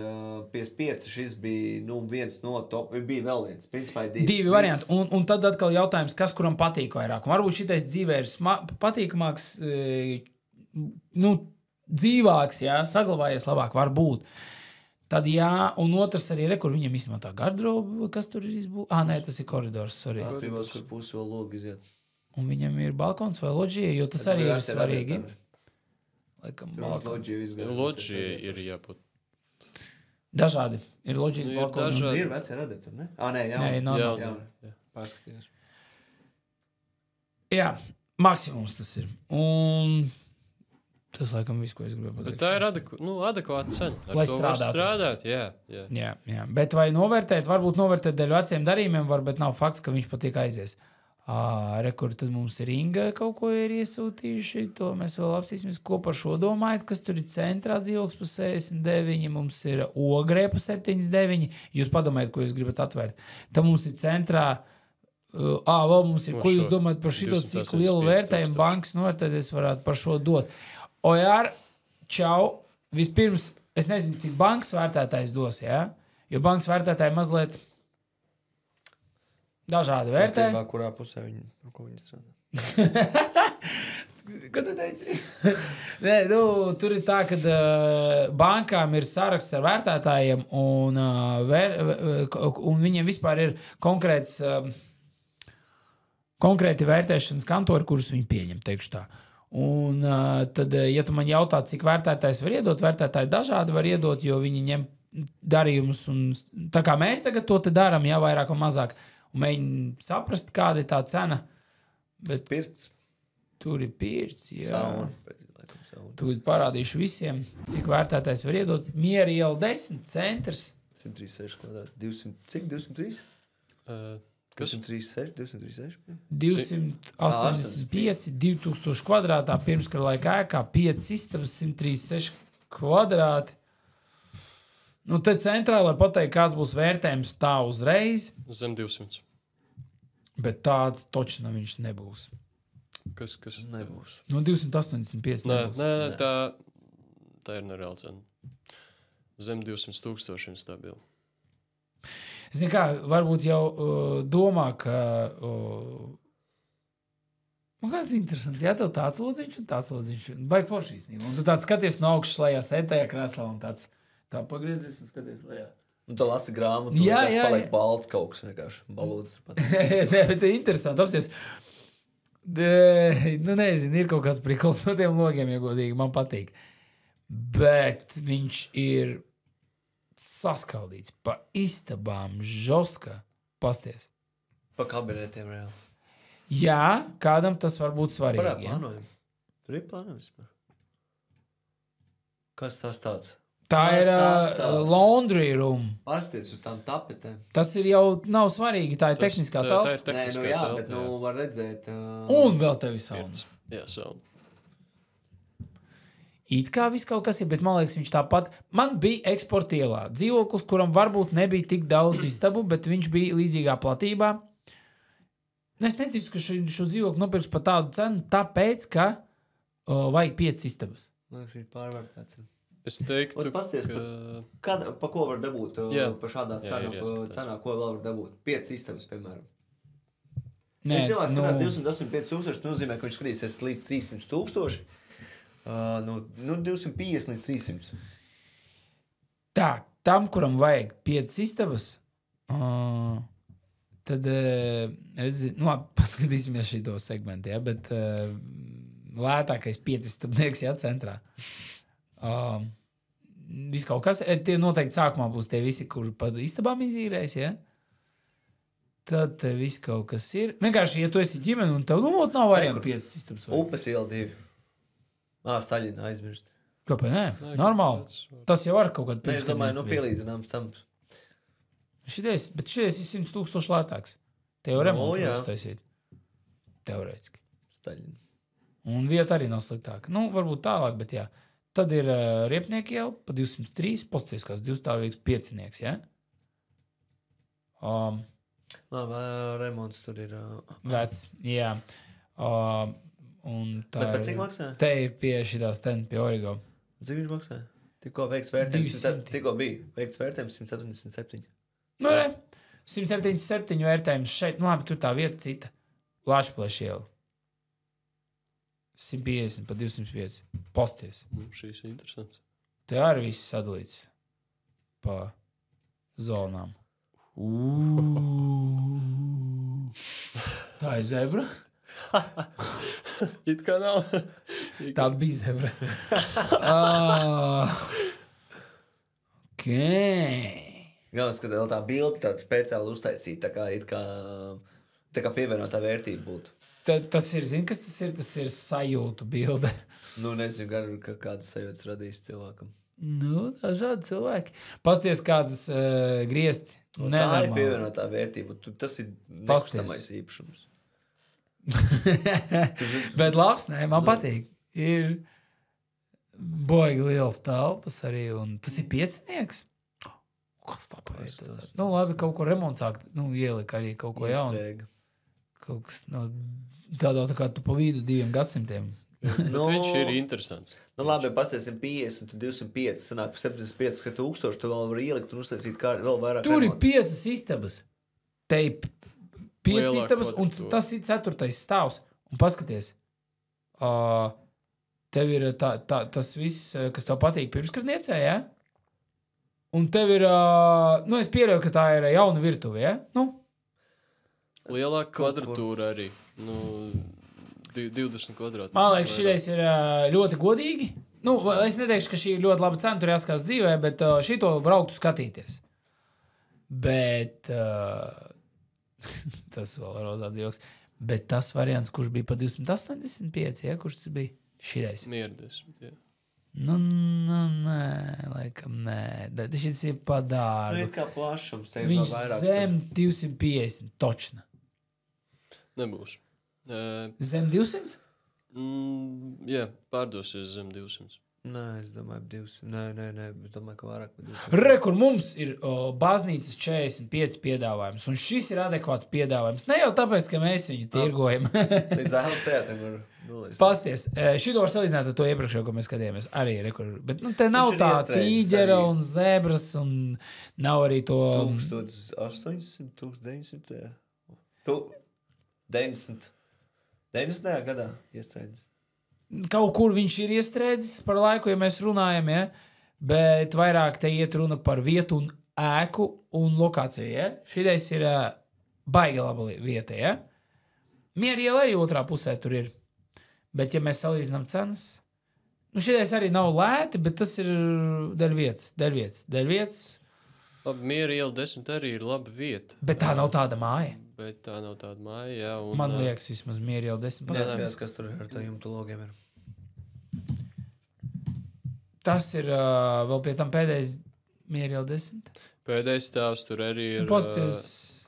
55 šis bija viens no top, bija vēl viens, principā ir divi varianti, un tad atkal jautājums, kas kuram patīk vairāk. Un varbūt šitais dzīvē ir patīkamāks, dzīvāks, jā, saglabājies labāk, varbūt. Tad jā, un otrs arī kur viņam īstenībā tā garderoba, kas tur ir izbūvēta. Nē, tas ir koridors, sorry. Tas bija kur pusi vēl logi iziet. Un viņam ir balkons vai loģija, jo tas arī ir svarīgi. Laikam balkons. Loģija ir jābūt. Dažādi. Ir loģijas balkons. Ir veci radiatori, ne? Nē, jā. Pārskatījās. Jā, maksimums tas ir. Un... Tas, laikam, viss, ko es gribēju pateikt. Bet tā ir adekvāta cena. Lai strādāt, jā. Bet vai novērtēt, varbūt novērtēt dēļ veciem darījumiem, bet nav fakts, ka viņš patīk aizies. Rekur, tad mums ir Inga kaut ko ir iesūtījuši, to mēs vēl apsīsimies, ko par šo domājat, kas tur ir centrā dzīvoklis pa 69, mums ir Ogrē pa 79, jūs padomājat, ko jūs gribat atvērt. Tad mums ir centrā Vēl mums ir, ko jūs domājat par šito, cik lielu vērtējumu bankas novērtēties varētu par šo dot? Ojār, čau, vispirms, es nezinu, cik bankas vērtētājs dos, ja? Jo bankas vērtētāji mazliet dažādi vērtē. Kurā pusē ko viņi strādā? Ko tu teici? Nē, tur ir tā, ka bankām ir saraksts ar vērtētājiem un viņiem vispār ir konkrēti vērtēšanas kantori, kurus viņi pieņem, teikšu tā. Un tad, ja tu man jautā, cik vērtētājs var iedot, vērtētāji dažādi var iedot, jo viņi ņem darījumus. Un, tā kā mēs tagad to te darām, jā, vairāk un mazāk, un mēģinām saprast, kāda ir tā cena. Bet Pirts. Tur ir pirts, jā. Sauna. Tūlīt parādīšu visiem, cik vērtētājs var iedot. Miera iela 10, centrs. 136 kvadrāti. 200, cik? 203? 236, 236. 285, 2000 kvadrātā pirmskara laika ēkā, 5 istabas, 136 kvadrāti. Nu, te centrā, lai pateikt, kāds būs vērtējums tā uzreiz. Zem 200. Bet tāds točna viņš nebūs. Kas? Nebūs. No 285 nebūs. Nē, tā ir nereāla cena. Zem 200,000 stabili. Zini kā, varbūt jau domā, ka... Man kāds interesants, jā, tev tāds lodziņš un tāds lodziņš. Baigi foršīs. Un tu tāds skaties no augšas lejā, sētajā krēslā un tāds tā pagriezies un skaties lejā. Un tu lasi grāmatu, jā, paliek balts kaut kas vienkārši. Balūdis turpat. Nē, bet ir interesanti. Apsies. Nu, nezinu, ir kaut kāds prikals no tiem logiem, ja godīgi, man patīk. Bet viņš ir... saskaldīts pa istabām, žoska, pasties. Pa kabinetiem reāli. Jā, kādam tas var būt svarīgi. Parād plānojumi. Tur ir plānojums. Kas tas tāds? Tā ir laundry room. Pārsties uz tām tapetēm. Tas ir jau nav svarīgi, tā ir tehniskā telpa. Tā ir tehniskā jā, telpa. Bet, var redzēt... Un vēl tevi sauna. Jā, sauna. It kā viss kaut kas ir, bet man liekas, viņš tāpat. Man bija eksporta ielā dzīvoklis, kuram varbūt nebija tik daudz istabu, bet viņš bija līdzīgā platībā. Es neticu, ka šo dzīvokli nopirks par tādu cenu, tāpēc, ka vajag 5 istabas. Man liekas, viņš pārvērtēts. Es teiktu, pasties, ka... Pa ko var dabūt pa šādā cenā, ko vēl var dabūt? 5 istabas, piemēram. Nē, ja cilvēks skatās 285,000, nozīmē, ka viņš skatīsies līdz 300,000. 250 līdz 300. Tā, tam, kuram vajag 5 istabas, tad, redzi, paskatīsimies šito segmentu, ja, bet lētākais 5 istabnieks, ja, centrā. Viss kaut kas, tie noteikti sākumā būs tie visi, kur pa istabām izīrēs, ja. Tad viss kaut kas ir. Vienkārši, ja tu esi ģimene un tev, nav variantu 5 istabas. Upes iela 2. Staļina aizmirst. Kāpēc? Nē, normāli. Tas jau var kaut kādā es domāju, pielīdzināms tam. Bet šitais ir 100,000 lētāks. Te jau remontu uztaisīt. Teorētiski. Staļina. Un vieta arī nav sliktāka. Varbūt tālāk, bet jā. Tad ir Riepnieki jau pa 203, posties kāds 2-stāvīgs 5-nieks, ja? Remonts tur ir... Vec, jā. Bet pēc cik maksā? Te ir pie šitās pie Origo. Cik viņš maksā? Tikko veikts vērtējums. Tikko bija veikts vērtējums 177. Nu, 177 vērtējums šeit. Labi, tur tā vieta cita. Lāčplēša iela. 150 pa 205. Posties. Šīs ir interesants. Te arī viss sadalīts pa zonām. Tā ir zebra. It kā nav. Tā bija zebra. Ok. Galvenais, ka vēl tā bilde tāda speciāli uztaisīta, tā kā pievienotā vērtība būtu. Tas ir, zini, kas tas ir? Tas ir sajūtu bilde. Nezinu, gan kādas sajūtas radīs cilvēkam. Dažādi cilvēki. Pasties kādas griezti. Tā ir pievienotā vērtība. Tas ir nekustamais īpašums. Bet labs, man patīk. Ir boigi liels telpas arī, un tas ir 5-nieks. Kas tā pēc? Labi, kaut ko remonts sākt, ielika arī kaut ko jaunu. kaut kas no tādā tā kā tu pa vidu 2 gadsimtiem. Viņš ir interesants. Nu, labi, ja pastāsim 50, tad 205, sanāk par 75 tūkstoši, tu vēl vari ielikt un uztaisīt vēl vairāk. Tur ir 5 istabas. Te ir 5 Lielāka istabas, un kvadratūra. tas ir 4. stāvs. Un paskaties, tev ir tas viss, kas tev patīk pirmskratniecē, ja? Un tev ir, es pieļauju, ka tā ir jauna virtuve, ja? Nu, Lielāka kvadratūra arī. 20 kvadrātmetri. man liekas, šitais ir ļoti godīgi. Nu, es neteikšu, ka šī ir ļoti laba cena, tur jāskatās dzīvē, bet šito brauktu skatīties. Bet tas vēl ir rozāts joks. Bet tas variants, kurš bija pa 285, ja? Kurš tas bija? Šitais. Mieru 10, jā. Nu, nē, laikam nē. Šis ir pa Nu, dārgu. ir kā plašums, tev Viņš vēl vairāk. zem 250, točna. Nebūs. Zem 200? Jā, pārdosies zem 200. Nē, es domāju, 200. Nē, es domāju, ka vairāk par 200. Re, kur mums ir baznīcas 45 piedāvājums, un šis ir adekvāts piedāvājums. Ne jau tāpēc, ka mēs viņu tirgojam. Līdz Zēlas teātrim var nulēst. Pasties, šito var salīdzināt ar to iepriekšējo, ko mēs skatījāmies. Arī rekur. Bet te nav Viņš ir tā iestrēdzis tīģera arī. un zebras, un nav arī to... 1800, 1900. 90. gadā iestrēdzis. Kaut kur viņš ir iestrēdzis par laiku, ja mēs runājam, ja? Bet vairāk te iet runa par vietu un ēku un lokāciju. Ja? Šitais ir baigi laba vieta. Ja? Miera iela arī otrā pusē tur ir. Bet, ja mēs salīdzinām cenas, šitais arī nav lēti, bet tas ir dēļ vietas. Labi, Miera iela 10 arī ir laba vieta. Bet tā nav tāda māja. Bet tā nav tāda māja, jā. Un, Man liekas, vismaz Miera iela 10. Paskatās, kas tur ar tā jumtu logiem ir. Tas ir vēl pie tam pēdējais Miera iela 10. Pēdējais stāvs tur arī ir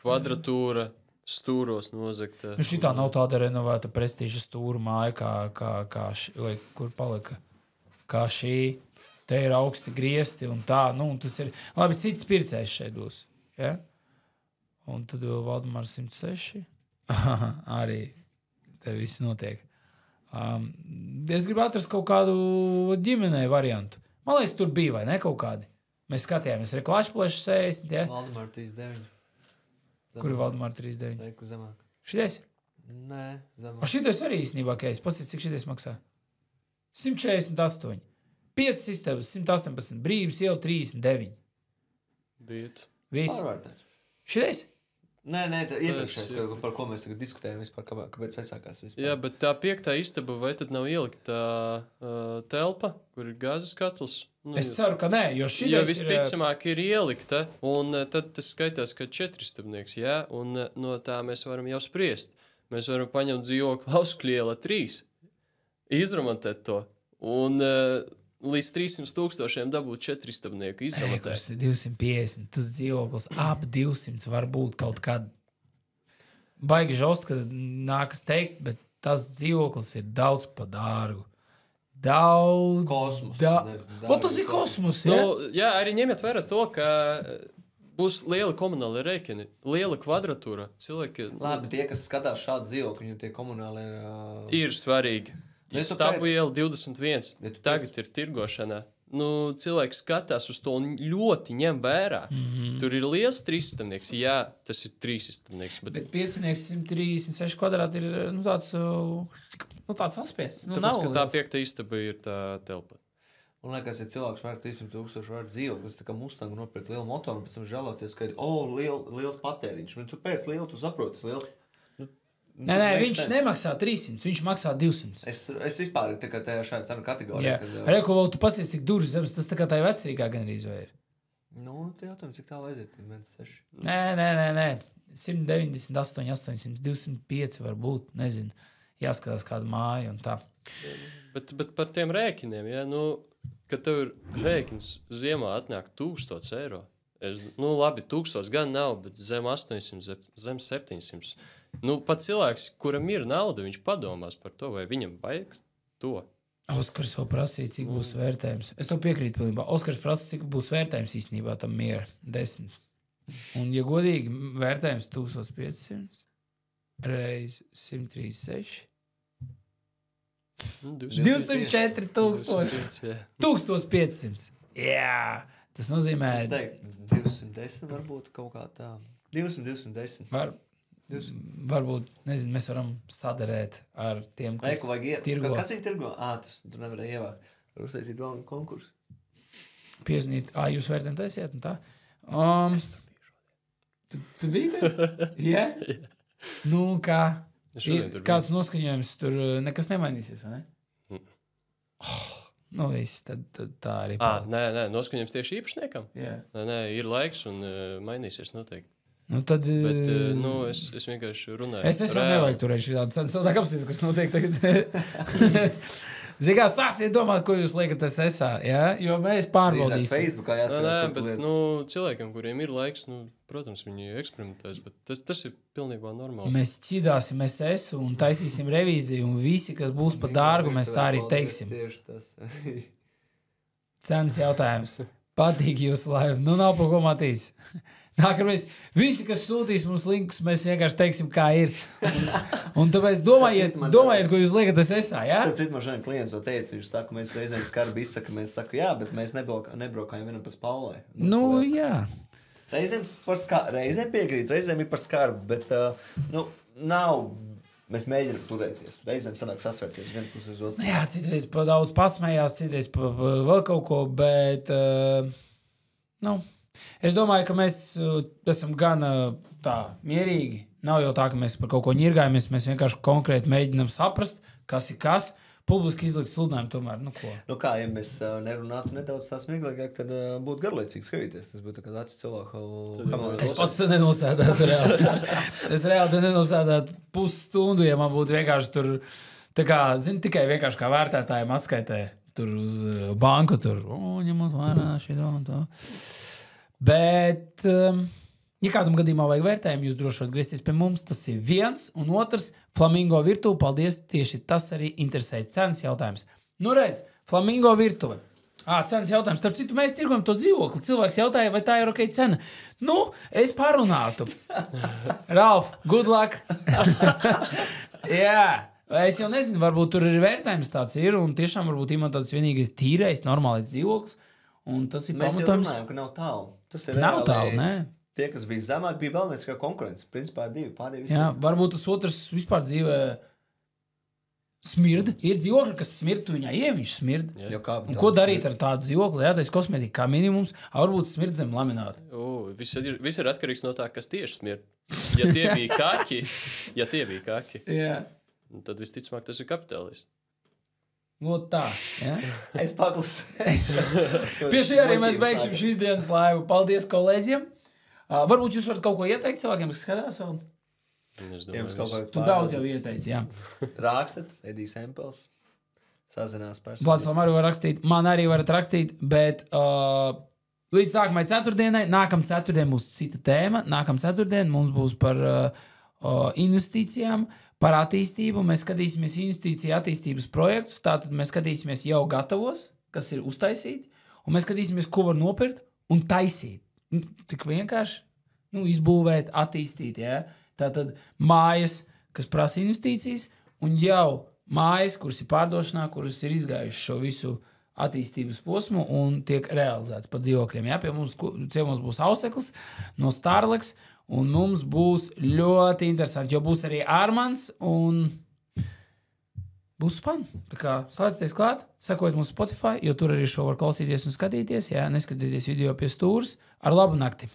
kvadratūra, stūros nozagta. Šitā nav tāda renovēta prestiža stūra māja, kā vai kur palika. Kā šī. Te ir augsti griesti un tā. Nu, un tas ir... Labi, cits pircējs šeit būs. Ja? Un tad vēl Valdemārs 106. Arī te viss notiek. Es gribu atrast kaut kādu ģimenei variantu. Man liekas, tur bija, vai ne, kaut kādi. Mēs skatījāmies reklāšplēšu 60, ja? Valdemāra 39. Kur ir Valdemāra 39? Reiku zemāk. Šitais? Nē, zemāk. Šitais arī īstenībā, ka es pasīju, cik šitais maksā. 148. 5 istabas, 118. Brīvības iela 39. Vieta. Viss. Pārvērtēts. Šitais? Nē, tā iepriekšējais, par ko mēs tagad diskutējam vispār, kāpēc aizsākās vispār. Jā, bet tā 5. istaba, vai tad nav ielikta telpa, kur ir gāzes katls? Nu, Es ceru, ka nē, jo šitais jo ir... visticamāk ir ielikta, un tad tas skaitās, ka 4 istabnieks, jā, un no tā mēs varam jau spriest. Mēs varam paņemt dzīvokli Auskļiela 3, izremontēt to, un līdz 300,000 dabūt 4 istabnieku izremontēt. Tas ir 250, tas dzīvoklis ap 200 var būt kaut kāda baigi žost, ka nākas teikt, bet tas dzīvoklis ir daudz pa dārgu. Daudz. Kosmos. Ko tas ir kosmos, ja? Nu, jā, arī ņemiet vērā to, ka būs liela komunāla rēķini, liela kvadratūra. Cilvēki Labi, tie, kas skatās šādu dzīvokli, viņiem tie komunāli ir... ir svarīgi. Es Stabu iela 21. Ja tu Tagad ir tirgošanā. Nu, cilvēks skatās uz to un ļoti ņem vērā. Tur ir liels 3 istabnieks. Jā, tas ir 3 istabnieks. Bet 5 136 kvadrāti ir tāds aspiests. Nu, Tāpēc, ka tā liels. 5. istaba ir tā telpa. Un liekas, ja cilvēks vērk 300,000 vērk dzīvokli, tas tā kā Mustangu nopirkt lielu motoru, un pēc tam žēloties, ka ir, liels patēriņš. Tu pēc lielu, tu saproti, tas liels. Nē, viņš nemaksā 300, viņš maksā 200. Es vispār ir tajā šāda cenu kategorijā. Jā, Reku, vēl tu pasies, cik durvis zemes, tas tā kā tā vecrīgā gandrīz vai ir. Nu, tie jautājumi, cik tālu aiziet, 1,6. Nē. 198, 800, 205 var būt, nezinu. Jāskatās kādu māju un tā. Bet par tiem rēķiniem, ja, nu, kad tev ir rēķins ziemā atnāk 1000 eiro. Labi, 1000 gan nav, bet zem 800, zem 700. Nu, pat cilvēks, kuram ir nauda, viņš padomās par to, vai viņam vajag to. Oskars vēl prasīja, cik būs vērtējums. Es to piekrītu pilnībā. Oskars prasa, cik būs vērtējums īstenībā tam Miera 10. Un, ja godīgi, vērtējums 1500. reiz 136. 204 204,000. 1500. Jā, tas nozīmē. Es teiktu, 210 varbūt kaut kā tā. 210. Varbūt, nezinu, mēs varam sadarēt ar tiem, kas tirgo. Kas viņi tirgo? Tas tur nevarēja ievākt. Var uztaisīt vēl konkursu. Piezinīt, jūs vērtēm taisiet un tā. Tu biji te? Jā? Nu, kā? Kāds noskaņojums tur nekas nemainīsies, vai ne? Nu, viss, tad tā arī. Nē, noskaņojums tieši īpašniekam? Jā. Nē, ir laiks un mainīsies noteikti. Nu, tad... Bet, es vienkārši runāju. Es nevajag turēt šādu sadu. Tā kāpēc, kas notiek tagad? Zini, kā sāksiet domāt, ko jūs liekat SSA, ja? Jo mēs pārbaudīsim. Facebookā jāskatās, ko tu lietas. Cilvēkiem, kuriem ir laiks, protams, viņi eksperimentēs, bet tas ir pilnībā normāli. Mēs ķidāsim SSU un taisīsim revīziju, un visi, kas būs pa dārgu, mēs tā arī teiksim. Cenas jautājums. Patīk jūsu laiva. Nu, nav pa ko matīs. Nākamais, visi, kas sūtīs mums linkus, mēs vienkārši teiksim, kā ir. Un tāpēc domājiet, ko jūs liekat SSA, jā? Starp citu, man šodien klients to teica, viņš saka, mēs reizēm skarbi izsaka, mēs saka, jā, bet mēs nebraukājam vienam pa spalvai. Nu, jā. Reizēm piekrīt, reizēm ir par skarbu, bet, nav, mēs mēģinām turēties. Reizēm sanāk sasvērties vienu pusi uz otru. Jā, citreiz pa daudz pasmējās, citreiz pa vēl kaut ko, bet, es domāju, ka mēs esam gan tā mierīgi. Nav jau tā, ka mēs par kaut ko ņirgājamies. Mēs vienkārši konkrēti mēģinām saprast, kas ir kas. Publiski izlikt sludinājumu tomēr. Nu, ko? Nu kā, ja mēs nerunātu nedaudz tā smieklīgāk, tad būtu garlaicīgi skatīties. Tas būtu tā kā vecu cilvēku. Es pats te nenosēdētu reāli. Es reāli te nenosēdētu pusstundu, ja man būtu vienkārši tur, tā kā, zini, tikai vienkārši kā vērtētājiem atskaitē tur uz banku, tur, ņemot vērā šito un to. Bet, ja kādam gadījumā vajag vērtējumu, jūs droši varat griezties pie mums. Tas ir viens, un otrs, Flamingo virtuve. Paldies, tieši tas arī interesē. Cenas jautājums. Nu reiz, Flamingo virtuve. Cenas jautājums. Starp citu, mēs tirgojam to dzīvokli. Cilvēks jautāja, vai tā ir ok cena. Nu, es parunātu. Ralf, good luck. Jā. Es jau nezinu, varbūt tur ir vērtējums tāds ir, un tiešām varbūt imant tāds vienīgais tīrais, normālais dzīvoklis. Un tas ir mēs pamatojums. Mēs jau runājam, ka nav tālu. Tas ir nav tālu, nē. Tie, kas bija zemāk, bija vēl viens kā konkurence. Principā divi, pārējie visi. Jā, varbūt tas otrs vispār dzīvē smird. Ir dzīvokļi, kas smird, tu viņā viņš smird. Un ko darīt ar tādu dzīvokli? Jā, tas kosmētika kā minimums. Varbūt smird zem lamināta. Viss ir atkarīgs no tā, kas tieši smird. Ja tie bija kaki, tad visticamāk tas ir kapitālists. Lūdzu tā, ja? Es paklusēšu. Pie šī arī mēs beigsim šīs dienas laivu. Paldies kolēģiem. Varbūt jūs varat kaut ko ieteikt cilvēkiem, kas skatās vēl? Tu daudz jau ieteici, jā. Rakstat, Edijs Empels. Sazinās personīgi. Vladslam arī var rakstīt. Man arī varat rakstīt, bet līdz nākamai ceturtdienai, nākamā ceturtdien būs cita tēma. Nākamā ceturtdien mums būs par investīcijām. Par attīstību mēs skatīsimies investīciju attīstības projektus, tātad mēs skatīsimies jau gatavos, kas ir uztaisīti, un mēs skatīsimies, ko var nopirkt un taisīt. Tik vienkārši izbūvēt, attīstīt. Ja? Tātad mājas, kas prasa investīcijas, un jau mājas, kuras ir pārdošanā, kuras ir izgājušas šo visu attīstības posmu un tiek realizēts pa dzīvokļiem. Ja? Pie mums ciemos būs Auseklis no Starleks, un mums būs ļoti interesanti, jo būs arī Armans un būs fun. Tā kā slēdzieties klāt, sekojiet mums Spotify, jo tur arī šo var klausīties un skatīties. Jā, neskatieties video pie stūres. Ar labu nakti!